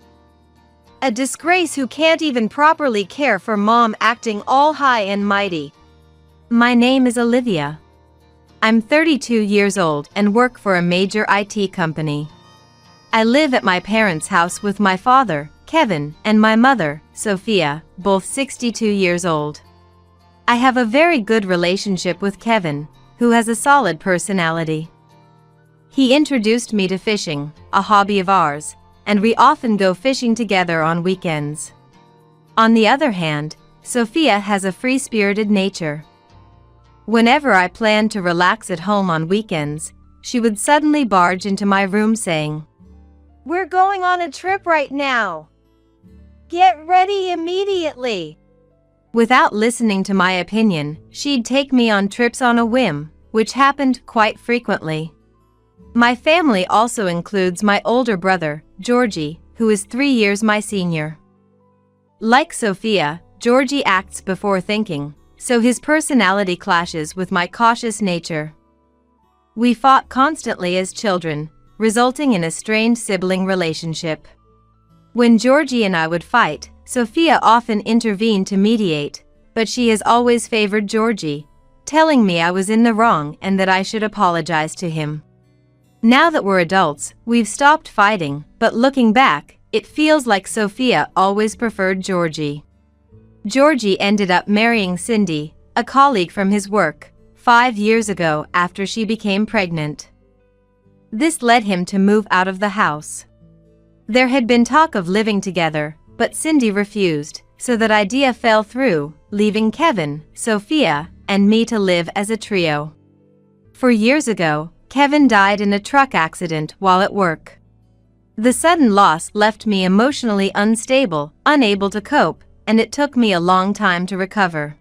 A disgrace who can't even properly care for Mom acting all high and mighty. My name is Olivia. I'm 32 years old and work for a major IT company. I live at my parents' house with my father, Kevin, and my mother, Sophia, both 62 years old. I have a very good relationship with Kevin, who has a solid personality. He introduced me to fishing, a hobby of ours, and we often go fishing together on weekends. On the other hand, Sophia has a free-spirited nature. Whenever I plan to relax at home on weekends, she would suddenly barge into my room saying, "We're going on a trip right now. Get ready immediately." Without listening to my opinion, she'd take me on trips on a whim, which happened quite frequently. My family also includes my older brother, Georgie, who is 3 years my senior. Like Sophia, Georgie acts before thinking, so his personality clashes with my cautious nature. We fought constantly as children, resulting in a strained sibling relationship. When Georgie and I would fight, Sophia often intervened to mediate, but she has always favored Georgie, telling me I was in the wrong and that I should apologize to him. Now that we're adults, we've stopped fighting, but looking back, it feels like Sophia always preferred Georgie. Georgie ended up marrying Cindy, a colleague from his work, 5 years ago after she became pregnant. This led him to move out of the house. There had been talk of living together, but Cindy refused, so that idea fell through, leaving Kevin, Sophia, and me to live as a trio. 4 years ago, Kevin died in a truck accident while at work. The sudden loss left me emotionally unstable, unable to cope, and it took me a long time to recover.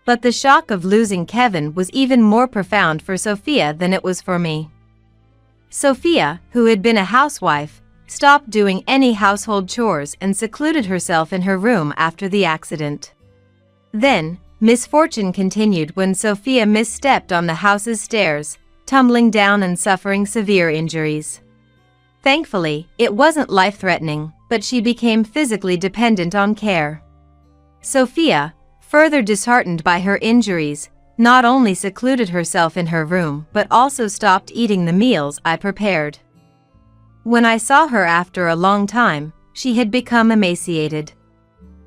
But the shock of losing Kevin was even more profound for Sophia than it was for me. Sophia, who had been a housewife, stopped doing any household chores and secluded herself in her room after the accident. Then, misfortune continued when Sophia misstepped on the house's stairs, tumbling down and suffering severe injuries. Thankfully, it wasn't life-threatening, but she became physically dependent on care. Sophia, further disheartened by her injuries, not only secluded herself in her room but also stopped eating the meals I prepared. When I saw her after a long time, she had become emaciated.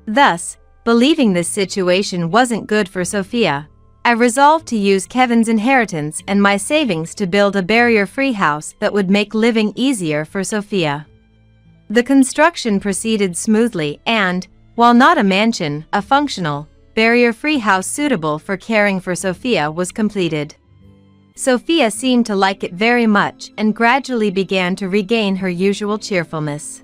Thus, believing this situation wasn't good for Sophia, I resolved to use Kevin's inheritance and my savings to build a barrier-free house that would make living easier for Sophia. The construction proceeded smoothly and, while not a mansion, a functional, barrier-free house suitable for caring for Sophia was completed. Sophia seemed to like it very much and gradually began to regain her usual cheerfulness.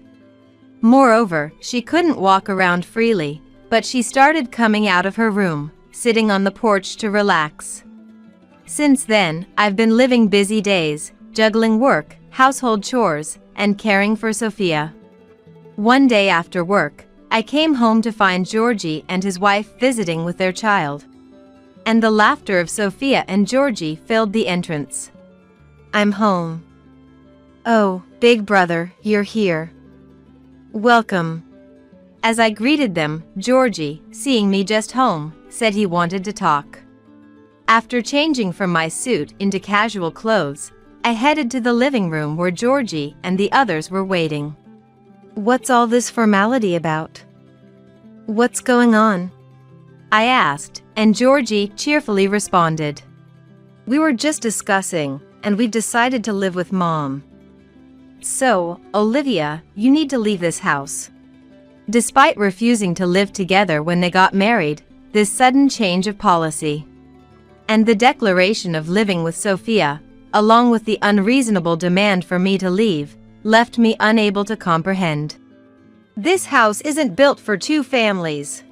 Moreover, she couldn't walk around freely, but she started coming out of her room, sitting on the porch to relax. Since then, I've been living busy days, juggling work, household chores, and caring for Sophia. One day after work, I came home to find Georgie and his wife visiting with their child. And the laughter of Sophia and Georgie filled the entrance. "I'm home. Oh, big brother, you're here. Welcome." As I greeted them, Georgie, seeing me just home, said he wanted to talk. After changing from my suit into casual clothes, I headed to the living room where Georgie and the others were waiting. "What's all this formality about? What's going on?" I asked, and Georgie cheerfully responded. "We were just discussing, and we've decided to live with Mom. So, Olivia, you need to leave this house." Despite refusing to live together when they got married, this sudden change of policy and the declaration of living with Sophia, along with the unreasonable demand for me to leave, left me unable to comprehend. "This house isn't built for 2 families.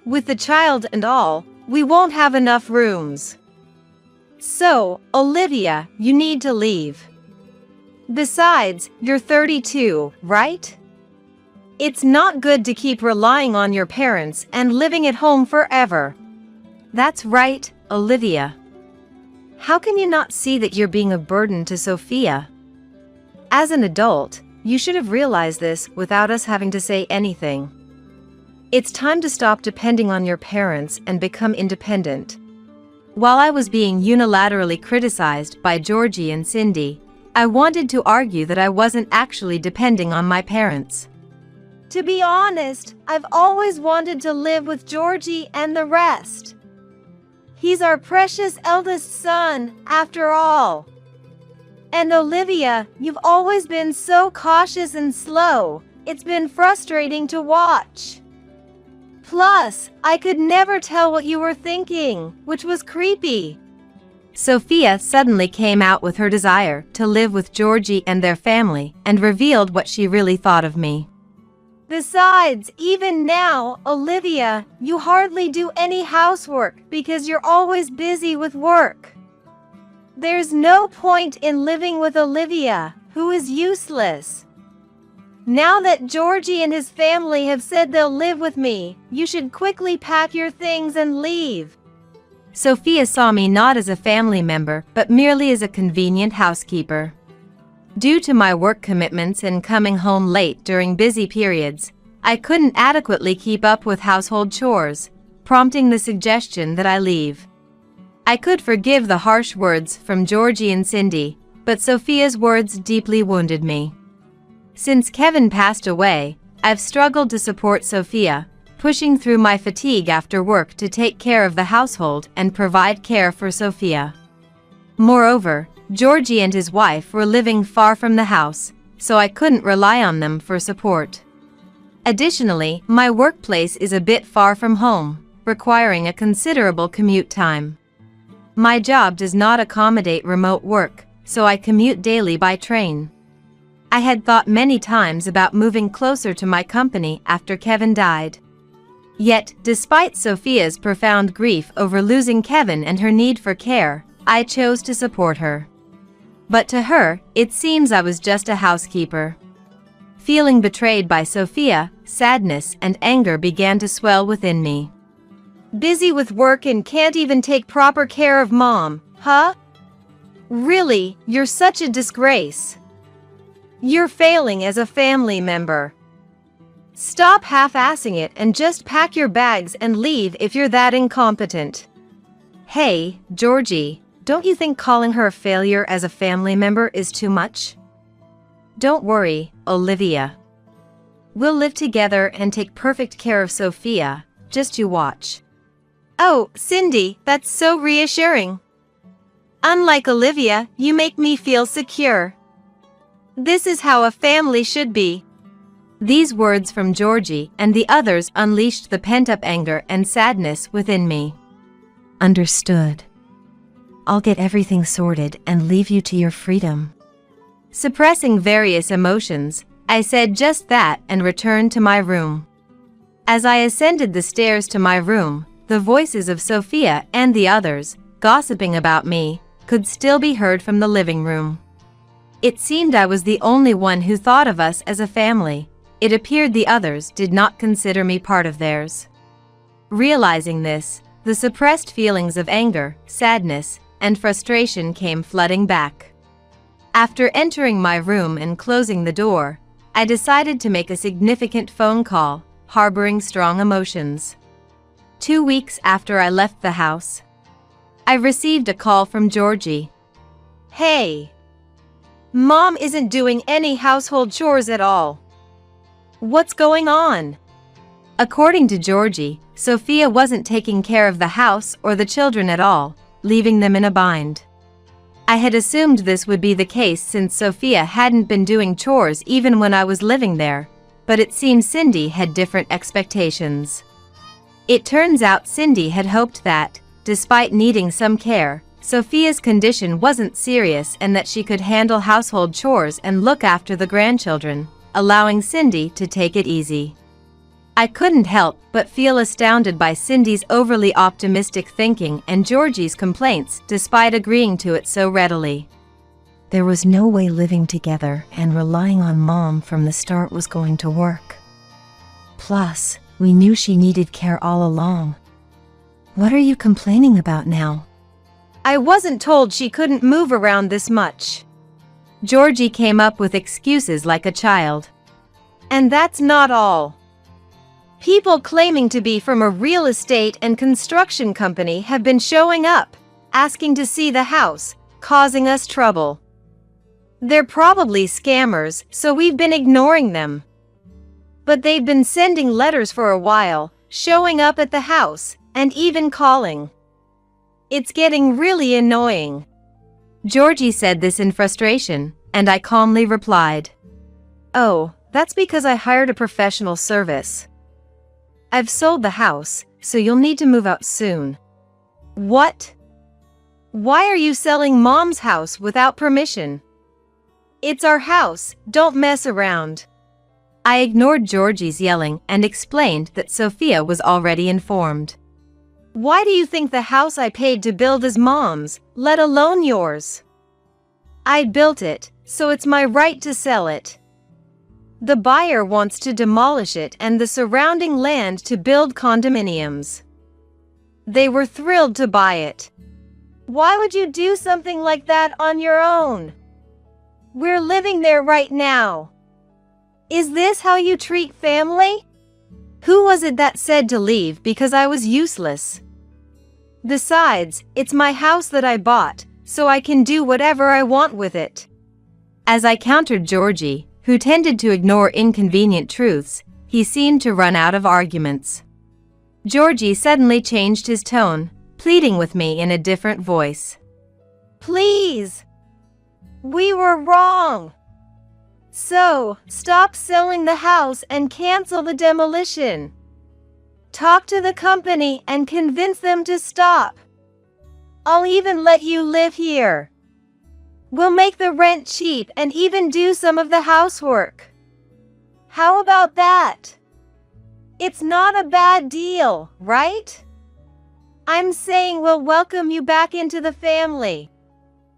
With the child and all, we won't have enough rooms. So, Olivia, you need to leave. Besides, you're 32, right? It's not good to keep relying on your parents and living at home forever." "That's right, Olivia. How can you not see that you're being a burden to Sophia? As an adult, you should have realized this without us having to say anything. It's time to stop depending on your parents and become independent." While I was being unilaterally criticized by Georgie and Cindy, I wanted to argue that I wasn't actually depending on my parents. "To be honest, I've always wanted to live with Georgie and the rest. He's our precious eldest son, after all. And Olivia, you've always been so cautious and slow, it's been frustrating to watch. Plus, I could never tell what you were thinking, which was creepy." Sophia suddenly came out with her desire to live with Georgie and their family and revealed what she really thought of me. Besides, even now, Olivia, you hardly do any housework because you're always busy with work. There's no point in living with Olivia, who is useless. Now that Georgie and his family have said they'll live with me, you should quickly pack your things and leave. Sophia saw me not as a family member but merely as a convenient housekeeper. Due to my work commitments and coming home late during busy periods, I couldn't adequately keep up with household chores, prompting the suggestion that I leave. I could forgive the harsh words from Georgie and Cindy, but Sophia's words deeply wounded me. Since Kevin passed away, I've struggled to support Sophia, pushing through my fatigue after work to take care of the household and provide care for Sophia. Moreover, Georgie and his wife were living far from the house, so I couldn't rely on them for support. Additionally, my workplace is a bit far from home, requiring a considerable commute time. My job does not accommodate remote work, so I commute daily by train. I had thought many times about moving closer to my company after Kevin died. Yet, despite Sophia's profound grief over losing Kevin and her need for care, I chose to support her. But to her, it seems I was just a housekeeper. Feeling betrayed by Sophia, sadness and anger began to swell within me. Busy with work and can't even take proper care of Mom, huh? Really, you're such a disgrace. You're failing as a family member. Stop half-assing it and just pack your bags and leave if you're that incompetent. Hey, Georgie, don't you think calling her a failure as a family member is too much? Don't worry, Olivia. We'll live together and take perfect care of Sophia, just you watch. Oh, Cindy, that's so reassuring. Unlike Olivia, you make me feel secure. This is how a family should be. These words from Georgie and the others unleashed the pent-up anger and sadness within me. Understood. I'll get everything sorted and leave you to your freedom. Suppressing various emotions, I said just that and returned to my room. As I ascended the stairs to my room, the voices of Sophia and the others, gossiping about me, could still be heard from the living room. It seemed I was the only one who thought of us as a family. It appeared the others did not consider me part of theirs. Realizing this, the suppressed feelings of anger, sadness, and frustration came flooding back. After entering my room and closing the door, I decided to make a significant phone call, harboring strong emotions. 2 weeks after I left the house, I received a call from Georgie. Hey! Mom isn't doing any household chores at all. What's going on? According to Georgie, Sophia wasn't taking care of the house or the children at all, leaving them in a bind. I had assumed this would be the case since Sophia hadn't been doing chores even when I was living there, but it seems Cindy had different expectations. It turns out Cindy had hoped that, despite needing some care, Sophia's condition wasn't serious and that she could handle household chores and look after the grandchildren, allowing Cindy to take it easy. I couldn't help but feel astounded by Cindy's overly optimistic thinking and Georgie's complaints despite agreeing to it so readily. There was no way living together and relying on Mom from the start was going to work. Plus, we knew she needed care all along. What are you complaining about now? I wasn't told she couldn't move around this much. Georgie came up with excuses like a child. And that's not all. People claiming to be from a real estate and construction company have been showing up, asking to see the house, causing us trouble. They're probably scammers, so we've been ignoring them. But they've been sending letters for a while, showing up at the house, and even calling. It's getting really annoying. Georgie said this in frustration, and I calmly replied, Oh, that's because I hired a professional service. I've sold the house, so you'll need to move out soon. What? Why are you selling Mom's house without permission? It's our house, don't mess around. I ignored Georgie's yelling and explained that Sophia was already informed. Why do you think the house I paid to build is Mom's, let alone yours? I built it, so it's my right to sell it. The buyer wants to demolish it and the surrounding land to build condominiums. They were thrilled to buy it. Why would you do something like that on your own? We're living there right now. Is this how you treat family? Who was it that said to leave because I was useless? Besides, it's my house that I bought, so I can do whatever I want with it. As I countered Georgie, who tended to ignore inconvenient truths, he seemed to run out of arguments. Georgie suddenly changed his tone, pleading with me in a different voice. Please! We were wrong! So, stop selling the house and cancel the demolition. Talk to the company and convince them to stop. I'll even let you live here. We'll make the rent cheap and even do some of the housework. How about that? It's not a bad deal, right? I'm saying we'll welcome you back into the family.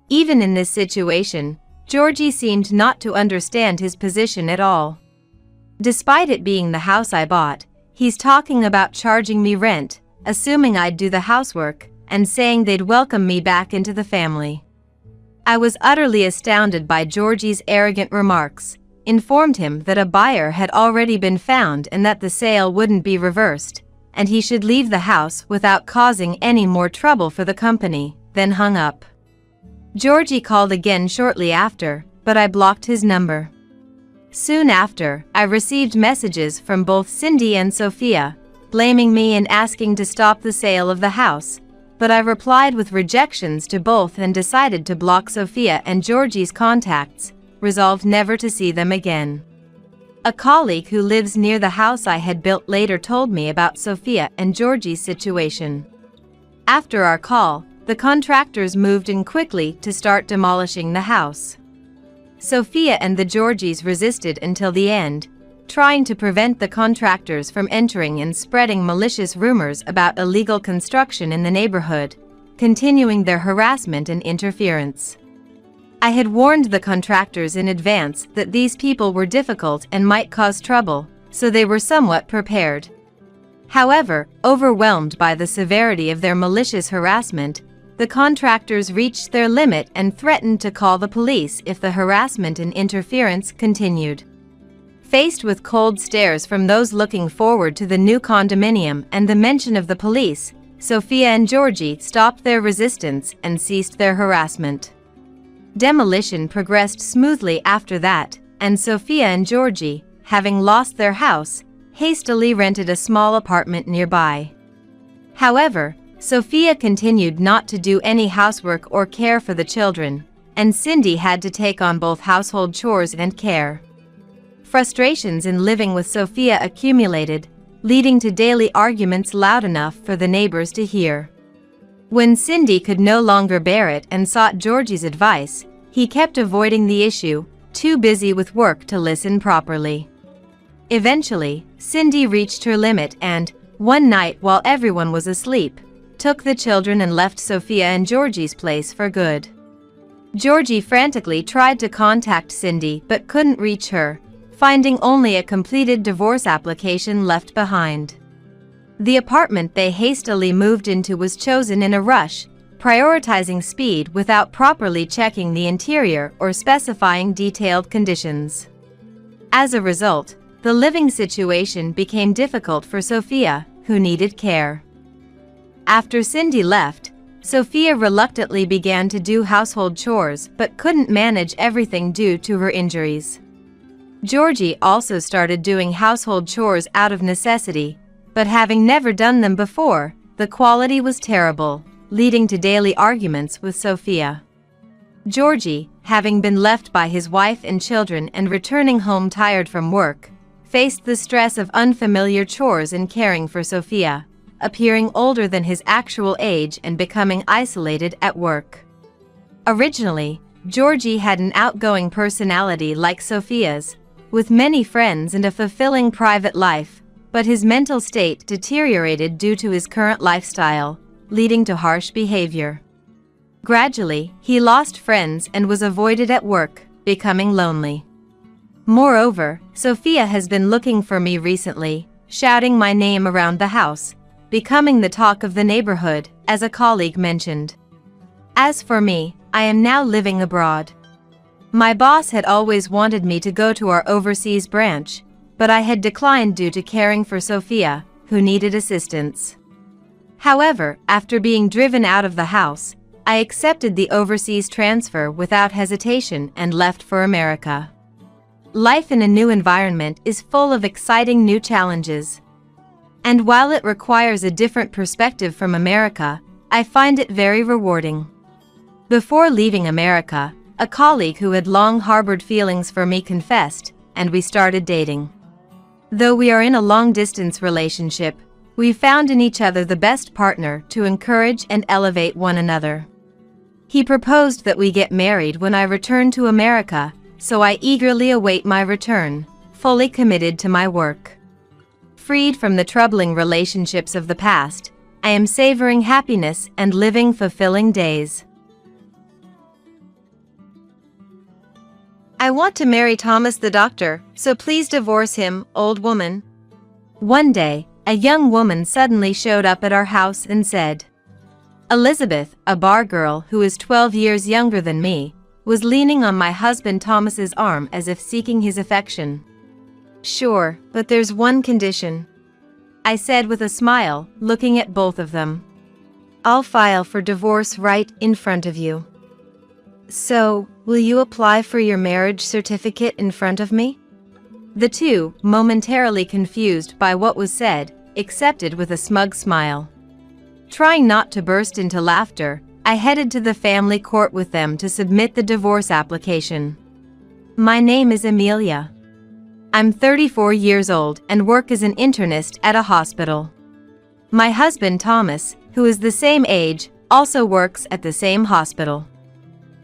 Even in this situation, Georgie seemed not to understand his position at all. Despite it being the house I bought, he's talking about charging me rent, assuming I'd do the housework, and saying they'd welcome me back into the family. I was utterly astounded by Georgie's arrogant remarks, informed him that a buyer had already been found and that the sale wouldn't be reversed, and he should leave the house without causing any more trouble for the company, then hung up. Georgie called again shortly after, but I blocked his number. Soon after, I received messages from both Cindy and Sophia, blaming me and asking to stop the sale of the house, but I replied with rejections to both and decided to block Sophia and Georgie's contacts, resolved never to see them again. A colleague who lives near the house I had built later told me about Sophia and Georgie's situation. After our call, the contractors moved in quickly to start demolishing the house. Sophia and the Georgies resisted until the end, trying to prevent the contractors from entering and spreading malicious rumors about illegal construction in the neighborhood, continuing their harassment and interference. I had warned the contractors in advance that these people were difficult and might cause trouble, so they were somewhat prepared. However, overwhelmed by the severity of their malicious harassment, the contractors reached their limit and threatened to call the police if the harassment and interference continued. Faced with cold stares from those looking forward to the new condominium and the mention of the police, Sophia and Georgie stopped their resistance and ceased their harassment. Demolition progressed smoothly after that, and Sophia and Georgie, having lost their house, hastily rented a small apartment nearby. However, Sophia continued not to do any housework or care for the children, and Cindy had to take on both household chores and care. Frustrations in living with Sophia accumulated, leading to daily arguments loud enough for the neighbors to hear. When Cindy could no longer bear it and sought Georgie's advice, he kept avoiding the issue, too busy with work to listen properly. Eventually, Cindy reached her limit and, one night while everyone was asleep, took the children and left Sophia and Georgie's place for good. Georgie frantically tried to contact Cindy but couldn't reach her, finding only a completed divorce application left behind. The apartment they hastily moved into was chosen in a rush, prioritizing speed without properly checking the interior or specifying detailed conditions. As a result, the living situation became difficult for Sophia, who needed care. After Cindy left, Sophia reluctantly began to do household chores but couldn't manage everything due to her injuries. Georgie also started doing household chores out of necessity, but having never done them before, the quality was terrible, leading to daily arguments with Sophia. Georgie, having been left by his wife and children and returning home tired from work, faced the stress of unfamiliar chores and caring for Sophia, appearing older than his actual age and becoming isolated at work. Originally, Georgie had an outgoing personality like Sophia's, with many friends and a fulfilling private life, but his mental state deteriorated due to his current lifestyle, leading to harsh behavior. Gradually, he lost friends and was avoided at work, becoming lonely. Moreover, Sophia has been looking for me recently, shouting my name around the house, becoming the talk of the neighborhood, as a colleague mentioned. As for me, I am now living abroad. My boss had always wanted me to go to our overseas branch, but I had declined due to caring for Sophia, who needed assistance. However, after being driven out of the house, I accepted the overseas transfer without hesitation and left for America. Life in a new environment is full of exciting new challenges. And while it requires a different perspective from America, I find it very rewarding. Before leaving America, a colleague who had long harbored feelings for me confessed, and we started dating. Though we are in a long-distance relationship, we found in each other the best partner to encourage and elevate one another. He proposed that we get married when I return to America, so I eagerly await my return, fully committed to my work. Freed from the troubling relationships of the past, I am savoring happiness and living fulfilling days. I want to marry Thomas the doctor, so please divorce him, old woman. One day, a young woman suddenly showed up at our house and said, Elizabeth, a bar girl who is 12 years younger than me, was leaning on my husband Thomas's arm as if seeking his affection. Sure, but there's one condition, I said with a smile, looking at both of them. I'll file for divorce right in front of you. So, will you apply for your marriage certificate in front of me? The two, momentarily confused by what was said, accepted with a smug smile. Trying not to burst into laughter, I headed to the family court with them to submit the divorce application. My name is Amelia. I'm 34 years old and work as an internist at a hospital. My husband Thomas, who is the same age, also works at the same hospital.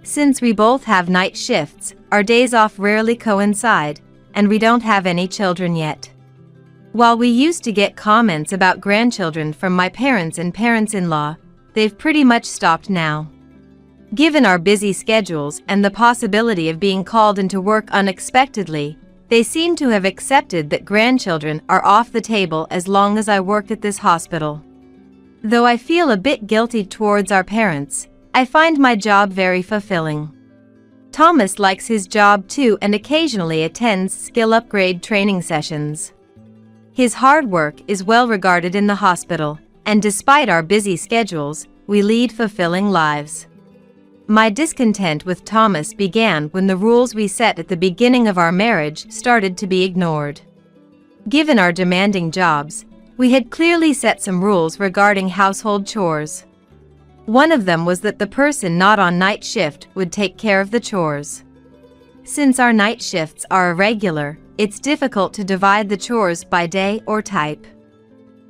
Since we both have night shifts, our days off rarely coincide, and we don't have any children yet. While we used to get comments about grandchildren from my parents and parents-in-law, they've pretty much stopped now. Given our busy schedules and the possibility of being called into work unexpectedly, they seem to have accepted that grandchildren are off the table as long as I work at this hospital. Though I feel a bit guilty towards our parents, I find my job very fulfilling. Thomas likes his job too and occasionally attends skill upgrade training sessions. His hard work is well regarded in the hospital, and despite our busy schedules, we lead fulfilling lives. My discontent with Thomas began when the rules we set at the beginning of our marriage started to be ignored. Given our demanding jobs, we had clearly set some rules regarding household chores. One of them was that the person not on night shift would take care of the chores. Since our night shifts are irregular, it's difficult to divide the chores by day or type.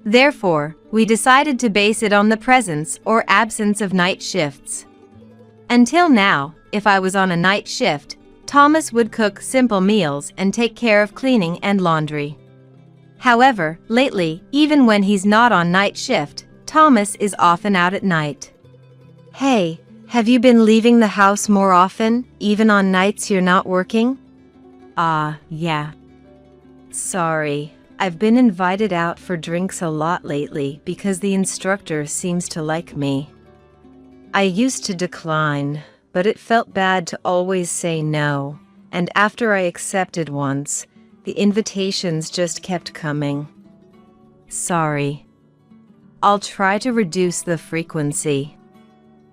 Therefore, we decided to base it on the presence or absence of night shifts. Until now, if I was on a night shift, Thomas would cook simple meals and take care of cleaning and laundry. However, lately, even when he's not on night shift, Thomas is often out at night. Hey, have you been leaving the house more often, even on nights you're not working? Yeah. Sorry, I've been invited out for drinks a lot lately because the instructor seems to like me. I used to decline, but it felt bad to always say no, and after I accepted once, the invitations just kept coming. Sorry. I'll try to reduce the frequency.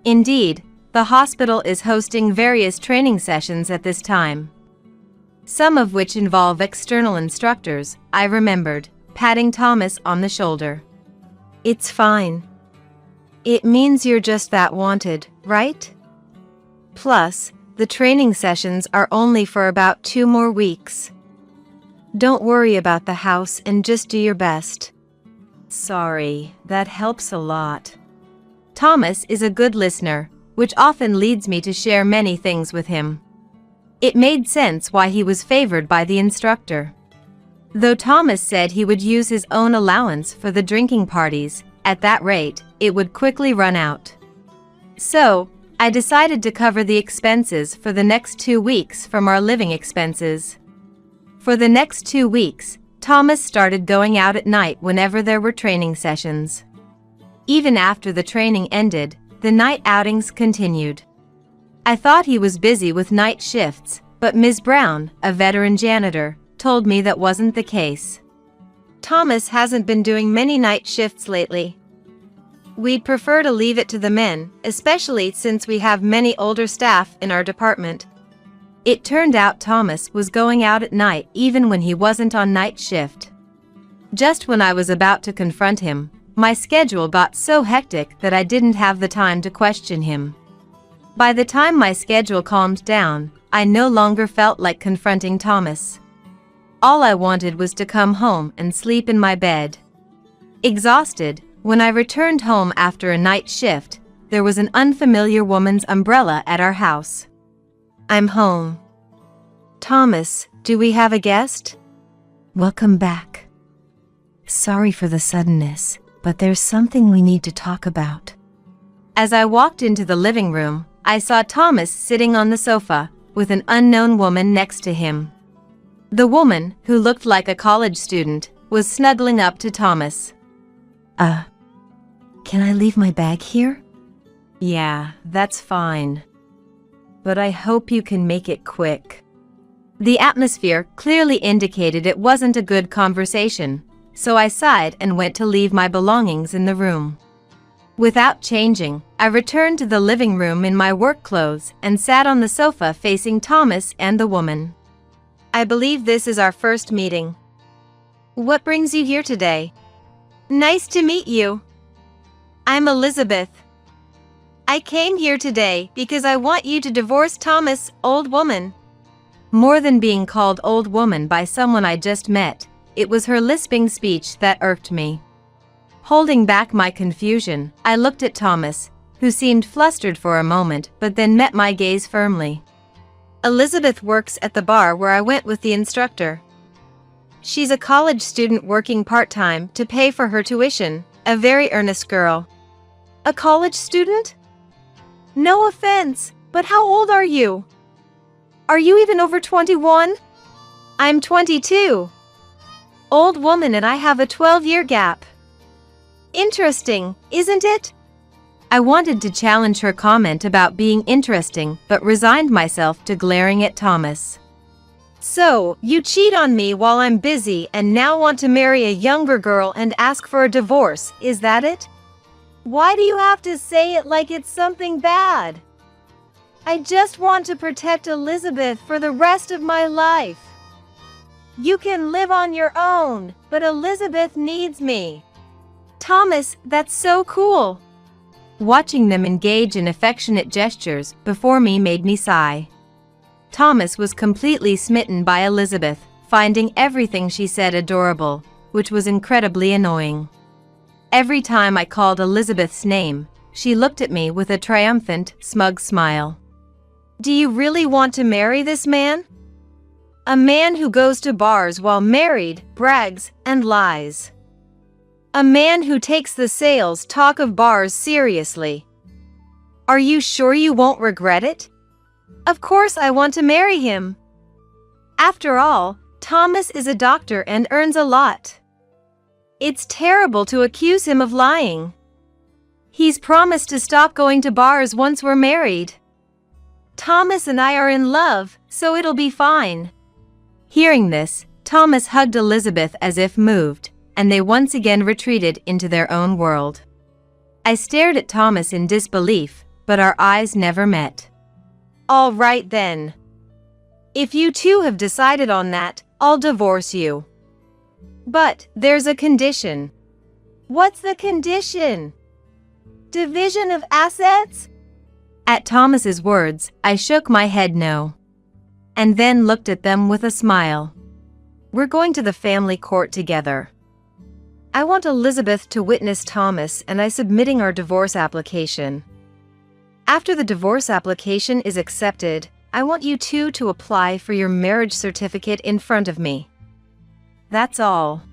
Indeed, the hospital is hosting various training sessions at this time. Some of which involve external instructors, I remembered, patting Thomas on the shoulder. It's fine. It means you're just that wanted, right? Plus, the training sessions are only for about 2 more weeks. Don't worry about the house and just do your best. Sorry, that helps a lot. Thomas is a good listener, which often leads me to share many things with him. It made sense why he was favored by the instructor. Though Thomas said he would use his own allowance for the drinking parties, at that rate, it would quickly run out. So, I decided to cover the expenses for the next 2 weeks from our living expenses. For the next 2 weeks, Thomas started going out at night whenever there were training sessions. Even after the training ended, the night outings continued. I thought he was busy with night shifts, but Ms. Brown, a veteran janitor, told me that wasn't the case. Thomas hasn't been doing many night shifts lately. We'd prefer to leave it to the men, especially since we have many older staff in our department. It turned out Thomas was going out at night even when he wasn't on night shift. Just when I was about to confront him, my schedule got so hectic that I didn't have the time to question him. By the time my schedule calmed down, I no longer felt like confronting Thomas. All I wanted was to come home and sleep in my bed. Exhausted, when I returned home after a night shift, there was an unfamiliar woman's umbrella at our house. I'm home. Thomas, do we have a guest? Welcome back. Sorry for the suddenness, but there's something we need to talk about. As I walked into the living room, I saw Thomas sitting on the sofa, with an unknown woman next to him. The woman, who looked like a college student, was snuggling up to Thomas. Can I leave my bag here? Yeah, that's fine. But I hope you can make it quick. The atmosphere clearly indicated it wasn't a good conversation, so I sighed and went to leave my belongings in the room. Without changing, I returned to the living room in my work clothes and sat on the sofa facing Thomas and the woman. I believe this is our first meeting. What brings you here today? Nice to meet you. I'm Elizabeth. I came here today because I want you to divorce Thomas, old woman. More than being called old woman by someone I just met, it was her lisping speech that irked me. Holding back my confusion, I looked at Thomas, who seemed flustered for a moment but then met my gaze firmly. Elizabeth works at the bar where I went with the instructor. She's a college student working part-time to pay for her tuition, a very earnest girl. A college student? No offense, but how old are you? Are you even over 21? I'm 22. Old woman and I have a 12-year gap. Interesting, isn't it? I wanted to challenge her comment about being interesting, but resigned myself to glaring at Thomas. So, you cheat on me while I'm busy and now want to marry a younger girl and ask for a divorce, is that it? Why do you have to say it like it's something bad? I just want to protect Elizabeth for the rest of my life. You can live on your own, but Elizabeth needs me. Thomas, that's so cool. Watching them engage in affectionate gestures before me made me sigh. Thomas was completely smitten by Elizabeth, finding everything she said adorable, which was incredibly annoying. Every time I called Elizabeth's name, she looked at me with a triumphant, smug smile. Do you really want to marry this man? A man who goes to bars while married, brags, and lies. A man who takes the sales talk of bars seriously. Are you sure you won't regret it? Of course I want to marry him. After all, Thomas is a doctor and earns a lot. It's terrible to accuse him of lying. He's promised to stop going to bars once we're married. Thomas and I are in love, so it'll be fine. Hearing this, Thomas hugged Elizabeth as if moved, and they once again retreated into their own world. I stared at Thomas in disbelief, but our eyes never met. All right then. If you two have decided on that, I'll divorce you. But there's a condition. What's the condition? Division of assets? At Thomas's words, I shook my head no. And then looked at them with a smile. We're going to the family court together. I want Elizabeth to witness Thomas and I submitting our divorce application. After the divorce application is accepted, I want you two to apply for your marriage certificate in front of me. That's all.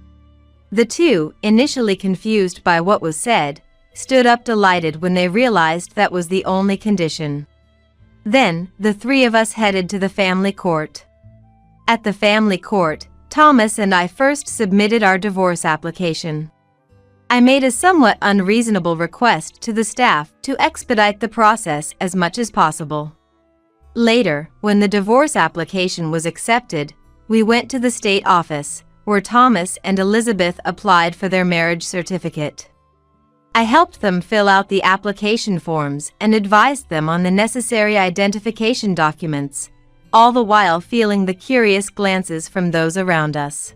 The two, initially confused by what was said, stood up delighted when they realized that was the only condition. Then, the three of us headed to the family court. At the family court, Thomas and I first submitted our divorce application. I made a somewhat unreasonable request to the staff to expedite the process as much as possible. Later, when the divorce application was accepted, we went to the state office, where Thomas and Elizabeth applied for their marriage certificate. I helped them fill out the application forms and advised them on the necessary identification documents, all the while feeling the curious glances from those around us.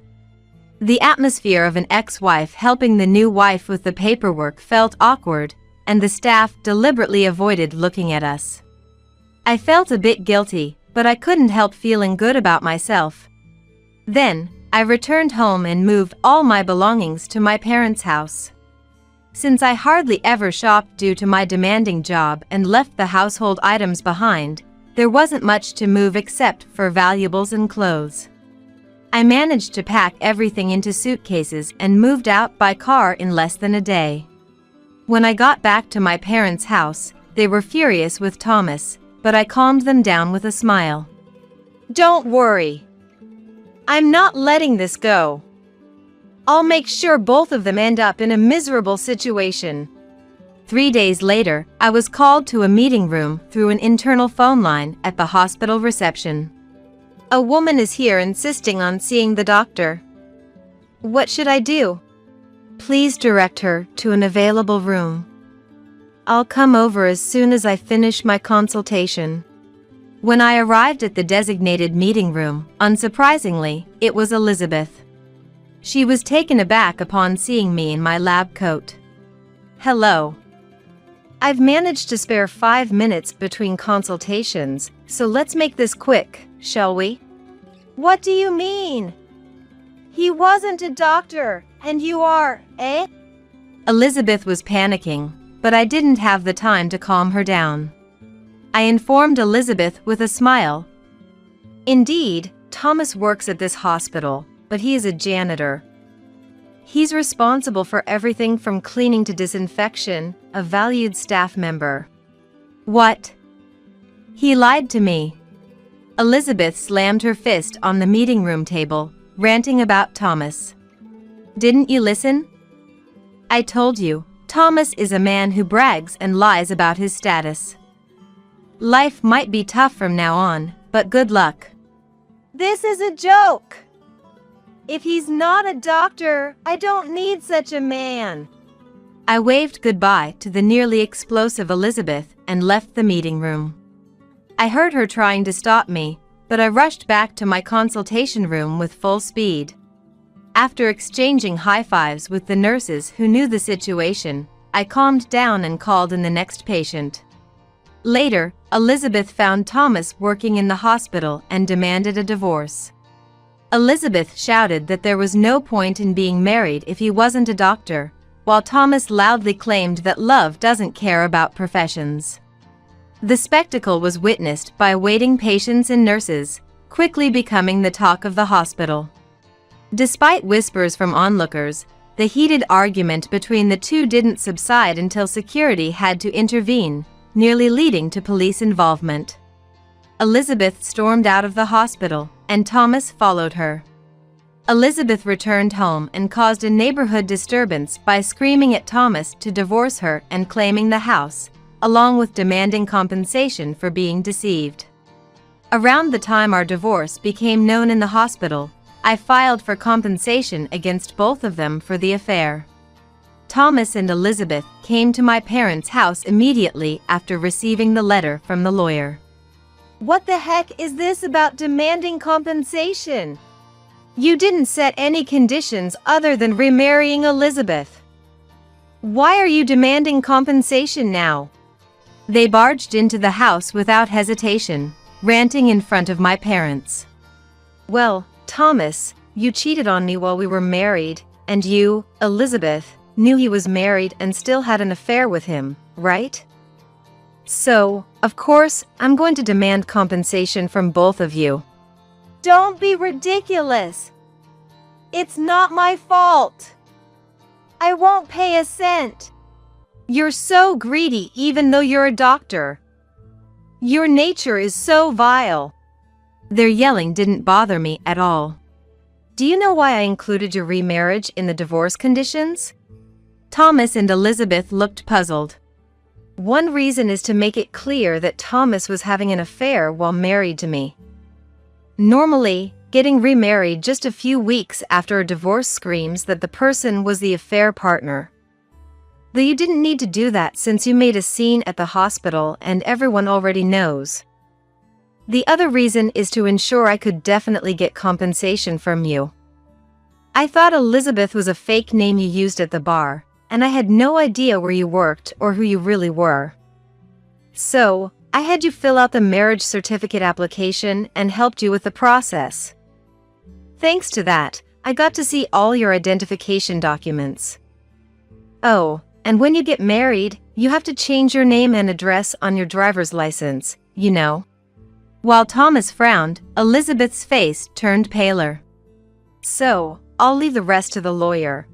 The atmosphere of an ex-wife helping the new wife with the paperwork felt awkward, and the staff deliberately avoided looking at us. I felt a bit guilty, but I couldn't help feeling good about myself. Then, I returned home and moved all my belongings to my parents' house. Since I hardly ever shopped due to my demanding job and left the household items behind, there wasn't much to move except for valuables and clothes. I managed to pack everything into suitcases and moved out by car in less than a day. When I got back to my parents' house, they were furious with Thomas, but I calmed them down with a smile. Don't worry. I'm not letting this go. I'll make sure both of them end up in a miserable situation. 3 days later, I was called to a meeting room through an internal phone line at the hospital reception. A woman is here insisting on seeing the doctor. What should I do? Please direct her to an available room. I'll come over as soon as I finish my consultation. When I arrived at the designated meeting room, unsurprisingly, it was Elizabeth. She was taken aback upon seeing me in my lab coat. Hello. I've managed to spare 5 minutes between consultations, so let's make this quick, shall we? What do you mean? He wasn't a doctor, and you are, eh? Elizabeth was panicking, but I didn't have the time to calm her down. I informed Elizabeth with a smile. Indeed, Thomas works at this hospital, but he is a janitor. He's responsible for everything from cleaning to disinfection, a valued staff member. What? He lied to me. Elizabeth slammed her fist on the meeting room table, ranting about Thomas. Didn't you listen? I told you, Thomas is a man who brags and lies about his status. Life might be tough from now on, but good luck. This is a joke. If he's not a doctor, I don't need such a man. I waved goodbye to the nearly explosive Elizabeth and left the meeting room. I heard her trying to stop me, but I rushed back to my consultation room with full speed. After exchanging high fives with the nurses who knew the situation, I calmed down and called in the next patient. Later, Elizabeth found Thomas working in the hospital and demanded a divorce. Elizabeth shouted that there was no point in being married if he wasn't a doctor, while Thomas loudly claimed that love doesn't care about professions. The spectacle was witnessed by waiting patients and nurses, quickly becoming the talk of the hospital. Despite whispers from onlookers, the heated argument between the two didn't subside until security had to intervene, nearly leading to police involvement. Elizabeth stormed out of the hospital, and Thomas followed her. Elizabeth returned home and caused a neighborhood disturbance by screaming at Thomas to divorce her and claiming the house, along with demanding compensation for being deceived. Around the time our divorce became known in the hospital, I filed for compensation against both of them for the affair. Thomas and Elizabeth came to my parents' house immediately after receiving the letter from the lawyer. What the heck is this about demanding compensation? You didn't set any conditions other than remarrying Elizabeth. Why are you demanding compensation now? They barged into the house without hesitation, ranting in front of my parents. Well, Thomas, you cheated on me while we were married, And you, Elizabeth, knew he was married and still had an affair with him, right? So, of course, I'm going to demand compensation from both of you. Don't be ridiculous. It's not my fault. I won't pay a cent. You're so greedy even though you're a doctor. Your nature is so vile. Their yelling didn't bother me at all. Do you know why I included your remarriage in the divorce conditions? Thomas and Elizabeth looked puzzled. One reason is to make it clear that Thomas was having an affair while married to me. Normally, getting remarried just a few weeks after a divorce screams that the person was the affair partner. Though you didn't need to do that since you made a scene at the hospital and everyone already knows. The other reason is to ensure I could definitely get compensation from you. I thought Elizabeth was a fake name you used at the bar, and I had no idea where you worked or who you really were. So, I had you fill out the marriage certificate application and helped you with the process. Thanks to that, I got to see all your identification documents. Oh, and when you get married, you have to change your name and address on your driver's license, you know. While Thomas frowned, Elizabeth's face turned paler. So, I'll leave the rest to the lawyer.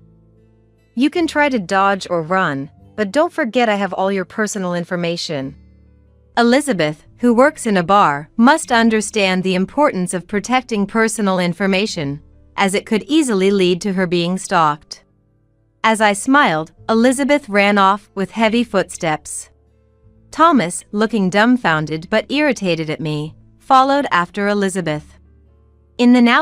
You can try to dodge or run, but don't forget I have all your personal information. Elizabeth, who works in a bar, must understand the importance of protecting personal information, as it could easily lead to her being stalked. As I smiled, Elizabeth ran off with heavy footsteps. Thomas, looking dumbfounded but irritated at me, followed after Elizabeth. In the now